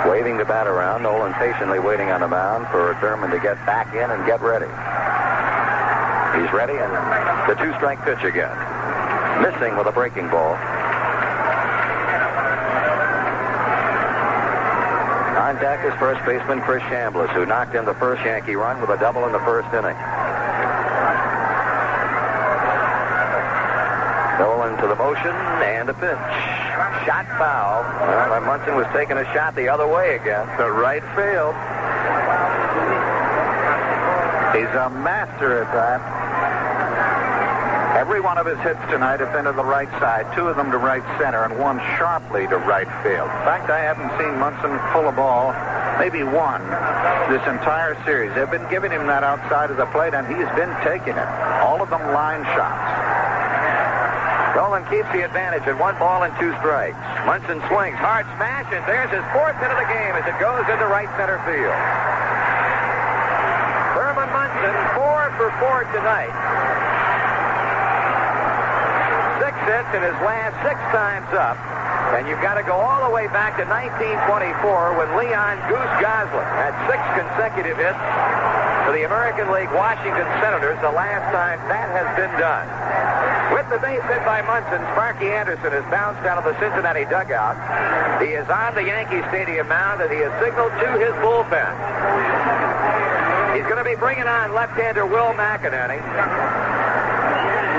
Waving the bat around, Nolan patiently waiting on the mound for Thurman to get back in and get ready. He's ready, and the 2-strike pitch again. Missing with a breaking ball. On deck is first baseman Chris Chambliss, who knocked in the first Yankee run with a double in the 1st inning. Nolan to the motion, and a pitch. Shot foul. Well, Munson was taking a shot the other way again. To right field. He's a master at that. Every one of his hits tonight have been to the right side, 2 of them to right center, and 1 sharply to right field. In fact, I haven't seen Munson pull a ball, maybe 1, this entire series. They've been giving him that outside of the plate, and he's been taking it. All of them line shots. Nolan keeps the advantage at 1 ball and 2 strikes. Munson swings, hard smash, and there's his 4th hit of the game as it goes into right center field. Thurman Munson, 4 for 4 tonight. 6 hits in his last 6 times up. And you've got to go all the way back to 1924 when Leon Goose Gosling had 6 consecutive hits for the American League Washington Senators, the last time that has been done. With the base hit by Munson, Sparky Anderson has bounced out of the Cincinnati dugout. He is on the Yankee Stadium mound, and he has signaled to his bullpen. He's going to be bringing on left-hander Will McInerney.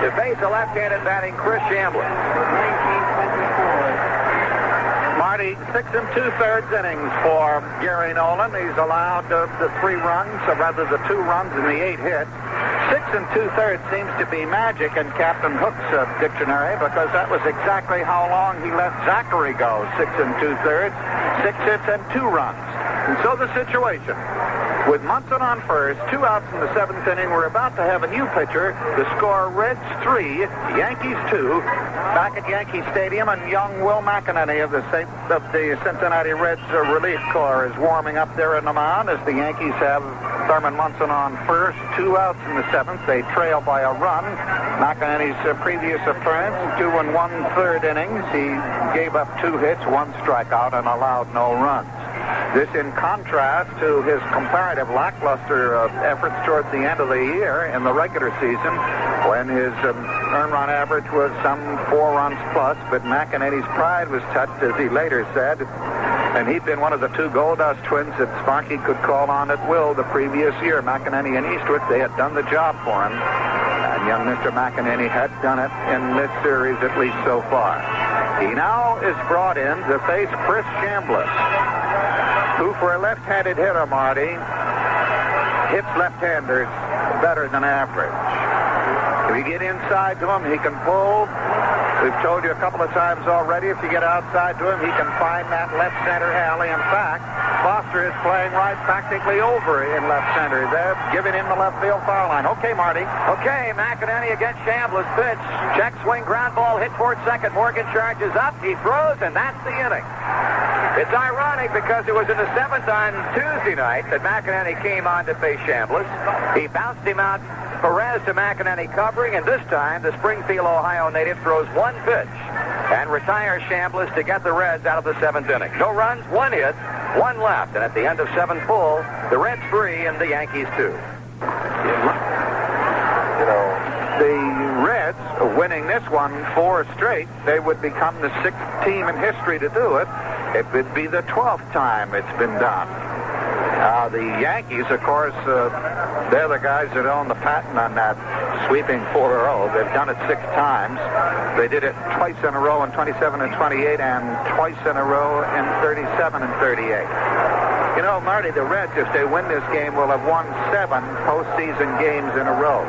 to face a left-handed batting Chris Chambliss. Marty, 6 2/3 innings for Gary Nolan. He's allowed the 3 runs, or rather the 2 runs and the 8 hits. 6 2/3 seems to be magic in Captain Hook's dictionary, because that was exactly how long he let Zachary go. 6 2/3, 6 hits and 2 runs. And so the situation, with Munson on first, 2 outs in the 7th inning, we're about to have a new pitcher. The score, Reds 3, Yankees 2, back at Yankee Stadium, and young Will McEnany of the Cincinnati Reds relief corps is warming up there in the mound as the Yankees have Thurman Munson on first, 2 outs in the 7th. They trail by a run. McEnany's previous appearance, 2 1/3 innings. He gave up 2 hits, 1 strikeout, and allowed no runs. This in contrast to his comparative lackluster efforts towards the end of the year in the regular season, when his earned run average was some 4 runs plus, but McEnany's pride was touched, as he later said, and he'd been one of the 2 Gold Dust twins that Sparky could call on at will the previous year. McEnany and Eastwood, they had done the job for him, and young Mr. McEnany had done it in this series, at least so far. He now is brought in to face Chris Chambliss, who, for a left-handed hitter, Marty, hits left-handers better than average. If you get inside to him, he can pull. We've told you a couple of times already, if you get outside to him, he can find that left center alley. In fact, Foster is playing right practically over in left center. They're giving him the left field foul line. Okay, Marty. Okay, McEnany against Chambliss. Pitch. Check swing, ground ball, hit towards second. Morgan charges up. He throws, and that's the inning. It's ironic because it was in the 7th on Tuesday night that McEnany came on to face Chambliss. He bounced him out. Perez to McEnany covering, and this time the Springfield, Ohio native throws 1 pitch and retires Chambliss to get the Reds out of the 7th inning. No runs, 1 hit, 1 left, and at the end of 7 full, the Reds 3 and the Yankees 2. The Reds, winning this one 4 straight, they would become the 6th team in history to do it. It would be the 12th time it's been done. The Yankees, of course, they're the guys that own the patent on that sweeping 4-0. They've done it 6 times. They did it twice in a row in 27 and 28, and twice in a row in 37 and 38. You know, Marty, the Reds, if they win this game, will have won 7 postseason games in a row,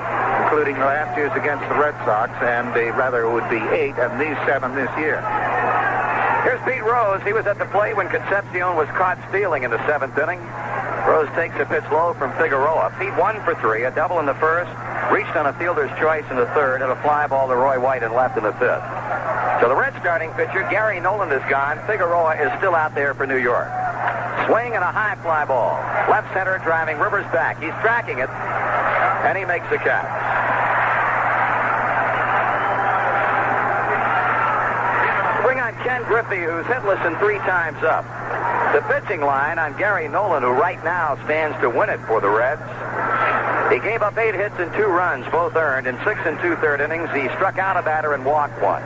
including last year's against the Red Sox, and it would be 8, and these 7 this year. Here's Pete Rose. He was at the plate when Concepcion was caught stealing in the 7th inning. Rose takes a pitch low from Figueroa. Pete 1 for 3, a double in the 1st, reached on a fielder's choice in the 3rd, and a fly ball to Roy White and left in the 5th. So the Red starting pitcher, Gary Nolan, is gone. Figueroa is still out there for New York. Swing and a high fly ball. Left center driving Rivers back. He's tracking it, and he makes the catch. Bring on Ken Griffey, who's hitless and 3 times up. The pitching line on Gary Nolan, who right now stands to win it for the Reds. He gave up 8 hits and 2 runs, both earned. In 6 2/3 innings, he struck out a batter and walked 1.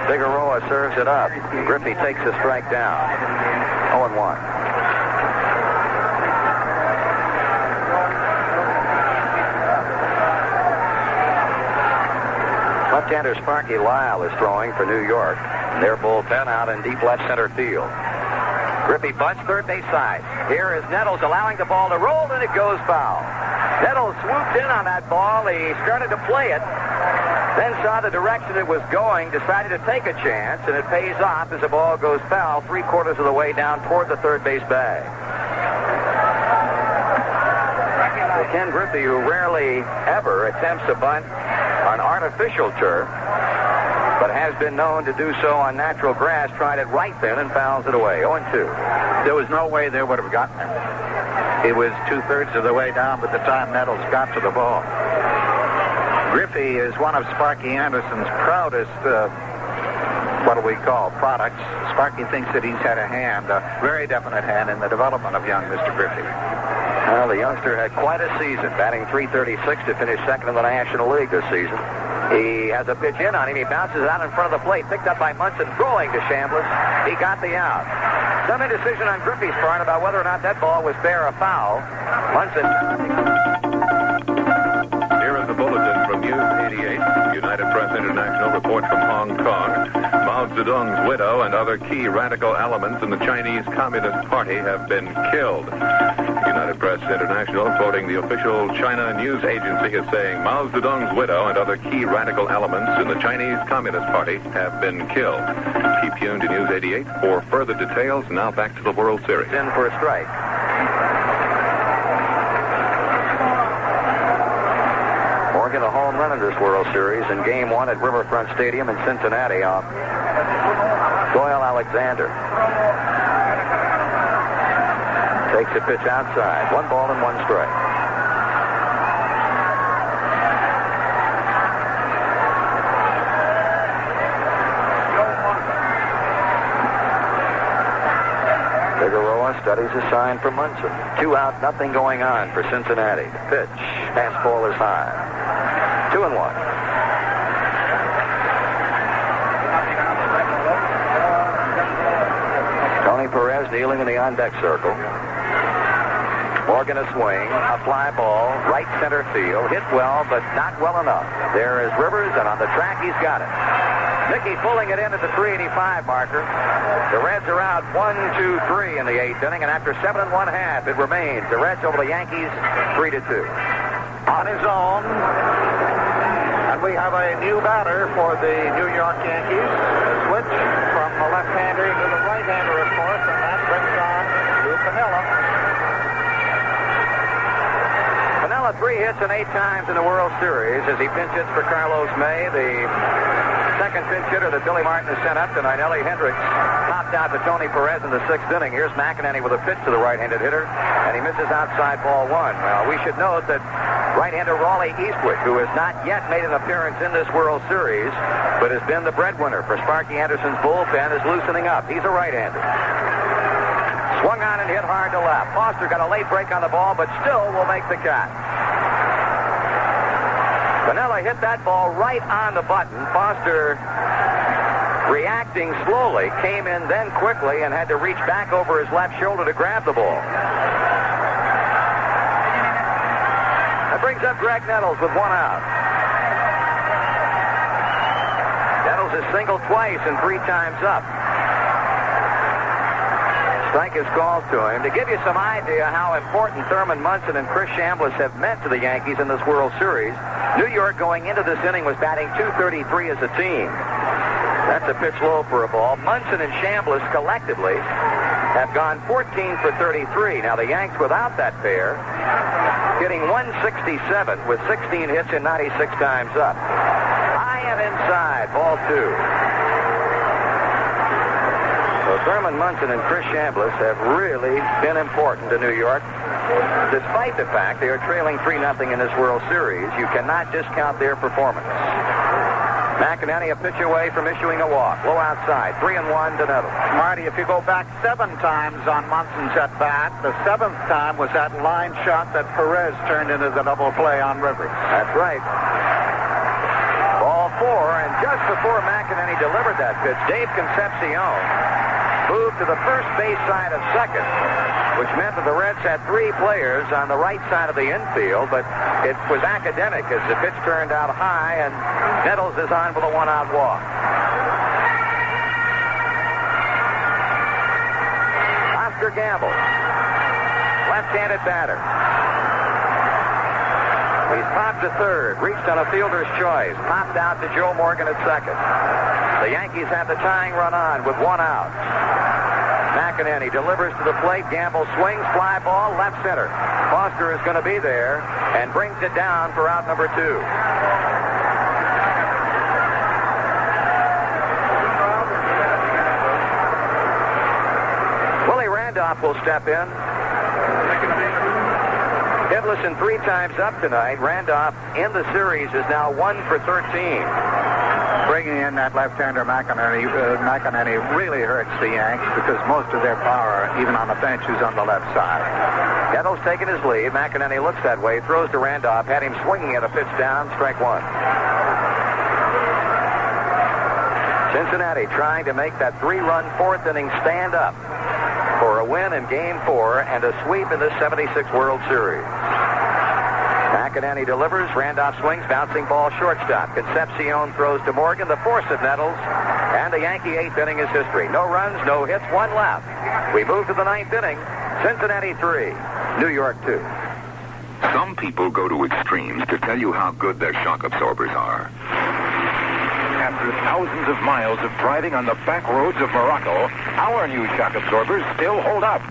Figueroa serves it up. Griffey takes a strike down. 0-1. Left-hander Sparky Lyle is throwing for New York. Their bullpen out in deep left center field. Griffey bunts third base side. Here is Nettles allowing the ball to roll, and it goes foul. Nettles swooped in on that ball. He started to play it, then saw the direction it was going, decided to take a chance, and it pays off as the ball goes foul 3/4 of the way down toward the third base bag. Ken Griffey, who rarely ever attempts a bunt on artificial turf, but has been known to do so on natural grass, tried it right then and fouls it away. 0-2. There was no way they would have gotten it. He was 2/3 of the way down by the time Nettles got to the ball. Griffey is one of Sparky Anderson's proudest, products. Sparky thinks that he's had a very definite hand in the development of young Mr. Griffey. Well, the youngster had quite a season, batting .336 to finish second in the National League this season. He has a pitch in on him. He bounces out in front of the plate, picked up by Munson, throwing to Chambliss. He got the out. Some indecision on Griffey's part about whether or not that ball was fair or foul. Munson. Here is the bulletin from News 88. United Press International report from Hong Kong. Mao Zedong's widow and other key radical elements in the Chinese Communist Party have been killed. United Press International, quoting the official China news agency, is saying Mao Zedong's widow and other key radical elements in the Chinese Communist Party have been killed. Keep tuned to News 88 for further details. Now back to the World Series. In for a strike. Morgan a home run in this World Series in Game 1 at Riverfront Stadium in Cincinnati off Doyle Alexander. Takes a pitch outside. 1 ball and 1 strike. Figueroa studies a sign for Munson. 2 out, nothing going on for Cincinnati. Pitch. Fastball is high. 2-1. Tony Perez kneeling in the on-deck circle. Morgan a swing, a fly ball, right center field. Hit well, but not well enough. There is Rivers, and on the track, he's got it. Mickey pulling it in at the 385 marker. The Reds are out 1-2-3 in the 8th inning, and after 7 1/2, it remains the Reds over the Yankees 3-2. On his own, and we have a new batter for the New York Yankees. Switch from the left-hander to the right-hander, of course, and that brings on Lou Piniella. Piniella 3 hits and 8 times in the World Series as he pinch hits for Carlos May. The second pinch hitter that Billy Martin has sent up tonight, Ellie Hendricks, popped out to Tony Perez in the 6th inning. Here's McEnany with a pitch to the right-handed hitter, and he misses outside ball 1. Well, we should note that right-hander Raleigh Eastwood, who has not yet made an appearance in this World Series, but has been the breadwinner for Sparky Anderson's bullpen, is loosening up. He's a right-hander. Swung on and hit hard to left. Foster got a late break on the ball, but still will make the catch. Piniella hit that ball right on the button. Foster, reacting slowly, came in then quickly and had to reach back over his left shoulder to grab the ball. That brings up Greg Nettles with 1 out. Nettles has singled twice and 3 times up. Strike is called to him. To give you some idea how important Thurman Munson and Chris Chambliss have meant to the Yankees in this World Series, New York going into this inning was batting .233 as a team. That's a pitch low for a ball. Munson and Chambliss collectively have gone 14 for 33. Now the Yanks without that pair hitting 167 with 16 hits and 96 times up. High and inside, ball 2. So Thurman Munson and Chris Chambliss have really been important to New York. Despite the fact they are trailing 3-0 in this World Series, you cannot discount their performance. McEnany a pitch away from issuing a walk. Low outside, 3-1 to Nettles. Marty, if you go back 7 times on Munson's at-bat, the 7th time was that line shot that Perez turned into the double play on Rivers. That's right. Ball 4, and just before McEnany delivered that pitch, Dave Concepcion moved to the first base side of second, which meant that the Reds had 3 players on the right side of the infield, but it was academic as the pitch turned out high, and Nettles is on for the 1-out walk. Oscar Gamble, left-handed batter. He's popped to third, reached on a fielder's choice, popped out to Joe Morgan at second. The Yankees have the tying run on with 1 out. McEnany delivers to the plate. Gamble swings, fly ball, left center. Foster is going to be there and brings it down for out number 2. Willie Randolph will step in. Hitless and 3 times up tonight. Randolph in the series is now 1 for 13. Bringing in that left-hander McEnany really hurts the Yanks because most of their power, even on the bench, is on the left side. Nettles taking his lead. McEnany looks that way, throws to Randolph, had him swinging at a pitch down, strike 1. Cincinnati trying to make that 3-run 4th inning stand up. for a win in Game 4 and a sweep in the 76 World Series. McInerney delivers. Randolph swings. Bouncing ball shortstop. Concepcion throws to Morgan. The force of Nettles. And the Yankee eighth inning is history. No runs, no hits, one left. We move to the ninth inning. Cincinnati 3, New York 2. Some people go to extremes to tell you how good their shock absorbers are. After thousands of miles of driving on the back roads of Morocco, our new shock absorbers still hold up.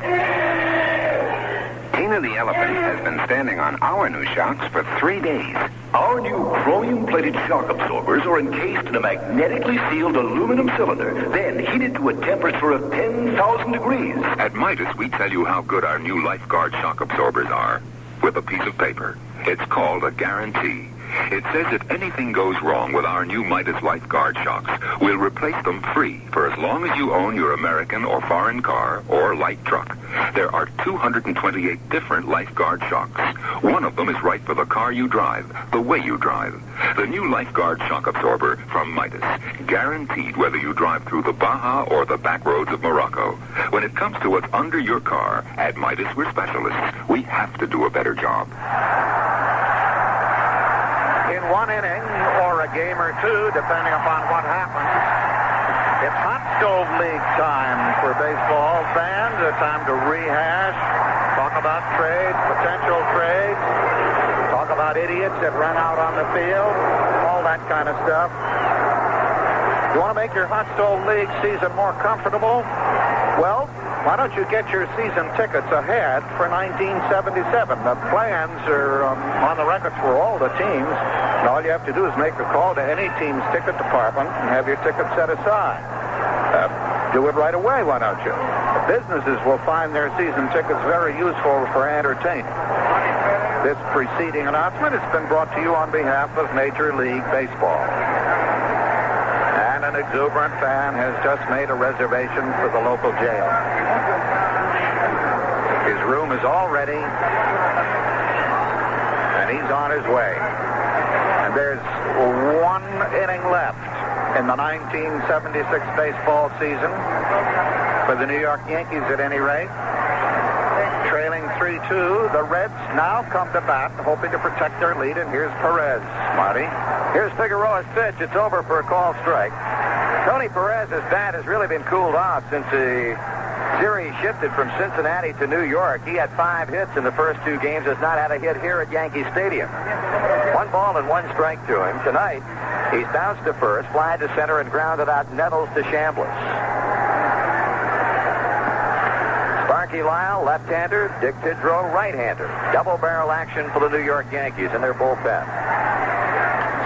Tina the elephant has been standing on our new shocks for 3 days. Our new chromium-plated shock absorbers are encased in a magnetically sealed aluminum cylinder, then heated to a temperature of 10,000 degrees. At Midas, we tell you how good our new Lifeguard shock absorbers are with a piece of paper. It's called a guarantee. It says if anything goes wrong with our new Midas Lifeguard shocks, we'll replace them free for as long as you own your American or foreign car or light truck. There are 228 different Lifeguard shocks. One of them is right for the car you drive, the way you drive. The new Lifeguard shock absorber from Midas, guaranteed whether you drive through the Baja or the back roads of Morocco. When it comes to what's under your car, at Midas we're specialists. We have to do a better job. In one inning or a game or two, depending upon what happens, it's hot stove league time for baseball fans. A time to rehash, talk about trades, potential trades, talk about idiots that run out on the field, all that kind of stuff. You want to make your hot stove league season more comfortable? Well, why don't you get your season tickets ahead for 1977? The plans are on the record for all the teams. And all you have to do is make a call to any team's ticket department and have your ticket set aside. Do it right away, why don't you? Businesses will find their season tickets very useful for entertainment. This preceding announcement has been brought to you on behalf of Major League Baseball. And an exuberant fan has just made a reservation for the local jail. His room is all ready, and he's on his way. And there's one inning left in the 1976 baseball season for the New York Yankees at any rate. Trailing 3-2, the Reds now come to bat, hoping to protect their lead, and here's Perez. Marty? Here's Figueroa's pitch. It's over for a called strike. Tony Perez's bat has really been cooled off since the series shifted from Cincinnati to New York. He had 5 hits in the first 2 games, has not had a hit here at Yankee Stadium. 1 ball and 1 strike to him. Tonight, he's bounced to first, fly to center, and grounded out Nettles to Chambliss. Sparky Lyle, left-hander. Dick Tidrow, right-hander. Double barrel action for the New York Yankees in their bullpen.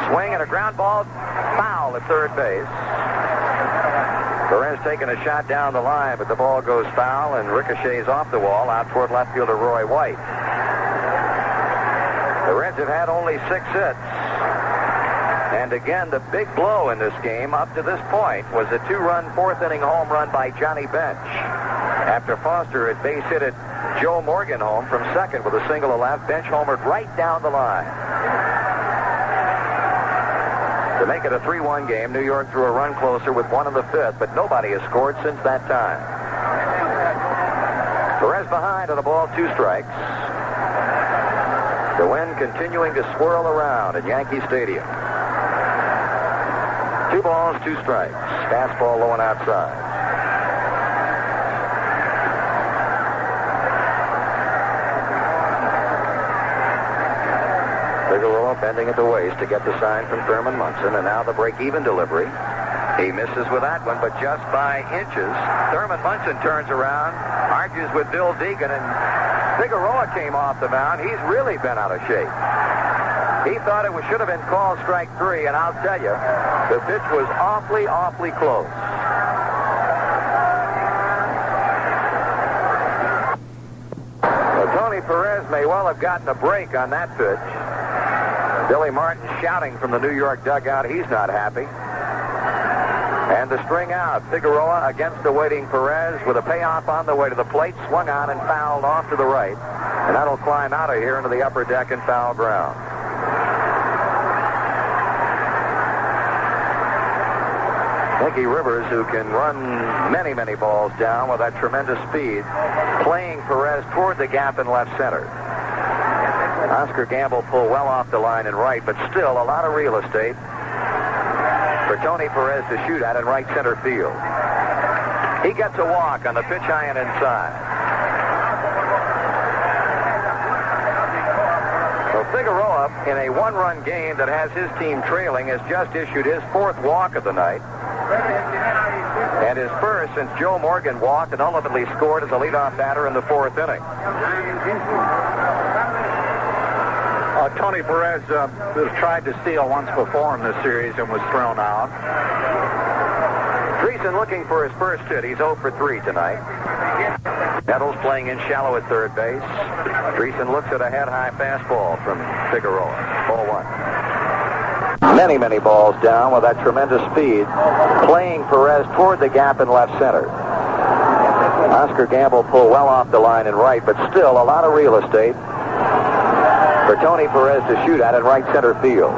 Swing and a ground ball, foul at third base. Perez taking a shot down the line, but the ball goes foul and ricochets off the wall out toward left fielder Roy White. The Reds have had only 6 hits. And again, the big blow in this game up to this point was a 2-run 4th-inning home run by Johnny Bench. After Foster had base hitted Joe Morgan home from second with a single to left, Bench homered right down the line. To make it a 3-1 game, New York threw a run closer with 1 in the 5th, but nobody has scored since that time. Perez behind on a ball, 2 strikes. The wind continuing to swirl around at Yankee Stadium. 2 balls, 2 strikes. Fastball low and outside. Figueroa bending at the waist to get the sign from Thurman Munson, and now the break-even delivery. He misses with that one, but just by inches. Thurman Munson turns around, argues with Bill Deegan, and Figueroa came off the mound. He's really been out of shape. He thought it should have been called strike 3, and I'll tell you, the pitch was awfully, awfully close. Well, Tony Perez may well have gotten a break on that pitch. Billy Martin shouting from the New York dugout, he's not happy. And the string out. Figueroa against the waiting Perez with a payoff on the way to the plate, swung on and fouled off to the right. And that'll climb out of here into the upper deck and foul ground. Mickey Rivers, who can run many, many balls down with that tremendous speed, playing Perez toward the gap in left center. Oscar Gamble pulled well off the line in right, but still a lot of real estate for Tony Perez to shoot at in right center field. He gets a walk on the pitch high and inside. So Figueroa, in a one-run game that has his team trailing, has just issued his fourth walk of the night. And his first since Joe Morgan walked and ultimately scored as a leadoff batter in the fourth inning. Tony Perez has tried to steal once before in this series and was thrown out. Dreesen looking for his first hit. He's 0 for 3 tonight. Nettles playing in shallow at third base. Dreesen looks at a head-high fastball from Figueroa. 0-1. Many, many balls down with that tremendous speed, playing Perez toward the gap in left center. Oscar Gamble pulled well off the line in right, but still a lot of real estate for Tony Perez to shoot at in right center field.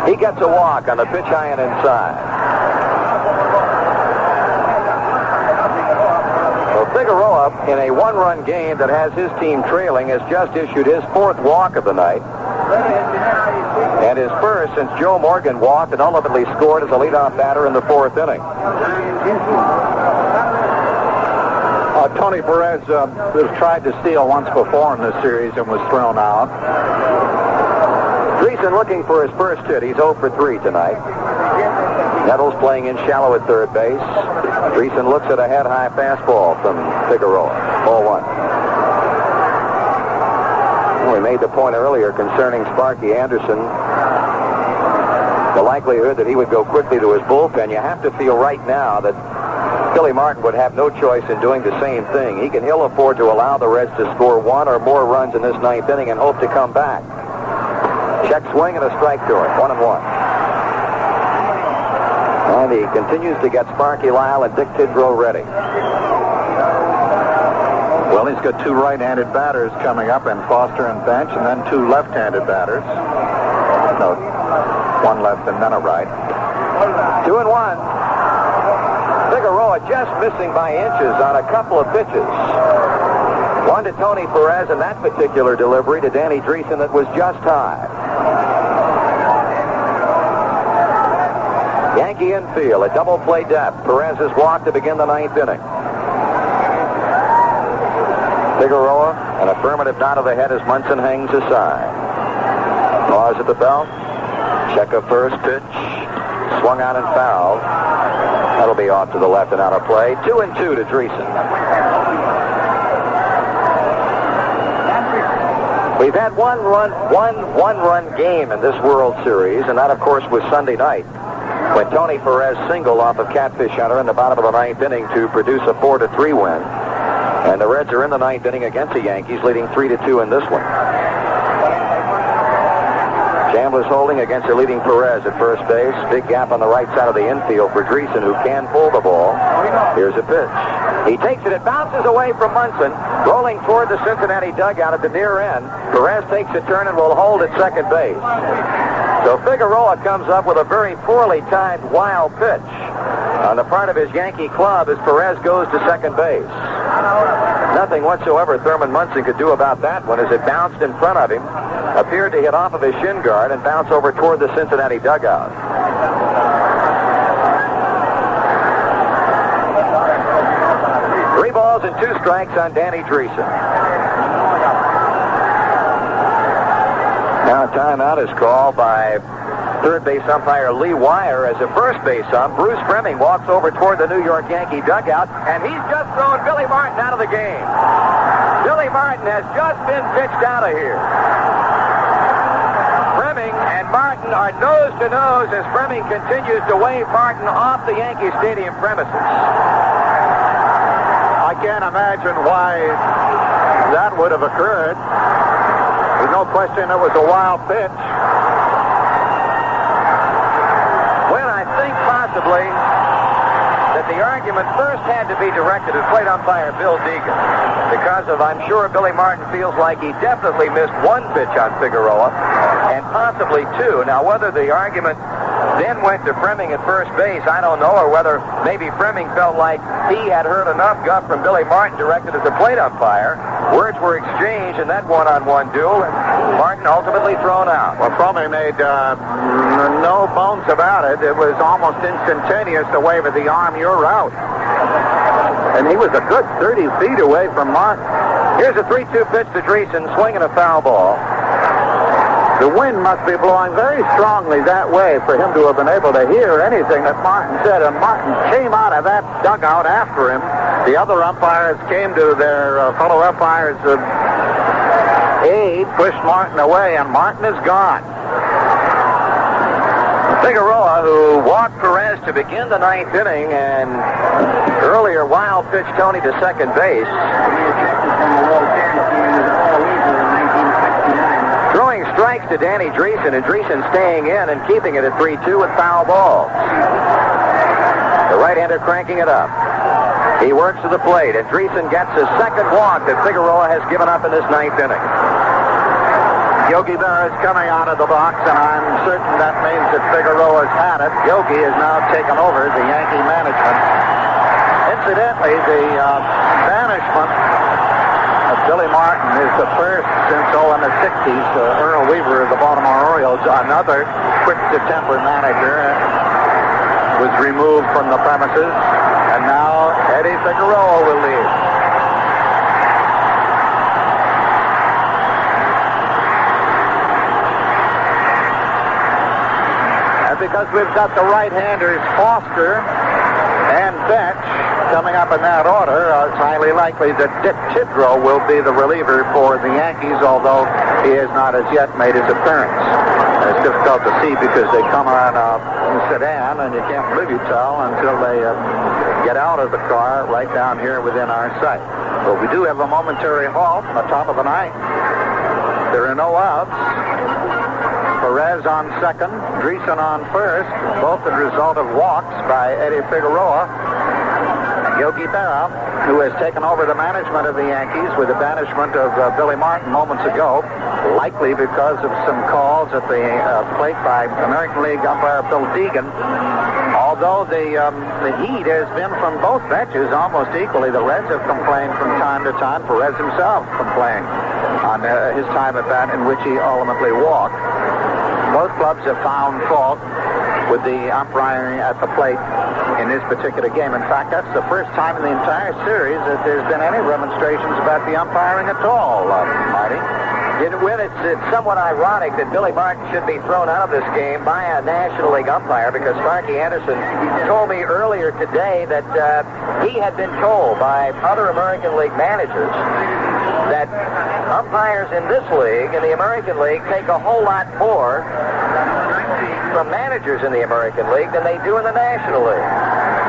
He gets a walk on the pitch high and inside. So Figueroa, in a one-run game that has his team trailing, has just issued his fourth walk of the night. And his first since Joe Morgan walked and ultimately scored as a leadoff batter in the fourth inning. Tony Perez has tried to steal once before in this series and was thrown out. Dreesen looking for his first hit. He's 0 for 3 tonight. Nettles playing in shallow at third base. Dreesen looks at a head-high fastball from Figueroa. 0-1. We made the point earlier concerning Sparky Anderson. The likelihood that he would go quickly to his bullpen. You have to feel right now that Billy Martin would have no choice in doing the same thing. He can ill afford to allow the Reds to score one or more runs in this ninth inning and hope to come back. Check swing and a strike to him. 1-1. And he continues to get Sparky Lyle and Dick Tidrow ready. Well, he's got two right-handed batters coming up in Foster and Bench, and then two left-handed batters. No, one left and then a right. 2-1. Figueroa just missing by inches on a couple of pitches. One to Tony Perez, and that particular delivery to Danny Dreesen that was just high. Yankee infield, a double play depth. Perez has walked to begin the ninth inning. Figueroa, an affirmative nod of the head as Munson hangs aside. Pause at the belt. Check a first pitch. Swung out and fouled. That'll be off to the left and out of play. 2-2 to Dreesen. We've had one run game in this World Series, and that, of course, was Sunday night when Tony Perez singled off of Catfish Hunter in the bottom of the ninth inning to produce a 4-3 win. And the Reds are in the ninth inning against the Yankees, leading 3-2 in this one. Chambliss holding against the leading Perez at first base. Big gap on the right side of the infield for Dreesen, who can pull the ball. Here's a pitch. He takes it. It bounces away from Munson, rolling toward the Cincinnati dugout at the near end. Perez takes a turn and will hold at second base. So Figueroa comes up with a very poorly timed wild pitch on the part of his Yankee club as Perez goes to second base. Nothing whatsoever Thurman Munson could do about that one as it bounced in front of him, appeared to hit off of his shin guard and bounce over toward the Cincinnati dugout. Three balls and two strikes on Danny Dreesen. Now a timeout is called by third base umpire Lee Wire as a first base ump. Bruce Fremming walks over toward the New York Yankee dugout, and he's just thrown Billy Martin out of the game. Billy Martin has just been pitched out of here. Fremming and Martin are nose to nose as Fremming continues to wave Martin off the Yankee Stadium premises. I can't imagine why that would have occurred. There's no question it was a wild pitch. Well, I think possibly that the argument first had to be directed at plate umpire Bill Deegan because of, I'm sure, Billy Martin feels like he definitely missed one pitch on Figueroa and possibly two. Now, whether the argument then went to Fremming at first base. I don't know, or whether maybe Fremming felt like he had heard enough guff from Billy Martin directed at the plate umpire. Words were exchanged in that one-on-one duel, and Martin ultimately thrown out. Well, Fremming made no bones about it. It was almost instantaneous, the wave of the arm, you're out. And he was a good 30 feet away from Martin. Here's a 3-2 pitch to Dreesen, swinging a foul ball. The wind must be blowing very strongly that way for him to have been able to hear anything that Martin said. And Martin came out of that dugout after him. The other umpires came to their fellow umpires' aid, pushed Martin away, and Martin is gone. Figueroa, who walked Perez to begin the ninth inning, and earlier wild pitch Tony to second base. Throwing strikes to Danny Dreesen, and Dreesen staying in and keeping it at 3-2 with foul balls. The right-hander cranking it up. He works to the plate, and Dreesen gets his second walk that Figueroa has given up in this ninth inning. Yogi Berra is coming out of the box, and I'm certain that means that Figueroa's had it. Yogi has now taken over the Yankee management. Incidentally, the banishment of Billy Martin is the first since, in the 60s, Earl Weaver of the Baltimore Orioles, another quick-to-temper manager, was removed from the premises, and now Eddie Figueroa will leave. Because we've got the right-handers Foster and Betch coming up in that order, it's highly likely that Dick Tidrow will be the reliever for the Yankees, although he has not as yet made his appearance. It's difficult to see because they come on a sedan, and you can't really tell until they get out of the car right down here within our sight. But we do have a momentary halt on the top of the ninth. There are no outs. Perez on second, Dreesen on first, both the result of walks by Eddie Figueroa. And Yogi Berra, who has taken over the management of the Yankees with the banishment of Billy Martin moments ago, likely because of some calls at the plate by American League umpire Bill Deegan. Although the heat has been from both benches almost equally. The Reds have complained from time to time. Perez himself complained on his time at bat in which he ultimately walked. Both clubs have found fault with the umpiring at the plate in this particular game. In fact, that's the first time in the entire series that there's been any remonstrations about the umpiring at all, Marty. It's somewhat ironic that Billy Martin should be thrown out of this game by a National League umpire, because Sparky Anderson told me earlier today that he had been told by other American League managers that umpires in this league, in the American League, take a whole lot more from managers in the American League than they do in the National League.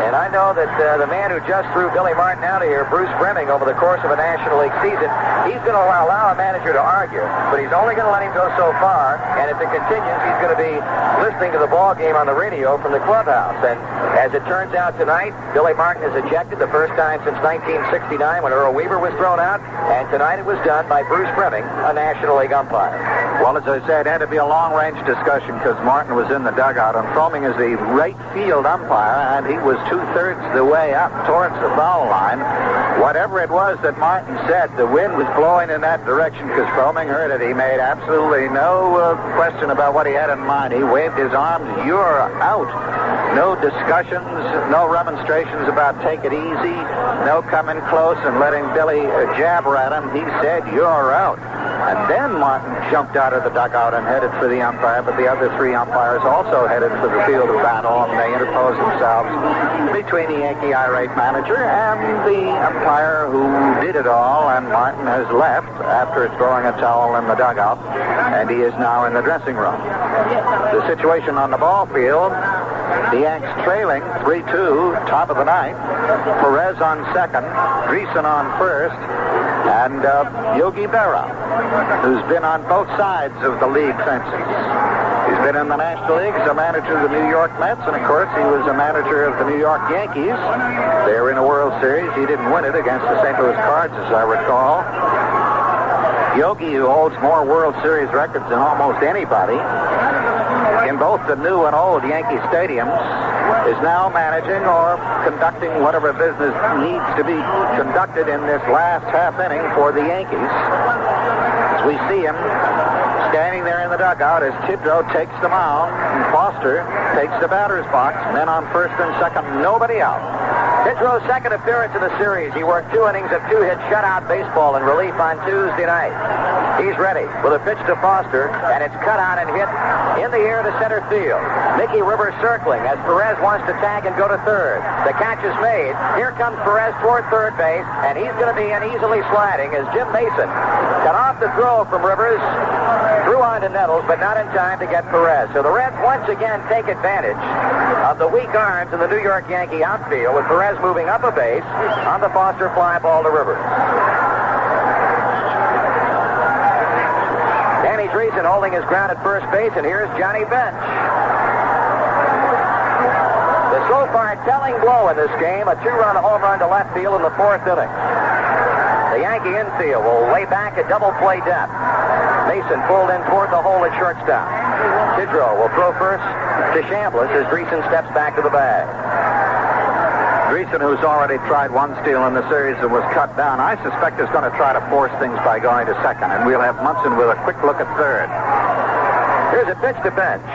And I know that the man who just threw Billy Martin out of here, Bruce Fremming, over the course of a National League season, he's going to allow a manager to argue, but he's only going to let him go so far, and if it continues, he's going to be listening to the ball game on the radio from the clubhouse. And as it turns out tonight, Billy Martin is ejected the first time since 1969 when Earl Weaver was thrown out, and tonight it was done by Bruce Fremming, a National League umpire. Well, as I said, it had to be a long-range discussion because Martin was in the dugout, and Fremming is the right field umpire, and he was two-thirds the way up towards the foul line. Whatever it was that Martin said, the wind was blowing in that direction because Fremming heard it. He made absolutely no question about what he had in mind. He waved his arms, you're out. No discussions, no remonstrations about take it easy, no coming close and letting Billy jabber at him. He said, you're out. And then Martin jumped out of the dugout and headed for the umpire, but the other three umpires also headed for the field of battle, and they interposed themselves between the Yankee irate manager and the umpire who did it all, and Martin has left after throwing a towel in the dugout, and he is now in the dressing room. The situation on the ball field, the Yanks trailing 3-2, top of the ninth. Perez on second, Dreesen on first, and Yogi Berra, who's been on both sides of the league fences. He's been in the National League as a manager of the New York Mets, and of course he was a manager of the New York Yankees. They were in a World Series. He didn't win it against the St. Louis Cards, as I recall. Yogi, who holds more World Series records than almost anybody, in both the new and old Yankee Stadiums, is now managing or conducting whatever business needs to be conducted in this last half inning for the Yankees. As we see him standing there in the dugout as Tidrow takes the mound and Foster takes the batter's box. Men on first and second, nobody out. Tidrow's second appearance in the series. He worked 2 innings of 2-hit shutout baseball in relief on Tuesday night. He's ready with a pitch to Foster, and it's cut out and hit in the air to center field. Mickey Rivers circling as Perez wants to tag and go to third. The catch is made. Here comes Perez toward third base, and he's going to be uneasily sliding as Jim Mason cut off the throw from Rivers, threw on to Nettles, but not in time to get Perez. So the Reds once again take advantage of the weak arms in the New York Yankee outfield, with Perez moving up a base on the Foster fly ball to Rivers. Danny Dreesen holding his ground at first base, and here's Johnny Bench. The so far telling blow in this game, a 2-run home run to left field in the 4th inning. The Yankee infield will lay back at double play depth. Mason pulled in toward the hole at shortstop. Tidrow will throw first to Chambliss as Dreesen steps back to the bag. Dreesen, who's already tried one steal in the series and was cut down, I suspect is going to try to force things by going to second, and we'll have Munson with a quick look at third. Here's a pitch to Bench.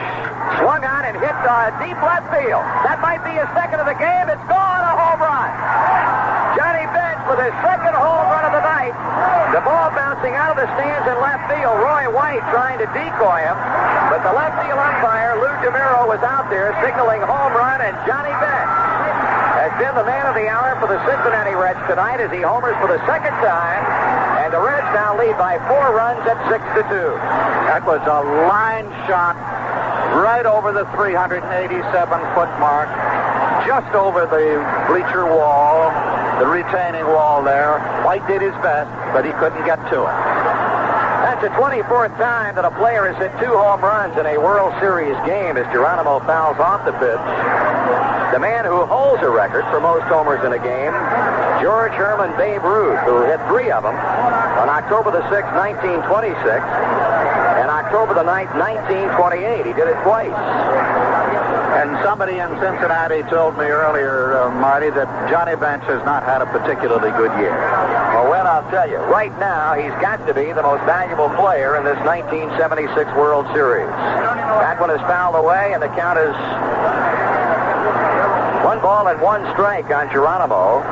Swung on and hit deep left field. That might be his second of the game. It's gone, a home run. Johnny Bench with his second home run of the night. The ball bouncing out of the stands in left field. Roy White trying to decoy him, but the left field umpire, Lou DeMiro, was out there signaling home run, and Johnny Bench has been the man of the hour for the Cincinnati Reds tonight as he homers for the second time, and the Reds now lead by 4 runs at 6-2. That was a line shot right over the 387-foot mark, just over the bleacher wall, the retaining wall there. White did his best, but he couldn't get to it. That's the 24th time that a player has hit 2 home runs in a World Series game as Geronimo fouls off the pitch. The man who holds a record for most homers in a game, George Herman Babe Ruth, who hit 3 of them on October the 6th, 1926, and October the 9th, 1928. He did it twice. And somebody in Cincinnati told me earlier, Marty, that Johnny Bench has not had a particularly good year. Well, I'll tell you, right now, he's got to be the most valuable player in this 1976 World Series. That one is fouled away, and the count is 1 ball and 1 strike on Geronimo.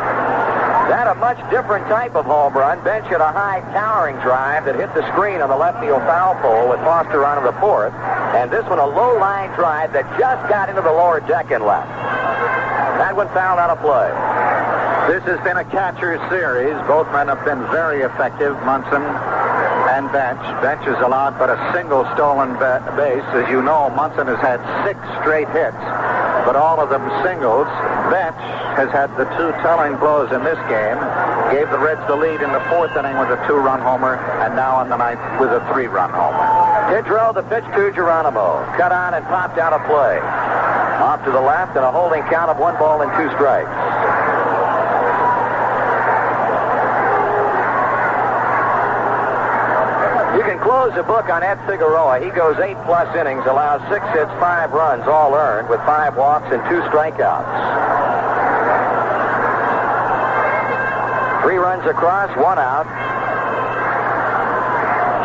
That a much different type of home run. Bench hit a high towering drive that hit the screen on the left field foul pole with Foster on in the 4th. And this one a low line drive that just got into the lower deck and left. That one fouled out of play. This has been a catcher's series. Both men have been very effective, Munson and Bench. Bench has allowed but a single stolen base. As you know, Munson has had 6 straight hits, but all of them singles. Bench has had the 2 telling blows in this game. Gave the Reds the lead in the 4th inning with a 2-run homer, and now in the 9th with a 3-run homer. Tidrow, the pitch to Geronimo. Cut on and popped out of play. Off to the left, and a holding count of 1 ball and 2 strikes. You can close the book on Ed Figueroa. He goes 8+ innings, allows 6 hits, 5 runs, all earned, with 5 walks and 2 strikeouts. 3 runs across, 1 out.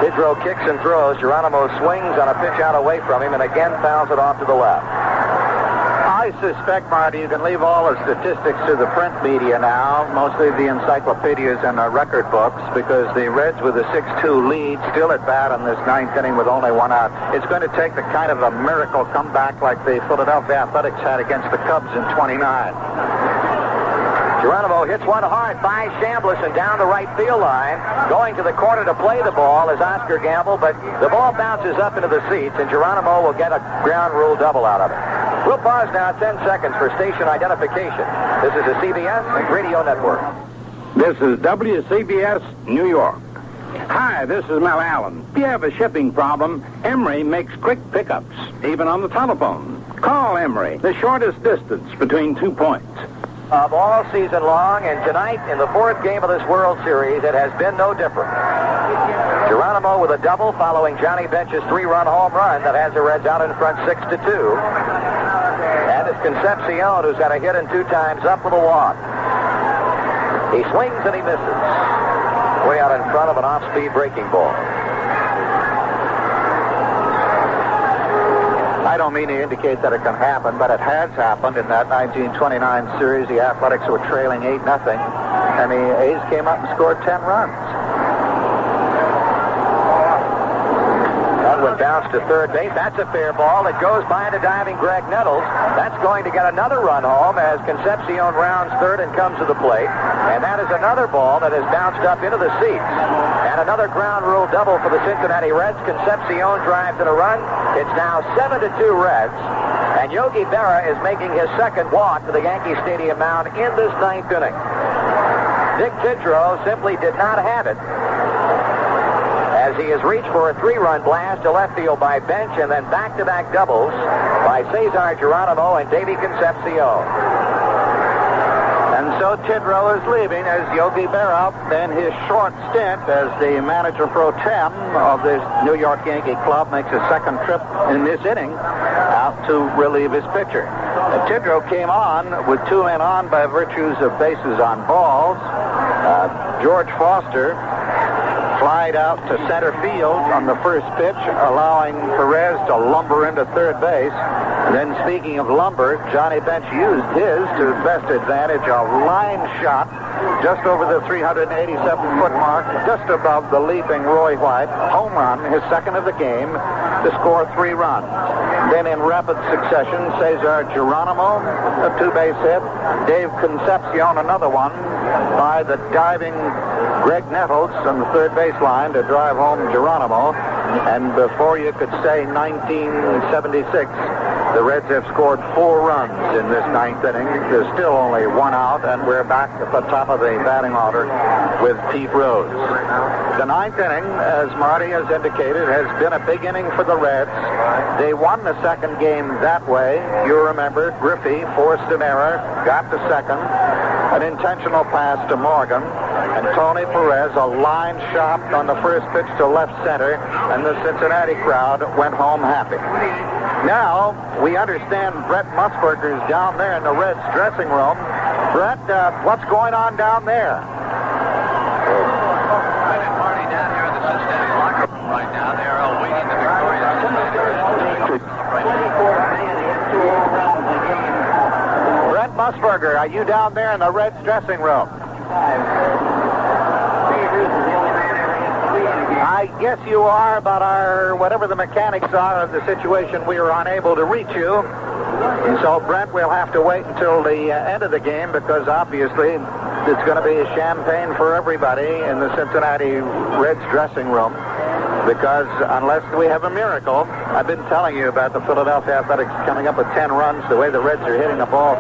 Tidrow kicks and throws. Geronimo swings on a pitch out away from him and again fouls it off to the left. I suspect, Marty, you can leave all the statistics to the print media now, mostly the encyclopedias and the record books, because the Reds with a 6-2 lead, still at bat in this 9th inning with only 1 out. It's going to take the kind of a miracle comeback like the Philadelphia Athletics had against the Cubs in '29. Geronimo hits one hard by Chambliss and down the right field line. Going to the corner to play the ball is Oscar Gamble, but the ball bounces up into the seats, and Geronimo will get a ground rule double out of it. We'll pause now 10 seconds for station identification. This is the CBS and Radio Network. This is WCBS, New York. Hi, this is Mel Allen. If you have a shipping problem, Emery makes quick pickups, even on the telephone. Call Emery, the shortest distance between 2 points. Of all season long, and tonight in the 4th game of this World Series, it has been no different. Geronimo with a double following Johnny Bench's 3-run home run that has the Reds out in front 6-2. And it's Concepcion who's got a hit and 2 times up with a walk. He swings and he misses. Way out in front of an off-speed breaking ball. I don't mean to indicate that it can happen, but it has happened in that 1929 series. The Athletics were trailing 8-0, and the A's came up and scored 10 runs. Godwin bounced to third base. That's a fair ball. It goes by the diving Greg Nettles. That's going to get another run home as Concepcion rounds third and comes to the plate. And that is another ball that has bounced up into the seats. And another ground rule double for the Cincinnati Reds. Concepcion drives in a run. It's now 7-2 Reds. And Yogi Berra is making his second walk to the Yankee Stadium mound in this 9th inning. Dick Tidrow simply did not have it, as he has reached for a 3-run blast to left field by Bench, and then back-to-back doubles by Cesar Geronimo and Davey Concepcion. And so Tidrow is leaving as Yogi Berra, in his short stint as the manager pro tem of this New York Yankee club, makes his second trip in this inning out to relieve his pitcher. Tidrow came on with 2 men on by virtues of bases on balls. George Foster flied out to center field on the first pitch, allowing Perez to lumber into third base. And then, speaking of lumber, Johnny Bench used his to best advantage, a line shot just over the 387-foot mark, just above the leaping Roy White. Home run, his second of the game, to score 3 runs. Then in rapid succession, Cesar Geronimo, a 2-base hit. Dave Concepcion, another one, by the diving Greg Nettles on the third baseline to drive home Geronimo. And before you could say 1976, the Reds have scored 4 runs in this 9th inning. There's still only 1 out, and we're back at the top of the batting order with Pete Rose. The 9th inning, as Marty has indicated, has been a big inning for the Reds. They won the second game that way. You remember, Griffey forced an error, got to second, an intentional pass to Morgan, and Tony Perez, a line shot on the first pitch to left center, and the Cincinnati crowd went home happy. Now, we understand Brett Musburger's down there in the Reds dressing room. Brett, what's going on down there? Marty down here in the Cincinnati locker room right now. They are awaiting the victorious Brett Musburger, are you down there in the Reds dressing room? I guess you are, but whatever the mechanics are of the situation, we were unable to reach you. And so, Brent, we'll have to wait until the end of the game, because obviously it's going to be champagne for everybody in the Cincinnati Reds dressing room. Because unless we have a miracle, I've been telling you about the Philadelphia Athletics coming up with 10 runs. The way the Reds are hitting the ball,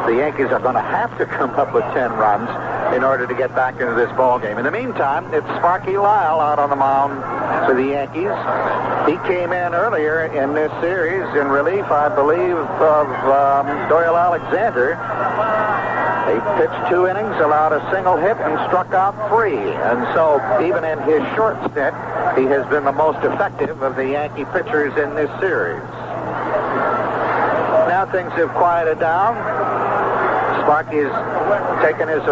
the Yankees are going to have to come up with 10 runs in order to get back into this ball game. In the meantime, it's Sparky Lyle out on the mound for the Yankees. He came in earlier in this series in relief, I believe, of Doyle Alexander. He pitched 2 innings, allowed a single hit, and struck out 3. And so, even in his short stint, he has been the most effective of the Yankee pitchers in this series. Now things have quieted down. Sparky's taken his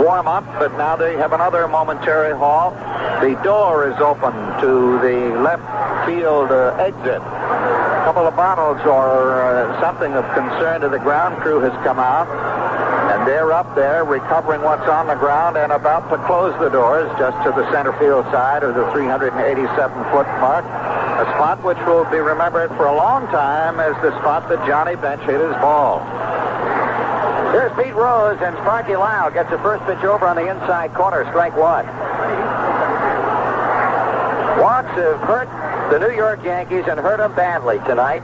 warm-up, but now they have another momentary halt. The door is open to the left field exit. A couple of bottles or something of concern to the ground crew has come out, and they're up there recovering what's on the ground and about to close the doors just to the center field side of the 387-foot mark, a spot which will be remembered for a long time as the spot that Johnny Bench hit his ball. Here's Pete Rose, and Sparky Lyle gets the first pitch over on the inside corner, strike 1. Walks have hurt the New York Yankees and hurt them badly tonight.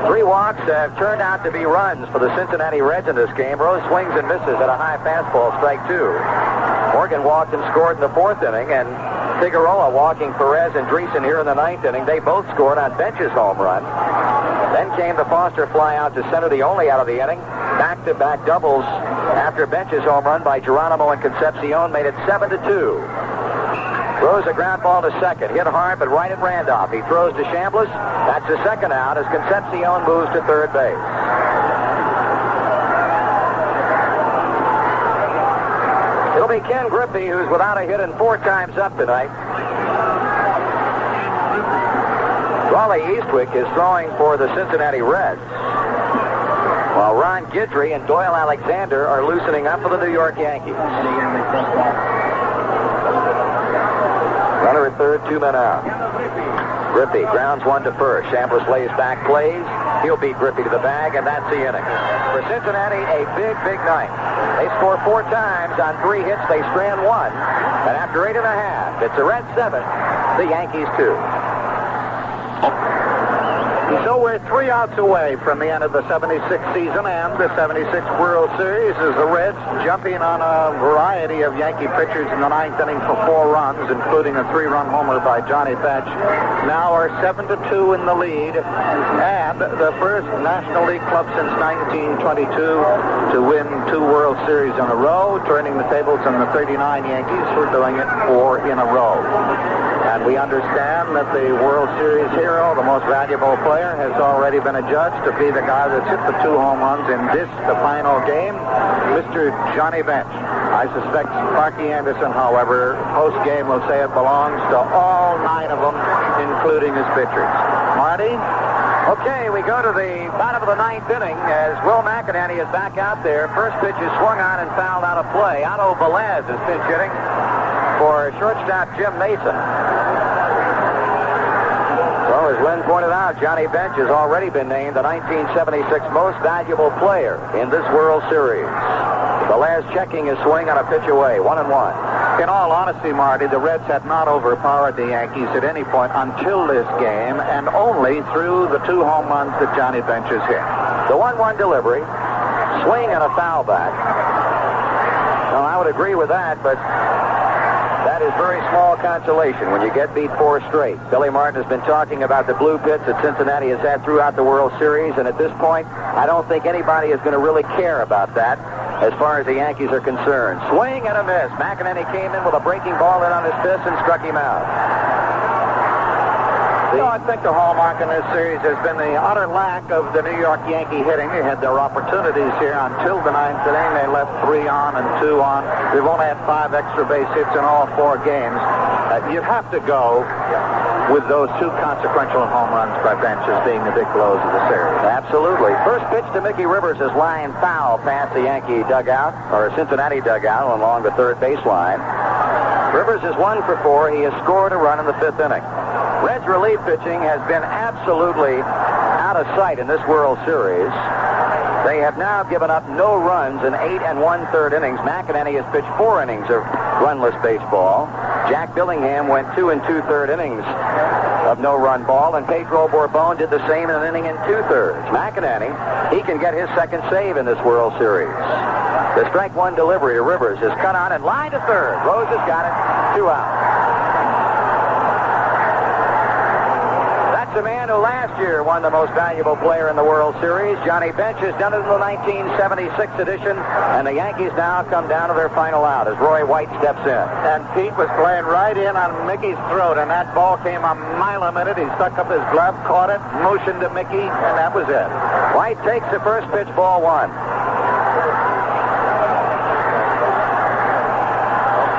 3 walks have turned out to be runs for the Cincinnati Reds in this game. Rose swings and misses at a high fastball, strike 2. Morgan walked and scored in the 4th inning, and Figueroa walking Perez and Dreesen here in the 9th inning. They both scored on Bench's home run. Then came the Foster fly out to center, the only out of the inning. Back-to-back doubles after Bench's home run by Geronimo and Concepcion made it 7-2. Throws a ground ball to second. Hit hard, but right at Randolph. He throws to Chambliss. That's the second out as Concepcion moves to third base. It'll be Ken Griffey, who's without a hit and 4 times up tonight. Raleigh Eastwick is throwing for the Cincinnati Reds, while Ron Guidry and Doyle Alexander are loosening up for the New York Yankees. Runner at third, 2 men out. Griffey grounds one to first. Chambliss lays back, plays. He'll beat Griffey to the bag, and that's the inning. For Cincinnati, a big, big night. They score 4 times on 3 hits. They strand 1. And after 8.5, it's the Reds 7, the Yankees 2. So we're 3 outs away from the end of the 76 season and the 76 World Series as the Reds jumping on a variety of Yankee pitchers in the 9th inning for 4 runs, including a 3-run homer by Johnny Bench, now are 7-2 in the lead, and the first National League club since 1922 to win 2 World Series in a row, turning the tables on the 39 Yankees who are doing it 4 in a row. And we understand that the World Series hero, the most valuable player, has already been adjudged to be the guy that's hit the 2 home runs in this, the final game, Mr. Johnny Bench. I suspect Sparky Anderson, however, post-game will say it belongs to all 9 of them, including his pitchers. Marty? Okay, we go to the bottom of the 9th inning as Will McInerney is back out there. First pitch is swung on and fouled out of play. Otto Velez is pinch hitting for shortstop Jim Mason. So, as Lynn pointed out, Johnny Bench has already been named the 1976 most valuable player in this World Series. Velez checking his swing on a pitch away, 1-1. In all honesty, Marty, the Reds had not overpowered the Yankees at any point until this game, and only through the 2 home runs that Johnny Bench has hit. The 1-1 delivery, swing and a foul back. Well, I would agree with that, but that is very small consolation when you get beat 4 straight. Billy Martin has been talking about the blue pits that Cincinnati has had throughout the World Series, and at this point, I don't think anybody is going to really care about that as far as the Yankees are concerned. Swing and a miss. McInerney came in with a breaking ball in on his fist and struck him out. I think the hallmark in this series has been the utter lack of the New York Yankee hitting. They had their opportunities here until the 9th inning. They left 3 on and 2 on. We've only had 5 extra base hits in all 4 games. You'd have to go with those 2 consequential home runs by Bench as being the big blows of the series. Absolutely. First pitch to Mickey Rivers is line foul past the Yankee dugout, or Cincinnati dugout, along the third baseline. Rivers is 1 for 4. He has scored a run in the 5th inning. Reds relief pitching has been absolutely out of sight in this World Series. They have now given up no runs in 8 1/3 innings. McInerney has pitched 4 innings of runless baseball. Jack Billingham went 2 2/3 innings of no-run ball, and Pedro Borbon did the same in an inning and 2/3. McInerney, he can get his second save in this World Series. The strike 1 delivery to Rivers is cut on and line to third. Rose has got it. 2 out. The man who last year won the most valuable player in the World Series. Johnny Bench has done it in the 1976 edition, and the Yankees now come down to their final out as Roy White steps in. And Pete was playing right in on Mickey's throat, and that ball came a mile a minute. He stuck up his glove, caught it, motioned to Mickey, and that was it. White takes the first pitch, ball 1.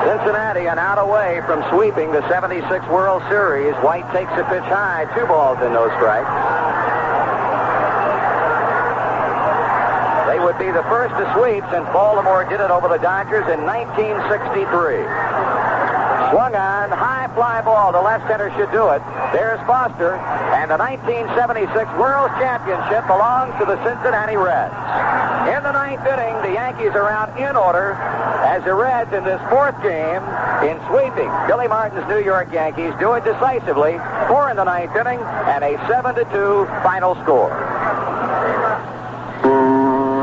Cincinnati an out away from sweeping the 76 World Series. White takes a pitch high, 2 balls and no strikes. They would be the first to sweep since Baltimore did it over the Dodgers in 1963. Swung on, high fly ball. The left center should do it. There's Foster, and the 1976 World Championship belongs to the Cincinnati Reds. In the 9th inning, the Yankees are out in order as the Reds in this 4th game in sweeping Billy Martin's New York Yankees do it decisively. 4 in the 9th inning and a 7-2 final score.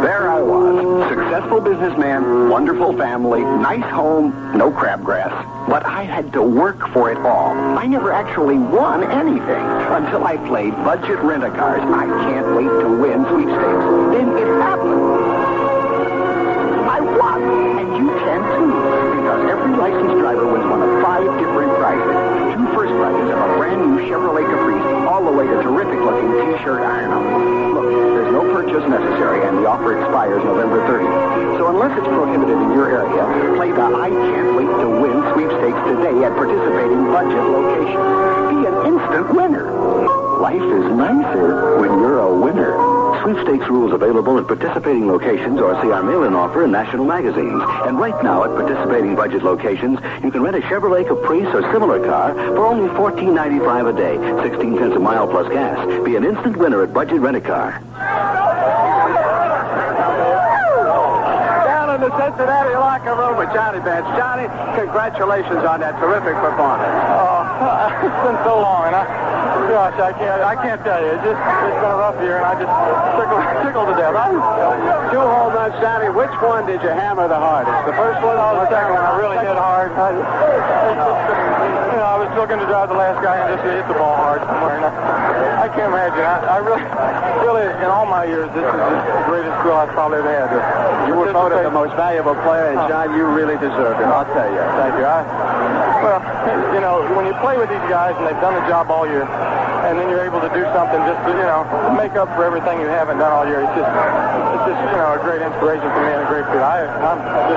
There I was, successful businessman, wonderful family, nice home, no crabgrass. But I had to work for it all. I never actually won anything until I played Budget Rent-A-Cars. I can't wait to win sweepstakes. Then it happened. I won, and you can too, because every licensed driver wins one of 5 different prizes. Chevrolet Caprice all the way to terrific-looking T-shirt iron-on. Look, there's no purchase necessary, and the offer expires November 30th. So unless it's prohibited in your area, play the I Can't Wait to Win sweepstakes today at participating budget locations. Be an instant winner. Life is nicer when you're a winner. Sweepstakes rules available at participating locations or see our mail-in offer in national magazines. And right now at participating budget locations, you can rent a Chevrolet Caprice or similar car for only $14.95 a day, 16 cents a mile plus gas. Be an instant winner at Budget Rent-A-Car. Down in the Cincinnati locker room with Johnny Bench. Johnny, congratulations on that terrific performance. Oh, it's been so long, and gosh, I can't tell you. It's been a rough year, and I just tickled to death. 2 home runs, Johnny. Which one did you hammer the hardest? The first one or the second one? I really hit hard. I was looking to drive the last guy and just hit the ball hard somewhere. And I can't imagine. I really, in all my years, this is the greatest thrill I've probably ever had. You were voted the most valuable player, and John, you really deserved it. I'll tell you. Thank you. Well, when you play with these guys and they've done the job all year, and then you're able to do something just to, make up for everything you haven't done all year. It's just a great inspiration for me and a great feel.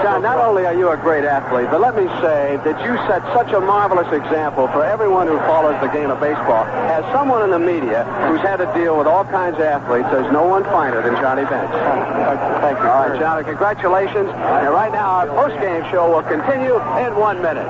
John, not only are you a great athlete, but let me say that you set such a marvelous example for everyone who follows the game of baseball. As someone in the media who's had to deal with all kinds of athletes, there's no one finer than Johnny Bench. Thank you. All right, Johnny, congratulations. And right now, our post-game show will continue in 1 minute.